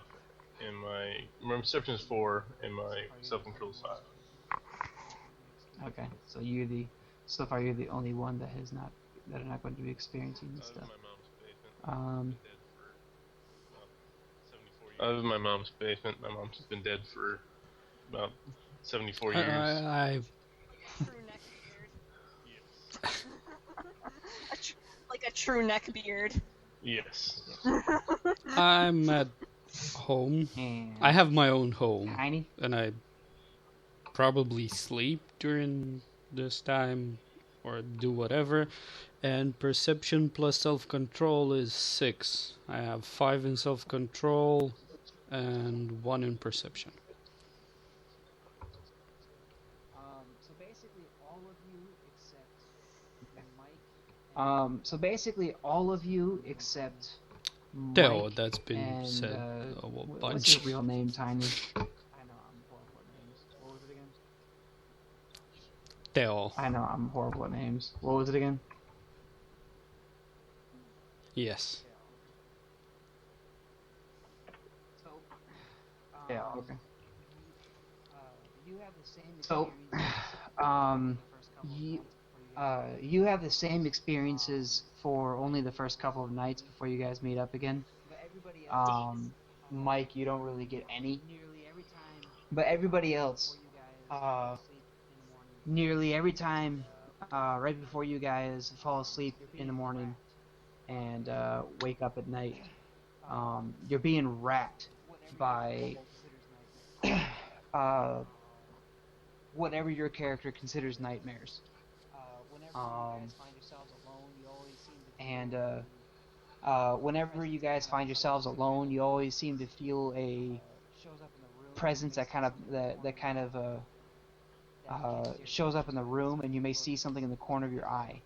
My perception is 4, and my self-control is 5. Okay. So so far you're the only one that are not going to be experiencing this stuff. I live in my mom's basement. My mom's been dead for about 74 years. True neck beard. Like a true neck beard. Yes. I'm at home. And I have my own home, Tiny? and I probably sleep during this time or do whatever. And perception plus self-control is 6. I have 5 in self-control and 1 in perception. So basically all of you except Mike. Theo, that's been and, said a what's bunch. your real name, Tiny? I know I'm horrible at names. What was it again? Theo, I know I'm horrible at names. What was it again? yes. Yeah, okay. You have the same experiences for only the first couple of nights before you guys meet up again. Mike, you don't really get any. But everybody else, nearly every time, right before you guys fall asleep in the morning and wake up at night, you're being racked by whatever your character considers nightmares. Whenever you guys find yourselves alone, you always seem to feel a presence that kind of shows up in the room, and you may see something in the corner of your eye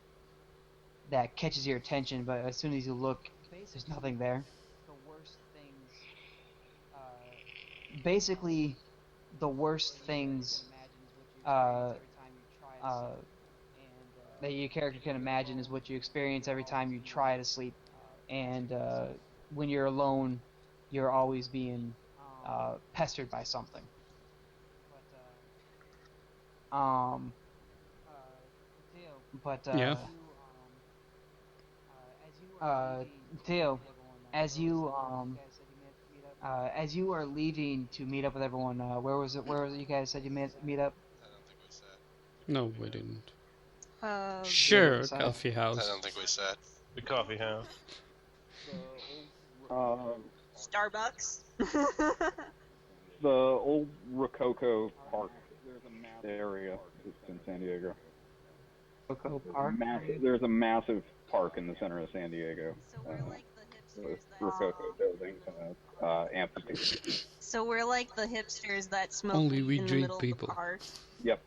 that catches your attention, but as soon as you look, there's nothing there. Basically, the worst things that your character can imagine is what you experience every time you try to sleep. And when you're alone, you're always being pestered by something. Yeah. Theo, as you are leaving to meet up with everyone, where was it you guys said you meet up? I don't think we said. No, we didn't. Sure. Sure, coffee house. I don't think we said. The coffee house. Starbucks. The old Rococo Park. There's a massive area in San Diego. Rococo Park? There's a massive park in the center of San Diego. So we're like the hipsters that Rococo buildings and amphitheater. So we're like the hipsters that smoke Only weed we in the drink middle people. of the park. Yep.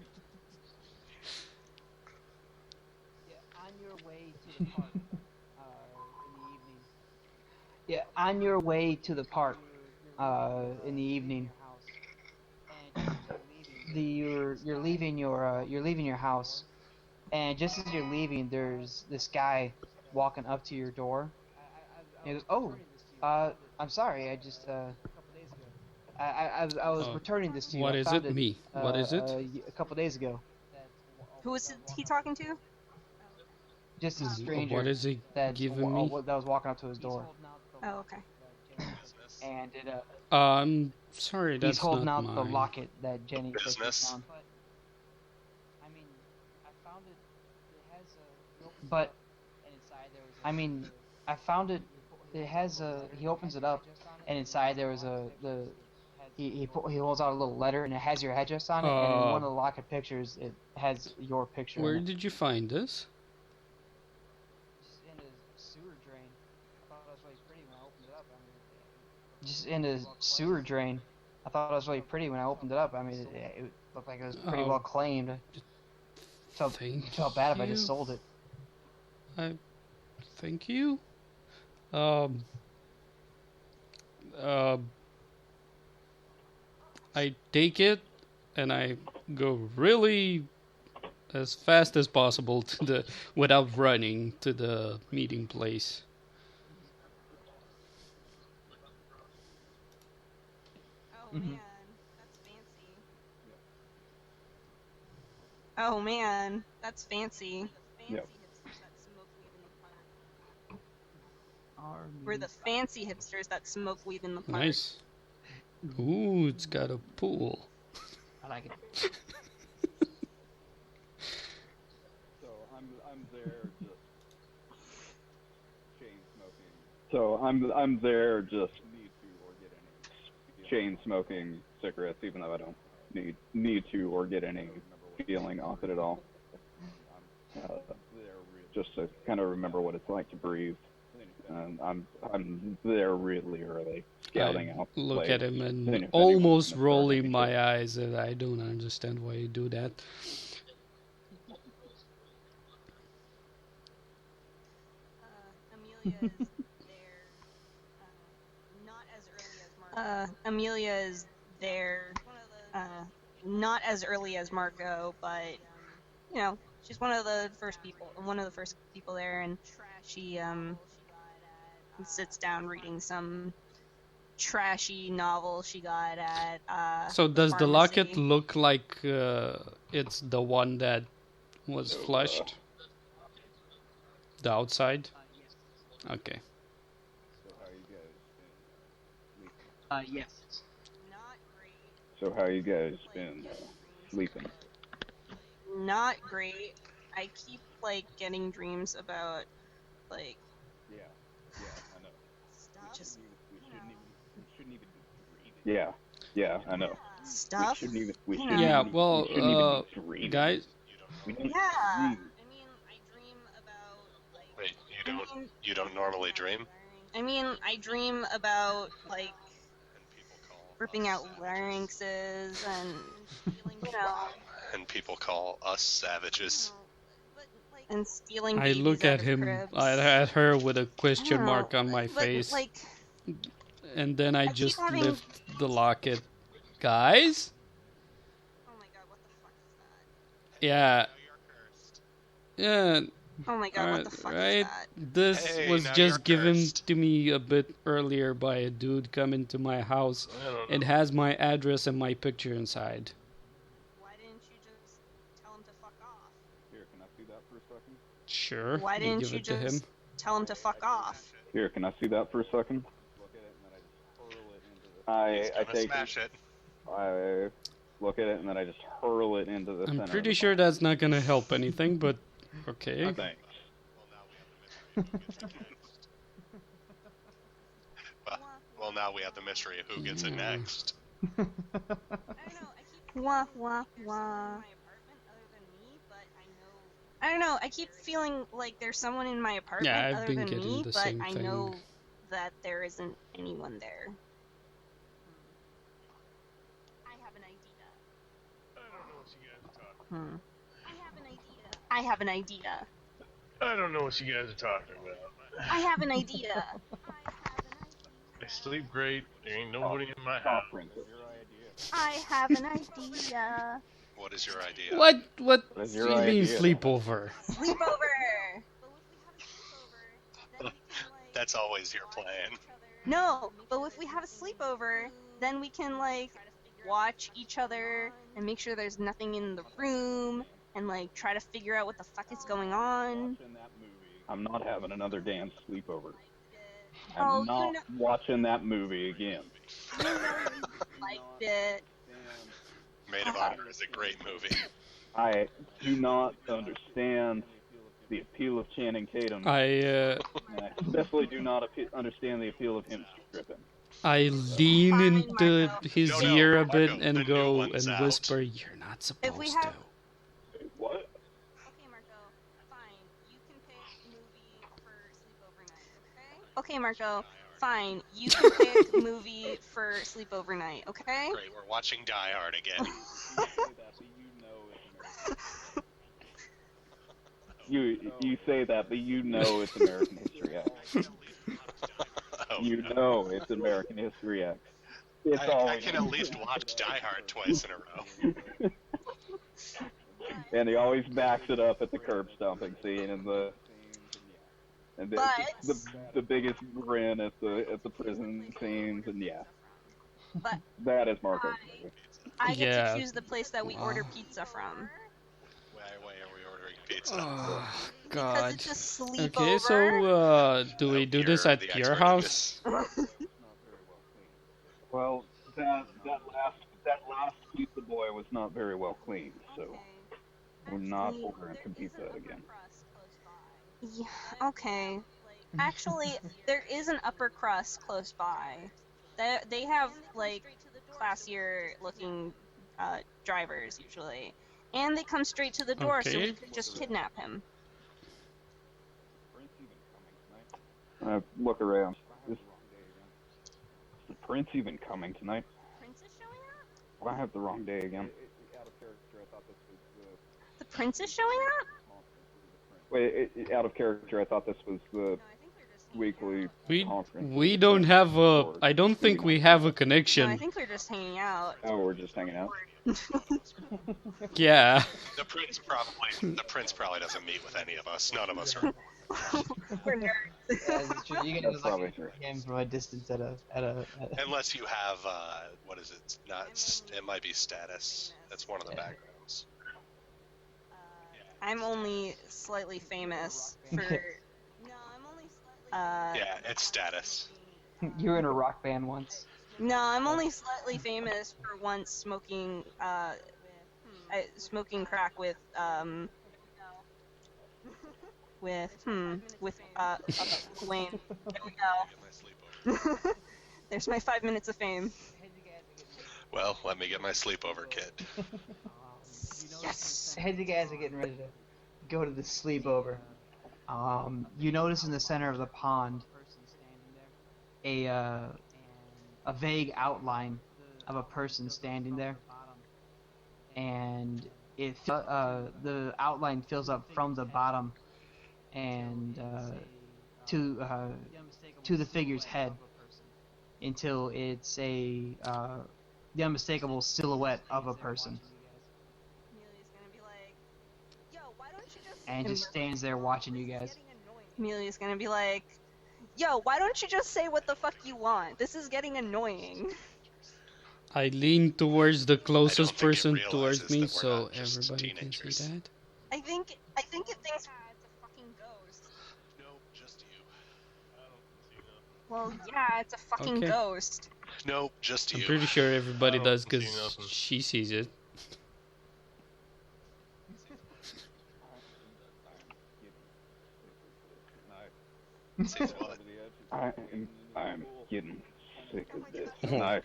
Yeah, on your way to the park in the evening. You're leaving your house, and just as you're leaving, there's this guy walking up to your door. And he goes, "Oh, I'm sorry. I just I was returning this to you. What I is found it? Me. What is it? A couple days ago. Who was he talking to? Just a stranger What is he that giving me? that was walking up to his door, Oh, okay. and it Sorry, he's that's holding not out mine. the locket that Jenny said she Business? found. But I mean, I found it. It has a. He opens it up, and inside there was he holds out a little letter, and it has your address on it. And in one of the locket pictures, it has your picture. Where in it. did you find this? Just in a sewer drain. I thought it was really pretty when I opened it up. I mean, just in a sewer drain. I thought it was really pretty when I opened it up. I mean, it looked like it was pretty well claimed. Felt bad if I just sold it. Thank you. I take it and I go really as fast as possible to the without running to the meeting place. Oh man, that's fancy. Oh man, that's fancy. Yep. We're the fancy hipsters that smoke weed in the park. Nice. Ooh, it's got a pool. I like it. So I'm there just chain smoking. So I'm there just need to or get any chain smoking cigarettes, even though I don't need to or get any feeling off it at all. Just to kind of remember what it's like to breathe. And I'm there really early, scouting out. Look plays. at him and Then if almost anyone's rolling my eyes, and I don't understand why you do that. Amelia is there, not as early as Marco, but you know, she's one of the first people there, and she sits down reading some trashy novel she got at So does the locket pharmacy. look like it's the one that was flushed? The outside? Okay. Yes. So how you guys been sleeping? Not great. I keep like getting dreams about like Yeah, I know. stuff. Just We shouldn't even be dreaming. Yeah, I know. stuff. We shouldn't even Yeah, be well, dreaming. guys, We don't Yeah. I dream. mean, I dream about like. Wait, you don't normally dream? I mean, I dream about like And people call ripping us out savages. larynxes and you know, And people call us savages. and stealing. I babies look out at of him, cribs. at her with a I question don't mark know, on my but, face, Like, and then I keep just having- lift the locket. Guys? oh my god, what the fuck is that? Yeah. Yeah, Oh my god, what the fuck right? is that? This Hey, was now just you're given cursed. to me a bit earlier by a dude coming to my house. I don't know. It has my address and my picture inside. Why didn't you just tell him to fuck off? Here, can I see that for a second? Sure. Why you didn't give you it to him. just tell him to fuck off? Here, can I see that for a second? Look at it and then I just hurl it into the. He's I gonna take smash it. it. I look at it and then I just hurl it into the center. I'm of pretty the sure box. that's not gonna help anything, but okay. Thanks. Well, now we have the mystery of who gets it Yeah. next. I don't know, I keep wah wah wah. I don't know, I keep feeling like there's someone in my apartment Yeah, I've other been than getting me, the but same I thing. know that there isn't anyone there. I have an idea. I don't know what you guys are talking. I have an idea. I don't know what you guys are talking about. I have an idea. I sleep great. There ain't nobody in my house. I have an idea. What is your idea? What What is do your you mean idea? sleepover? Sleepover. That's always your plan. No, but if we have a sleepover, then we can like watch each other and make sure there's nothing in the room and like try to figure out what the fuck is going on. I'm not having another damn sleepover. Oh, I'm not watching that movie again. Liked it. Maid of Honor is a great movie. I do not understand the appeal of Channing Tatum. I And I especially do not understand the appeal of him stripping. lean Fine, into Marco. his No, ear a Marco, bit the and new go one's and out. whisper, "You're not If supposed we to." have What? Okay, Marco, fine. You can pick movie for sleepover night, okay? Okay, Marco, fine. You can pick movie for sleepover night, okay? Great, we're watching Die Hard again. You say that, but you know it's American History X. Oh, You no. know it's American History X. It's all I can at least watch Die Hard twice in a row. And he always backs it up at the curb stomping scene and the But- the biggest grin at the prison scenes, and yeah, But that is Marco's I- movie. I get Yeah. to choose the place that we order pizza from. Why are we ordering pizza? Oh, Because God. it's a sleepover. Okay, so do we do this You're at the your expert in house? Well, that last pizza boy was not very well cleaned, so we're not ordering some pizza again. Yeah, okay. Actually, there is an upper crust close by. They have, like, classier looking drivers, usually. And they come straight to the door, so we Okay. could just kidnap him. Look around. Is the prince even coming tonight? Prince is showing up? Well, I have the wrong day again. The prince is showing up? Wait, out of character, I thought this was the No, I think we're just weekly We conference. we don't have a. I don't think we have a No, I connection. think we're just hanging out. Oh, we're just hanging out. Yeah. The prince probably doesn't meet with any of us. None of us are. We're nerds. Yeah, it's true. You can That's just probably like true. him from a distance at a Unless you have what is it? It might be status. That's one of the Yeah. backgrounds. I'm only slightly famous for. No, I'm only slightly. Yeah, it's status. You were in a rock band once. No, I'm only slightly famous for once smoking crack with Wayne. There we go. Get my sleepover. There's my 5 minutes of fame. Well, let me get my sleepover kit. Yes. As you guys are getting ready to go to the sleepover, you notice in the center of the pond a vague outline of a person standing there, and the outline fills up from the bottom and to the figure's head until it's the unmistakable silhouette of a person, Amelia's gonna be like, "Yo, why don't you just?" and just stands there watching you guys. Amelia's gonna be like, "Yo, why don't you just say what the fuck you want? This is getting annoying." I lean towards the closest think it person realizes towards me, that we're so not just everybody can teenagers. see that. I think it thinks it's a fucking ghost. No, just you. Well, yeah, it's a fucking Okay. ghost. No, just I'm you. pretty sure everybody I don't does see because nothing. she sees it. Says what? I'm getting sick of this. And I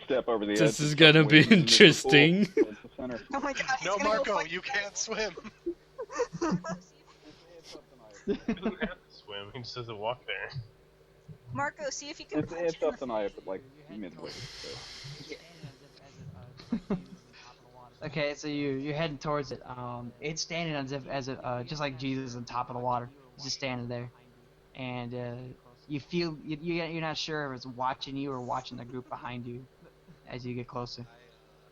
step over the edge. This is and gonna start be wading into the pool interesting. towards the center. Oh my god. he's No, gonna go Marco, fight- you can't swim. He doesn't have to swim. He just doesn't walk there. Marco, see if you can punch It's it in up the tonight, but like midway. So. Okay, so you're heading towards it. It's standing as if just like Jesus on top of the water. It's just standing there, and you feel you're not sure if it's watching you or watching the group behind you as you get closer.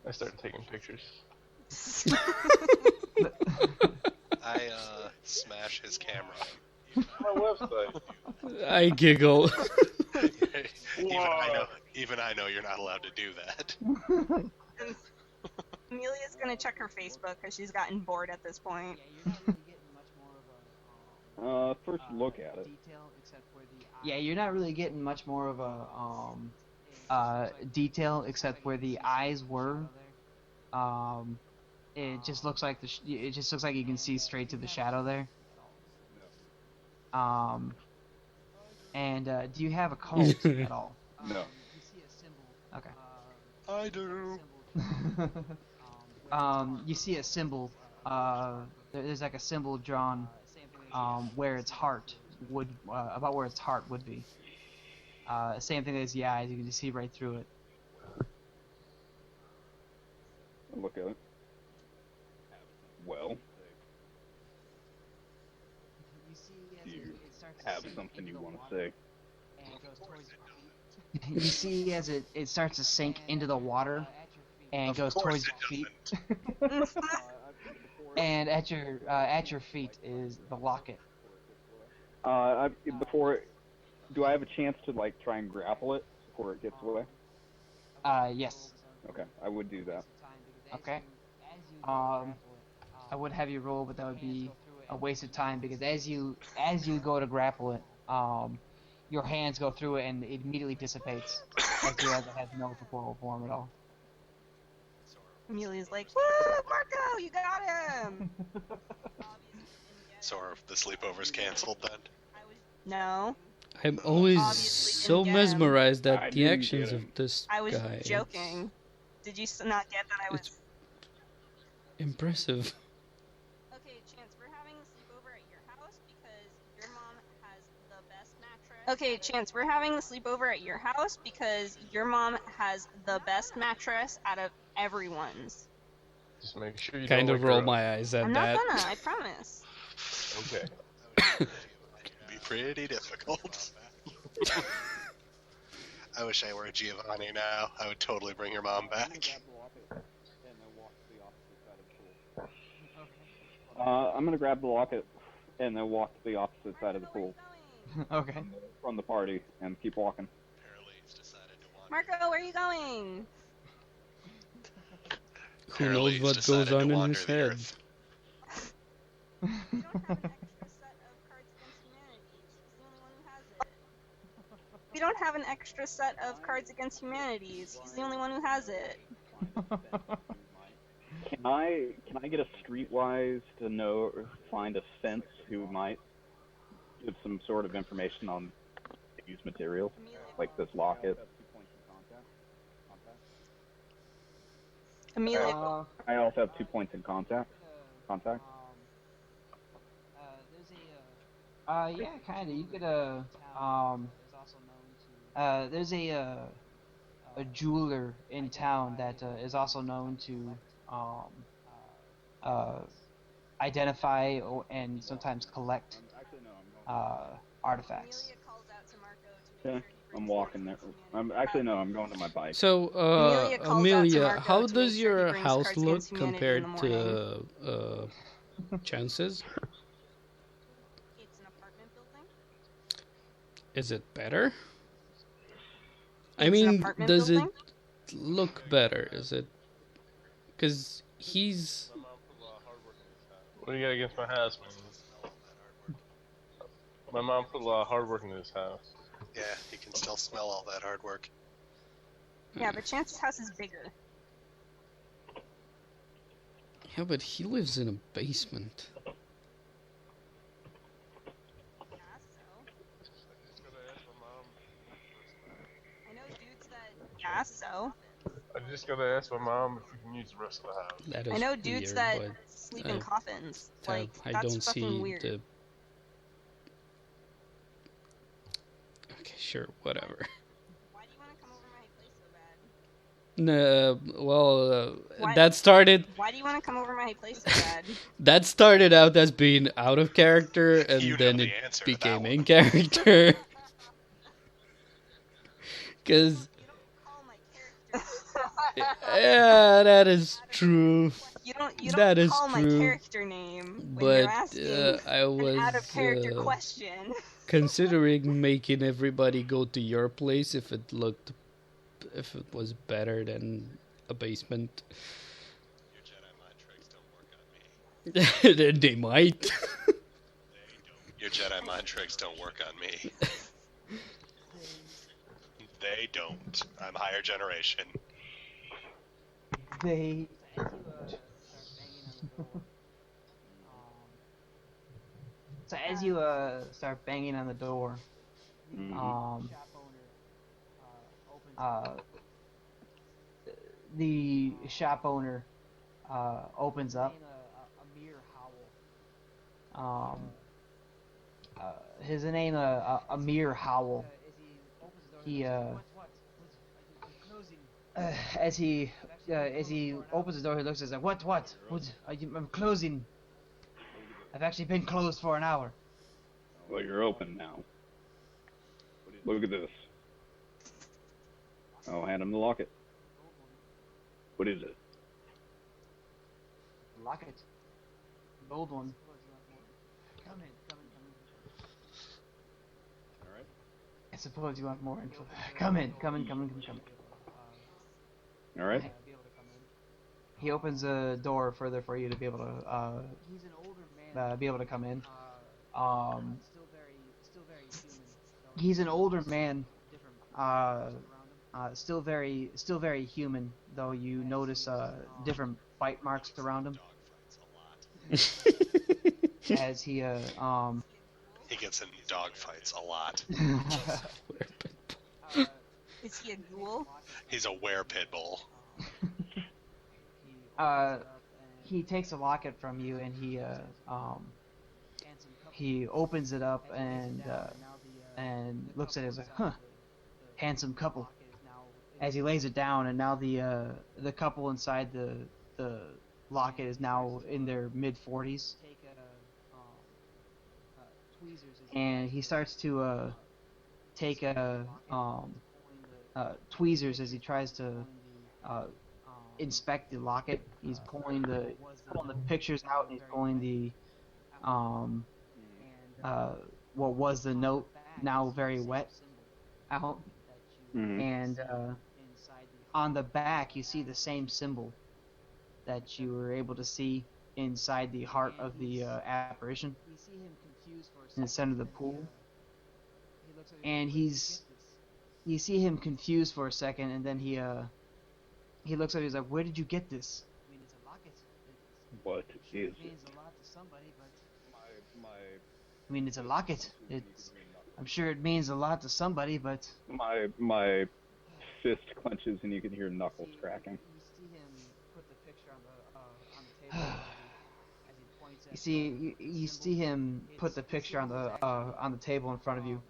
I started taking pictures. I smash his camera. My website. I giggle. Even I know you're not allowed to do that. Amelia's gonna check her Facebook because she's gotten bored at this point. First look at it. Yeah, you're not really getting much more of a detail except where the eyes were. It just looks like it just looks like you can see straight to the shadow there, And do you have a cult at all? No. Okay. I do. You see a symbol. There's like a symbol drawn where its heart would about where its heart would be. Same thing as the eyes. You can just see right through it. I'll look at it. Well, do you have something you want to say? You see as it starts to sink into the water and goes towards your feet. And at your feet is the locket. Before, do I have a chance to like try and grapple it before it gets away? Yes. Okay, I would do that. Okay. I would have you roll, but that would be a waste of time because as you go to grapple it, your hands go through it and it immediately dissipates. As you realize it has no corporeal form at all. Amelia's like, woo, Marco, you got him! So are the sleepovers canceled then? No, I'm always Obviously so didn't get him. mesmerized I at the didn't actions get of him. this I was guy. joking. Did you not get that I was... It's impressive. Okay, Chance, we're having a sleepover at your house because your mom has the best mattress. Okay, Chance, we're having a sleepover at your house because your mom has the best mattress out of everyone's. Just make sure you Kind don't of wake roll her up. my eyes at I'm that. not gonna, I promise. Okay. It can be pretty difficult. I wish I were Giovanni now. I would totally bring your mom back. I'm gonna grab the locket and then walk to the opposite side of the pool Okay. from the party and keep walking. Apparently he's decided to wander. Marco, where are you going? Who Apparently knows he's what decided goes to on in wander his the head? earth. We don't have an extra set of Cards Against Humanity. He's the only one who has it. We don't have an extra set of Cards Against Humanity. He's the only one who has it. Can I get a streetwise to know or find a sense who might give some sort of information on used materials like this locket? Amelia, I also have 2 points in contact. Contact. Yeah, kinda. You could there's a jeweler in town that is also known to identify and sometimes collect artifacts. Amelia calls out to Marco to make Yeah, sure he I'm brings walking there. Cards Against I'm going to my bike. So, Amelia calls out to Amelia, Marco how to does make sure he your brings house Cards look Against Humanity in compared the to Chance's? It's an apartment building. Is it better? I It's an mean, apartment does building? it look better? Is it? Because he's. What do you got against my house, man? My mom put a lot of hard work into this house. Yeah, you can still smell all that hard work. Yeah, but Chance's house is bigger. Yeah, but he lives in a basement. Yeah, so. I know dudes that. Yeah, so. I just gotta ask my mom if we can use the rest of the house. That is I know dudes weird, that but sleep in coffins. Like, I that's don't fucking see weird. the. Okay, sure, whatever. Why do you want to come over my place so bad? No, well, Why- that started. Why do you want to come over my place so bad? That started out as being out of character, and You know then the it answer to that became one. in character. Because, Call my character. yeah, that is true. You don't That is call my true. character name when But you're asking I an was out of character question. considering making everybody go to your place if it was better than a basement. Your Jedi mind tricks don't work on me. Then they might. Your Jedi mind tricks don't work on me. They don't. I'm higher generation. They. So as you start banging on the door, the shop owner opens up. His name Amir Howell. He as he opens the door, he looks and says, "What? I'm closing. I've actually been closed for an hour." Well, you're open now. Look at this. I'll hand him the locket. What is it? Locket. Gold one. Come in. Alright. I suppose you want more info. Come in. Alright. He opens a door further for you to be able to come in. He's an older man. Still very human, though you notice different bite marks around him. As he gets in dog fights a lot. Is he a ghoul? He's a were-pit bull. He takes a locket from you and he opens it up and looks at it as like, huh, handsome couple. As he lays it down, and now the couple inside the locket is now in their mid-40s. And he starts to take tweezers as he tries to inspect the locket. He's pulling the pictures out, and he's pulling the what was the note, now very wet, out. And on the back you see the same symbol that you were able to see inside the heart of the apparition in the center of the pool. And you see him confused for a second, and then he looks at you, he's like, "Where did you get this?" What is it? I mean, it's a locket. I'm sure it means a lot to somebody, but My fist clenches and you can hear knuckles cracking. You see him put the picture on the table in front of you,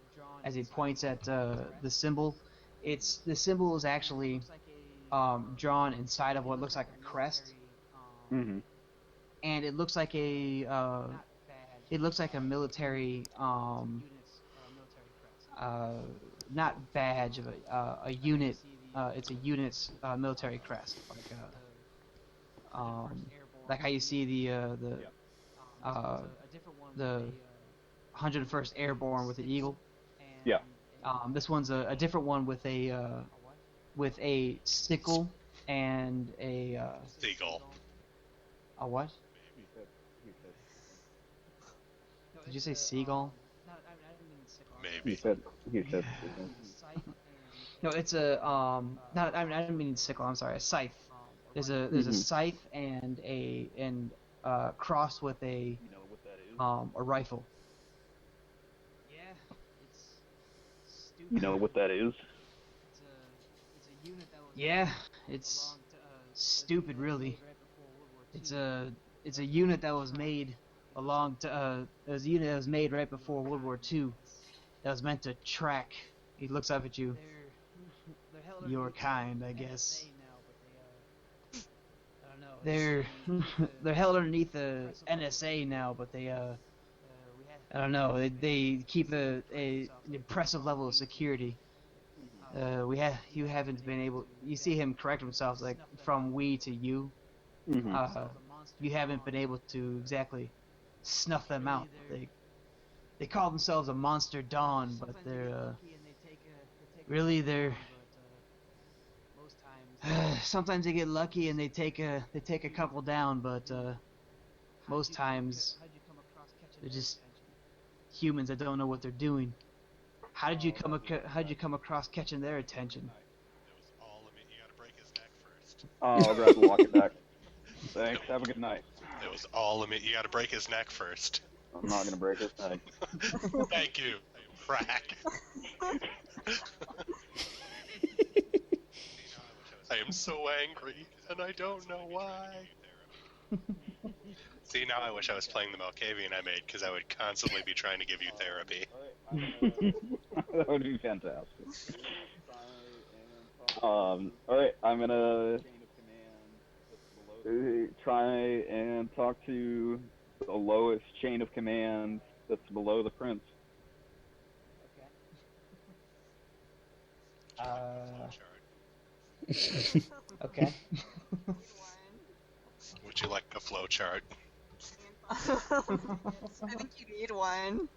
as he points at the symbol. The symbol is actually drawn inside of what looks like a crest, and it looks like a military not badge of a unit. It's a unit's military crest, like how you see the 101st Airborne with the eagle. Yeah. This one's a different one with a sickle and a Seagull. a what? Did you say seagull? Maybe. He said. No, it's a not. I didn't mean sickle. I'm sorry. A scythe. There's a scythe and crossed with a rifle. Yeah, it's stupid. You know what that is? Yeah, it's stupid, really. It's a unit that was made right before World War II. That was meant to track. He looks up at you. Your kind, I guess. They're held underneath the NSA now, but they I don't know. They keep an impressive level of security. You haven't been able. You see him correct himself, like from we to you. You haven't been able to exactly snuff them out. They call themselves a Monster Dawn, but they're sometimes they get lucky and they take a couple down, but most times they're just humans that don't know what they're doing. How'd you come across catching their attention? I'll grab the locket back. Thanks. Have a good night. It was all limit. You gotta break his neck first. I'm not gonna break it. Thank you, Frack. I am so angry, and I don't know why. See, now I wish I was playing the Malkavian I made, because I would constantly be trying to give you therapy. That would be fantastic. Alright, I'm gonna try and talk to the lowest chain of command that's below the prince. Okay. Would you like a flow chart? I think you need one.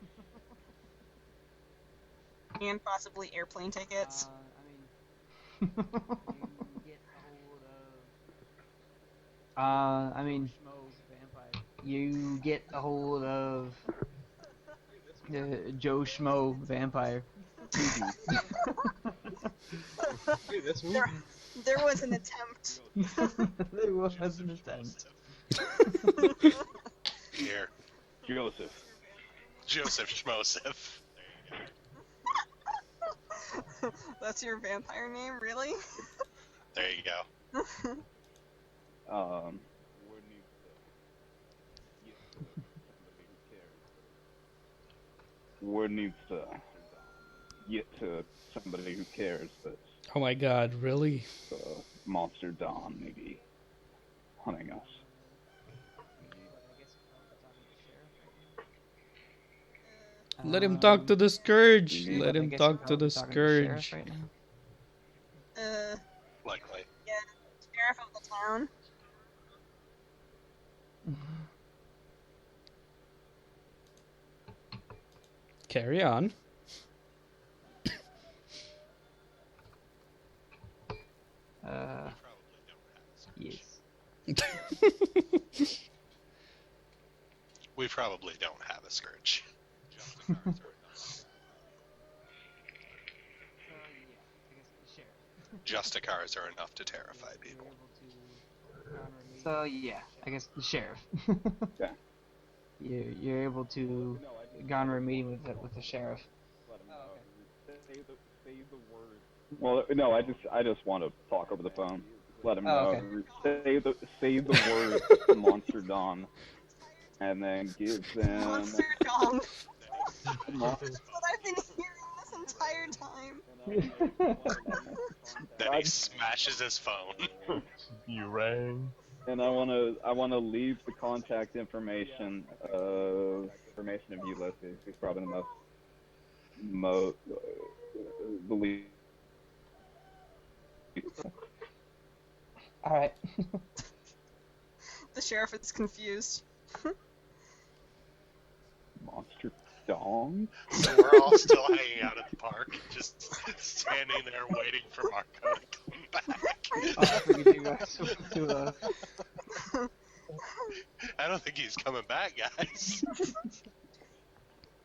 And possibly airplane tickets. I mean, you get a hold of Joe Schmo vampire. Hey, that's me. There was an attempt. There was an attempt. Here. Joseph. Joseph Schmoseph. That's your vampire name, really? There you go. Word needs to get to somebody who cares that Oh my god, really? the monster Dawn may be hunting us. Let him talk to the Scourge. I Let him guess talk to you're the probably talking to the sheriff Scourge. right now. Likely. Yeah, sheriff of the town. Carry on. Yes. We probably don't have a Scourge. Justicars are enough to terrify people. So yeah, I guess the sheriff. Okay. You're able to garner a meeting with the sheriff. Well, no, I just want to talk over the phone. Let him know. Okay. Say the word Monster Dawn, and then give them. Monster Dong. That's what I've been hearing this entire time. Then he smashes his phone. You rang. And I wanna leave the contact information of Ulysses, who's probably the most believable. All right. The sheriff is confused. Monster Dong? So we're all still hanging out at the park, just standing there waiting for Marco to come back. I figured you guys to I don't think he's coming back, guys.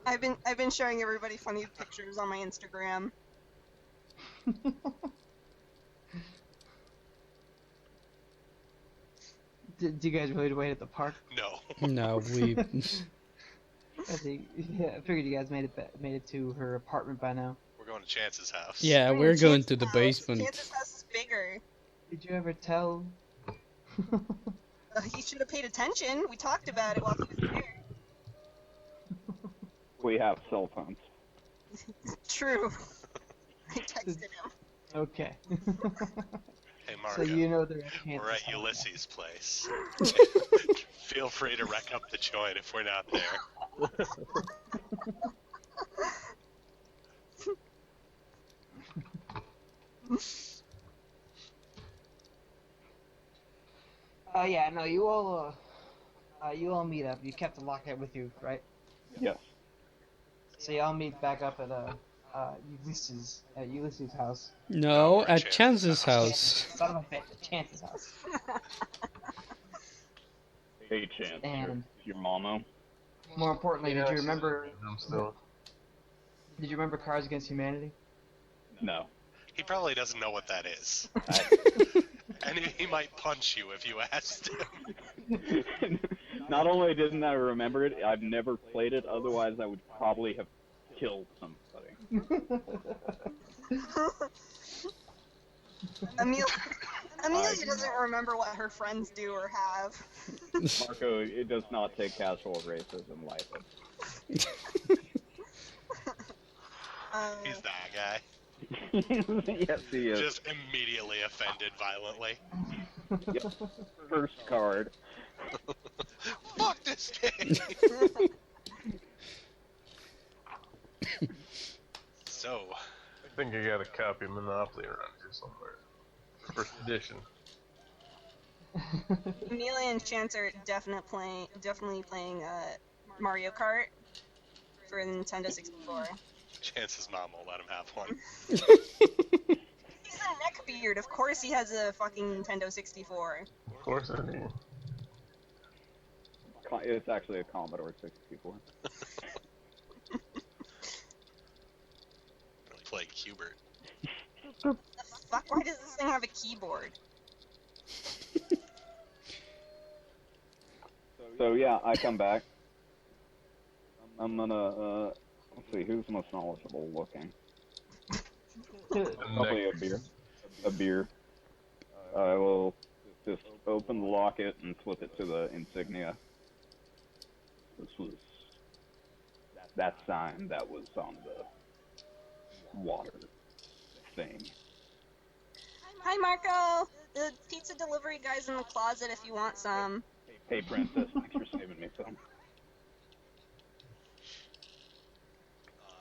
I've been showing everybody funny pictures on my Instagram. Do you guys really wait at the park? No. No, we. I figured you guys made it to her apartment by now. We're going to Chance's house. Yeah, we're going to the basement. Chance's house is bigger. Did you ever tell? He should have paid attention. We talked about it while he was there. We have cell phones. True. I texted him. Okay. Hey, Marco. So you know they're at We're Chance's at house. Ulysses' place. Feel free to wreck up the joint if we're not there. Yeah, no, you all meet up. You kept the locket with you, right? Yes. So y'all meet back up at Ulysses' house. No, we're at Chance's Chance's house. house. Son of a bitch, at Chance's house. Hey, Chance. And Your mama. more importantly, did you remember? I'm still. Did you remember Cards Against Humanity? No. He probably doesn't know what that is. And he might punch you if you asked him. Not only didn't I remember it, I've never played it. Otherwise, I would probably have killed somebody. Amelia doesn't remember what her friends do or have. Marco, it does not take casual racism lightly. He's that guy. Yes, he is. Just immediately offended violently. Yep. First card. Fuck this game! So, I think I got a copy of Monopoly around here somewhere. First edition. Amelia and Chance are definitely playing Mario Kart for the Nintendo 64. Chance's mom will let him have one. He's a neckbeard. Of course he has a fucking Nintendo 64. Of course I do. It's actually a Commodore 64. Play Hubert. The fuck? Why does this thing have a keyboard? So yeah, I come back. I'm gonna let's see who's most knowledgeable looking. Probably a beer. A beer. I will just open the locket and flip it to the insignia. This was that sign that was on the water thing. Hi, Marco. The pizza delivery guy's in the closet if you want some. Hey, Princess, thanks for saving me some.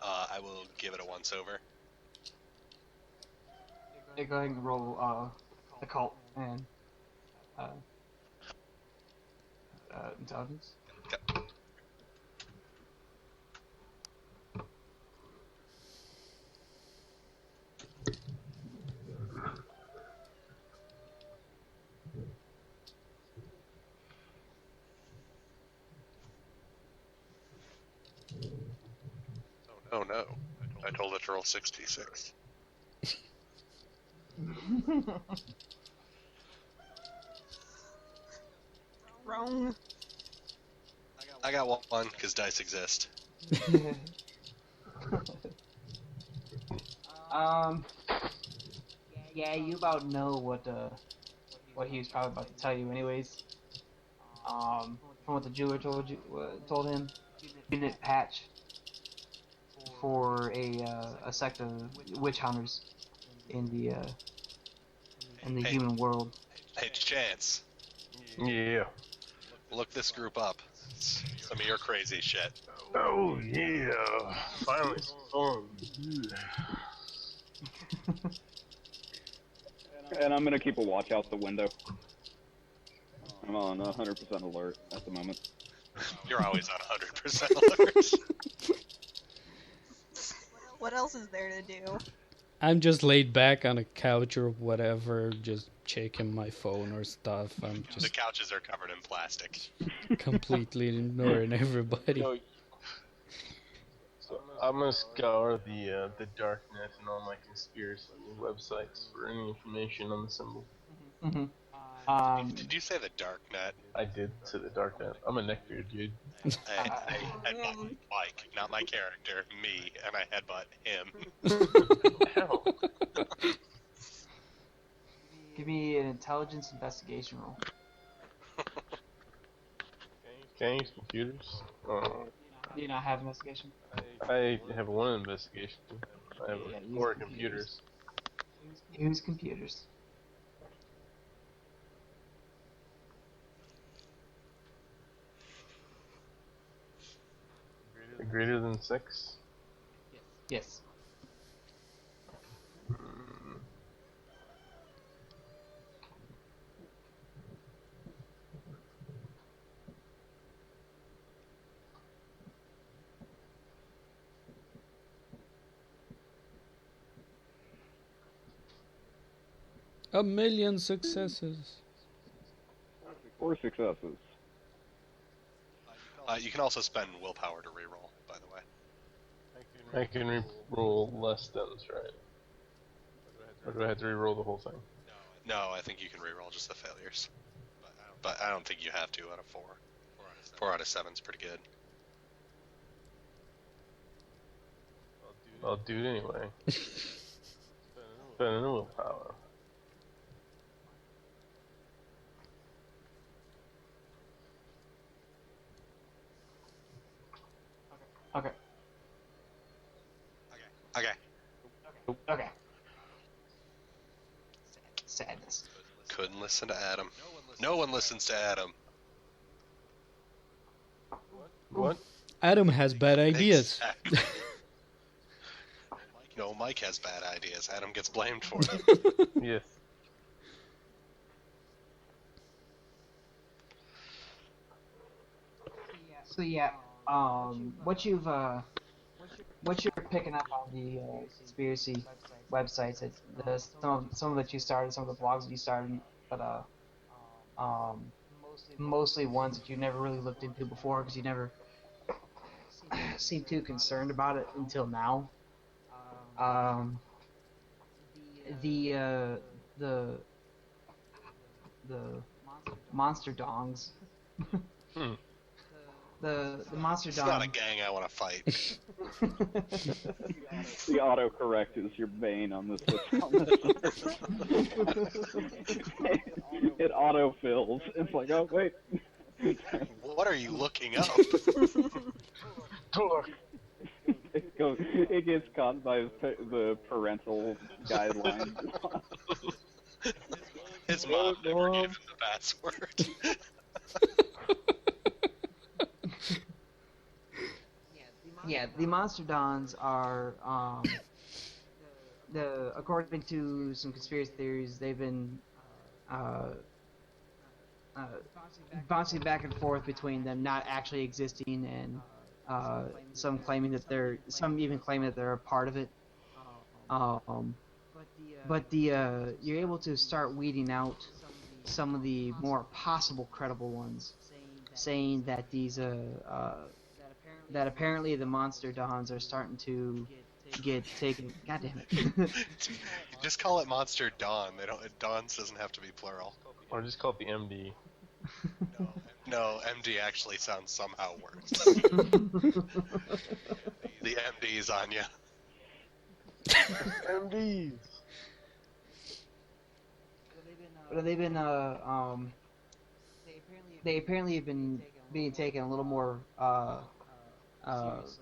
I will give it a once over. Yeah, go ahead and roll occult and intelligence. Okay. Oh no, I told it to roll 66. Wrong. I got one, because dice exist. Yeah, you about know what he was probably about to tell you, anyways. From what the jeweler told him, unit patch for a sect of witch hunters in the Hey. human world. Hey, Chance, Yeah. look this group up. It's some of your crazy shit. Oh yeah. Finally some fun. And I'm gonna keep a watch out the window. I'm on 100% alert at the moment. You're always on 100% alert. What else is there to do? I'm just laid back on a couch or whatever, just checking my phone or stuff. I'm The just couches are covered in plastic. completely ignoring everybody. So I'm gonna scour the dark net and all my conspiracy websites for any information on the symbol. Did you say the dark net? I did to the dark net. I'm a neckbeard, dude. I headbutt Mike, not my character, me, and I headbutt him. Hell. Give me an intelligence investigation roll. Can I use computers? Do you not have investigation? I have one investigation. I have Yeah, use 4 computers. computers. Use computers. Greater than 6? Yes. A million successes. 4 successes. You can also spend willpower to reroll, by the way. I can re-roll less stems, right? Or do I have to re-roll the whole thing? No, I think you can reroll just the failures. But I don't think you have to out of 4. 4 out of 7's pretty good. I'll do it anyway. Spending a willpower. Okay. Okay. Okay. Sadness. Couldn't listen to Adam. No one listens to Adam. What? Adam has bad ideas. Exactly. No, Mike has bad ideas. Adam gets blamed for them. Yes. So yeah, what you're picking up on the conspiracy websites, some of that you started, some of the blogs that you started, but mostly ones that you never really looked into before because you never seemed too concerned about it until now. The monster dongs. The monster It's dong. not a gang I want to fight. The autocorrect is your bane on this. It autofills. It's like, oh wait. What are you looking up? It gets caught by the parental guidelines. His mom never gave him the password. Yeah, the monster dons are according to some conspiracy theories, they've been bouncing back and forth between them not actually existing and some even claiming that they're a part of it. But you're able to start weeding out some of the more possible credible ones, saying that these that apparently the monster dons are starting to get taken. God damn it! Just call it Monster Dawn. Dawns doesn't have to be plural. Or just call it the MD. No, MD actually sounds somehow worse. The MD's on ya. MDs. But they've been they apparently have been being taken a little more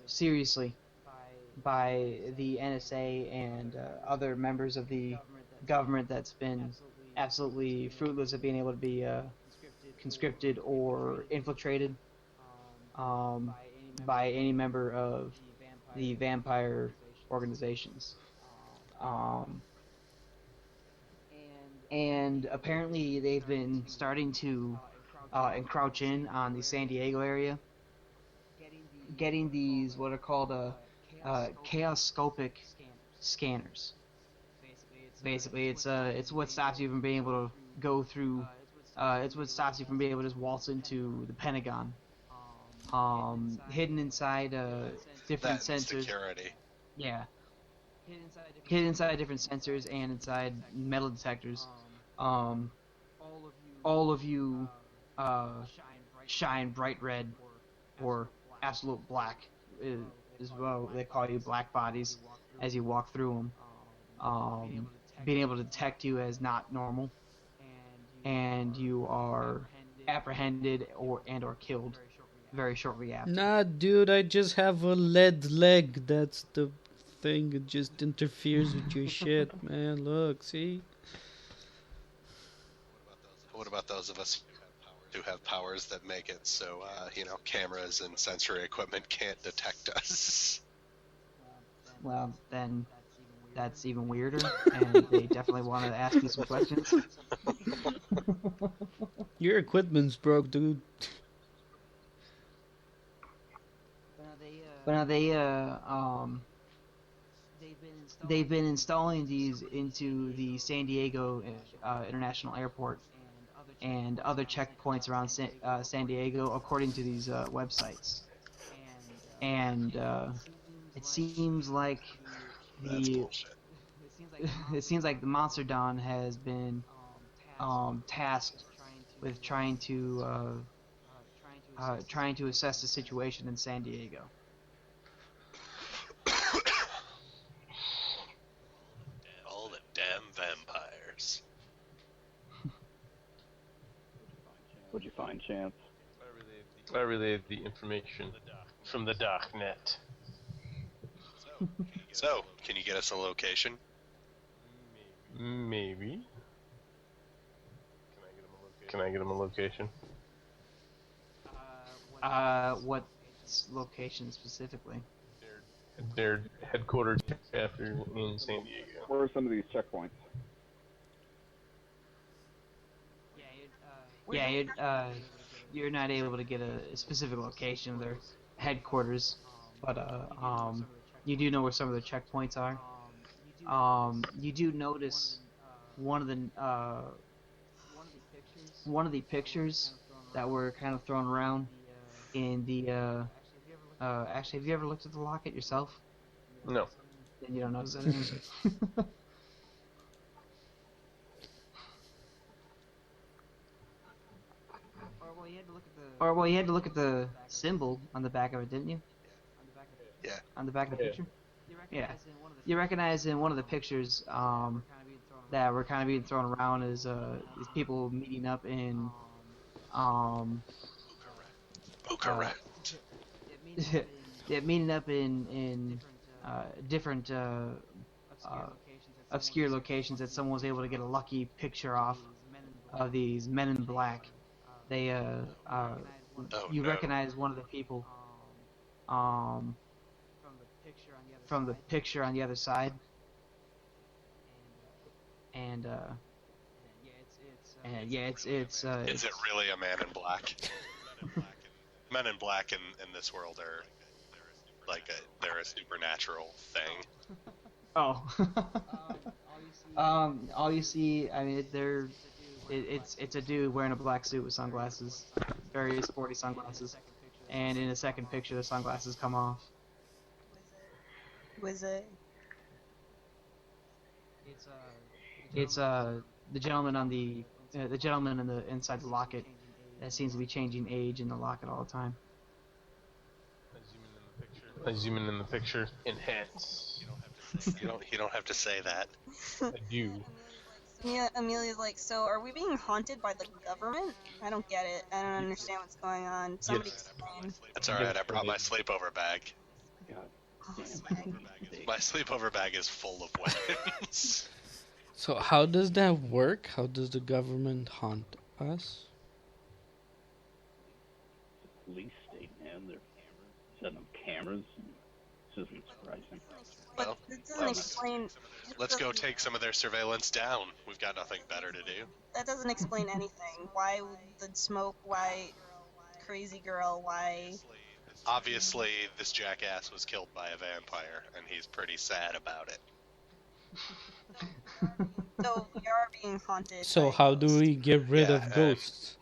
seriously by the NSA and other members of the government that's been absolutely fruitless at being able to be conscripted or infiltrated by any member of the vampire organizations. And apparently they've been starting to encroach in on the San Diego area, getting these what are called chaoscopic scanners. Basically, it's what stops you from being able to go through. It's what stops you from being able to just waltz into the Pentagon. Hidden inside different sensors. Security. Yeah. Hidden inside different sensors and inside metal detectors. All of you shine bright red or absolute black is what they call you, black bodies, as you walk through them. Being able to detect you as not normal, and you are apprehended or killed very shortly after. Nah, dude, I just have a lead leg. That's the thing. It just interferes with your shit, man. Look, see? What about those of us who have powers that make it so, cameras and sensory equipment can't detect us? Well, then that's even weirder, and they definitely want to ask you some questions. Your equipment's broke, dude. But now they've been installing these into the San Diego International Airport and other checkpoints around San Diego, according to these websites. And it seems like That's bullshit. it seems like the Monster Don has been tasked with trying to trying to assess the situation in San Diego. All the damn vampires. What'd you find, Chance? I relayed the information from the darknet. So, can you get us a location? Maybe. Can I get him a location? What location specifically? Their headquarters chapter in San Diego. Where are some of these checkpoints? Yeah, you're not able to get a specific location of their headquarters, but you do know where some of the checkpoints are. You do notice one of the pictures that were kind of thrown around in the actually, have you ever looked at the locket yourself? No. Then you don't notice anything. Well, you had to look at the symbol on the back of it, didn't you? Yeah. On the back of the picture? Yeah. You recognize in one of the pictures that were kind of being thrown around is these people meeting up in Correct. yeah, meeting up in different obscure locations that someone was able to get a lucky picture off of these men in black. They you recognize one of the people from the picture on the other side, and it's Is it really a man in black? Men in black in this world are like they're a supernatural thing. Oh. All you see, I mean, it's a dude wearing a black suit with sunglasses, very sporty sunglasses, and in the second picture, the sunglasses come off. Was it? It's the gentleman on the gentleman in the inside the locket that seems to be changing age in the locket all the time. I zoom in the picture. Enhance. You don't have to say that. I do. Yeah, Amelia's like, so are we being haunted by the government? I don't get it. I don't understand what's going on. Somebody explain. That's alright, I brought my sleepover bag. Awesome. My sleepover bag is full of weapons. So how does that work? How does the government haunt us? Police state, man. They're setting up cameras. This isn't surprising. But Well, that doesn't explain. Let's go take some of their surveillance down. We've got nothing better to do. That doesn't explain anything. Why the smoke? Why crazy girl? Why? Obviously, this jackass was killed by a vampire, and he's pretty sad about it. So we are being haunted. So by how do ghosts. we get rid of ghosts?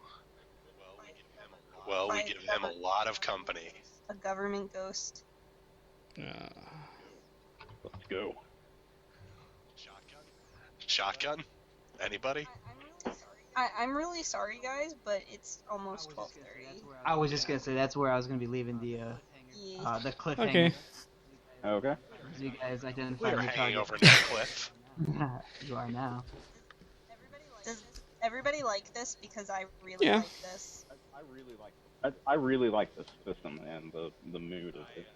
Well, we give him a lot of company. A government ghost. Let's go. Shotgun? Anybody? I'm really sorry, guys, but it's almost 12:30. I was just gonna say that's where I was gonna be leaving the cliffhanger. Okay. Okay. As you guys We identify are your hanging target. over that cliff. You are now. Does everybody like this? Because I really Yeah. like this. I really like this system and the mood of it.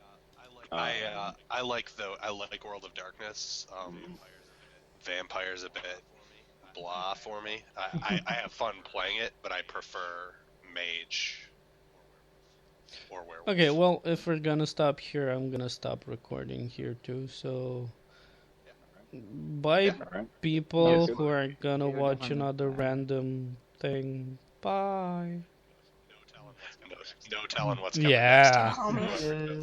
I like World of Darkness. Vampires a bit blah for me. I have fun playing it, but I prefer mage or werewolf. Okay, well, if we're gonna stop here, I'm gonna stop recording here too. So, bye, Alright. people Yeah, who are gonna Yeah, watch definitely. another random thing. Bye. No telling what's coming next. Yeah. Oh man.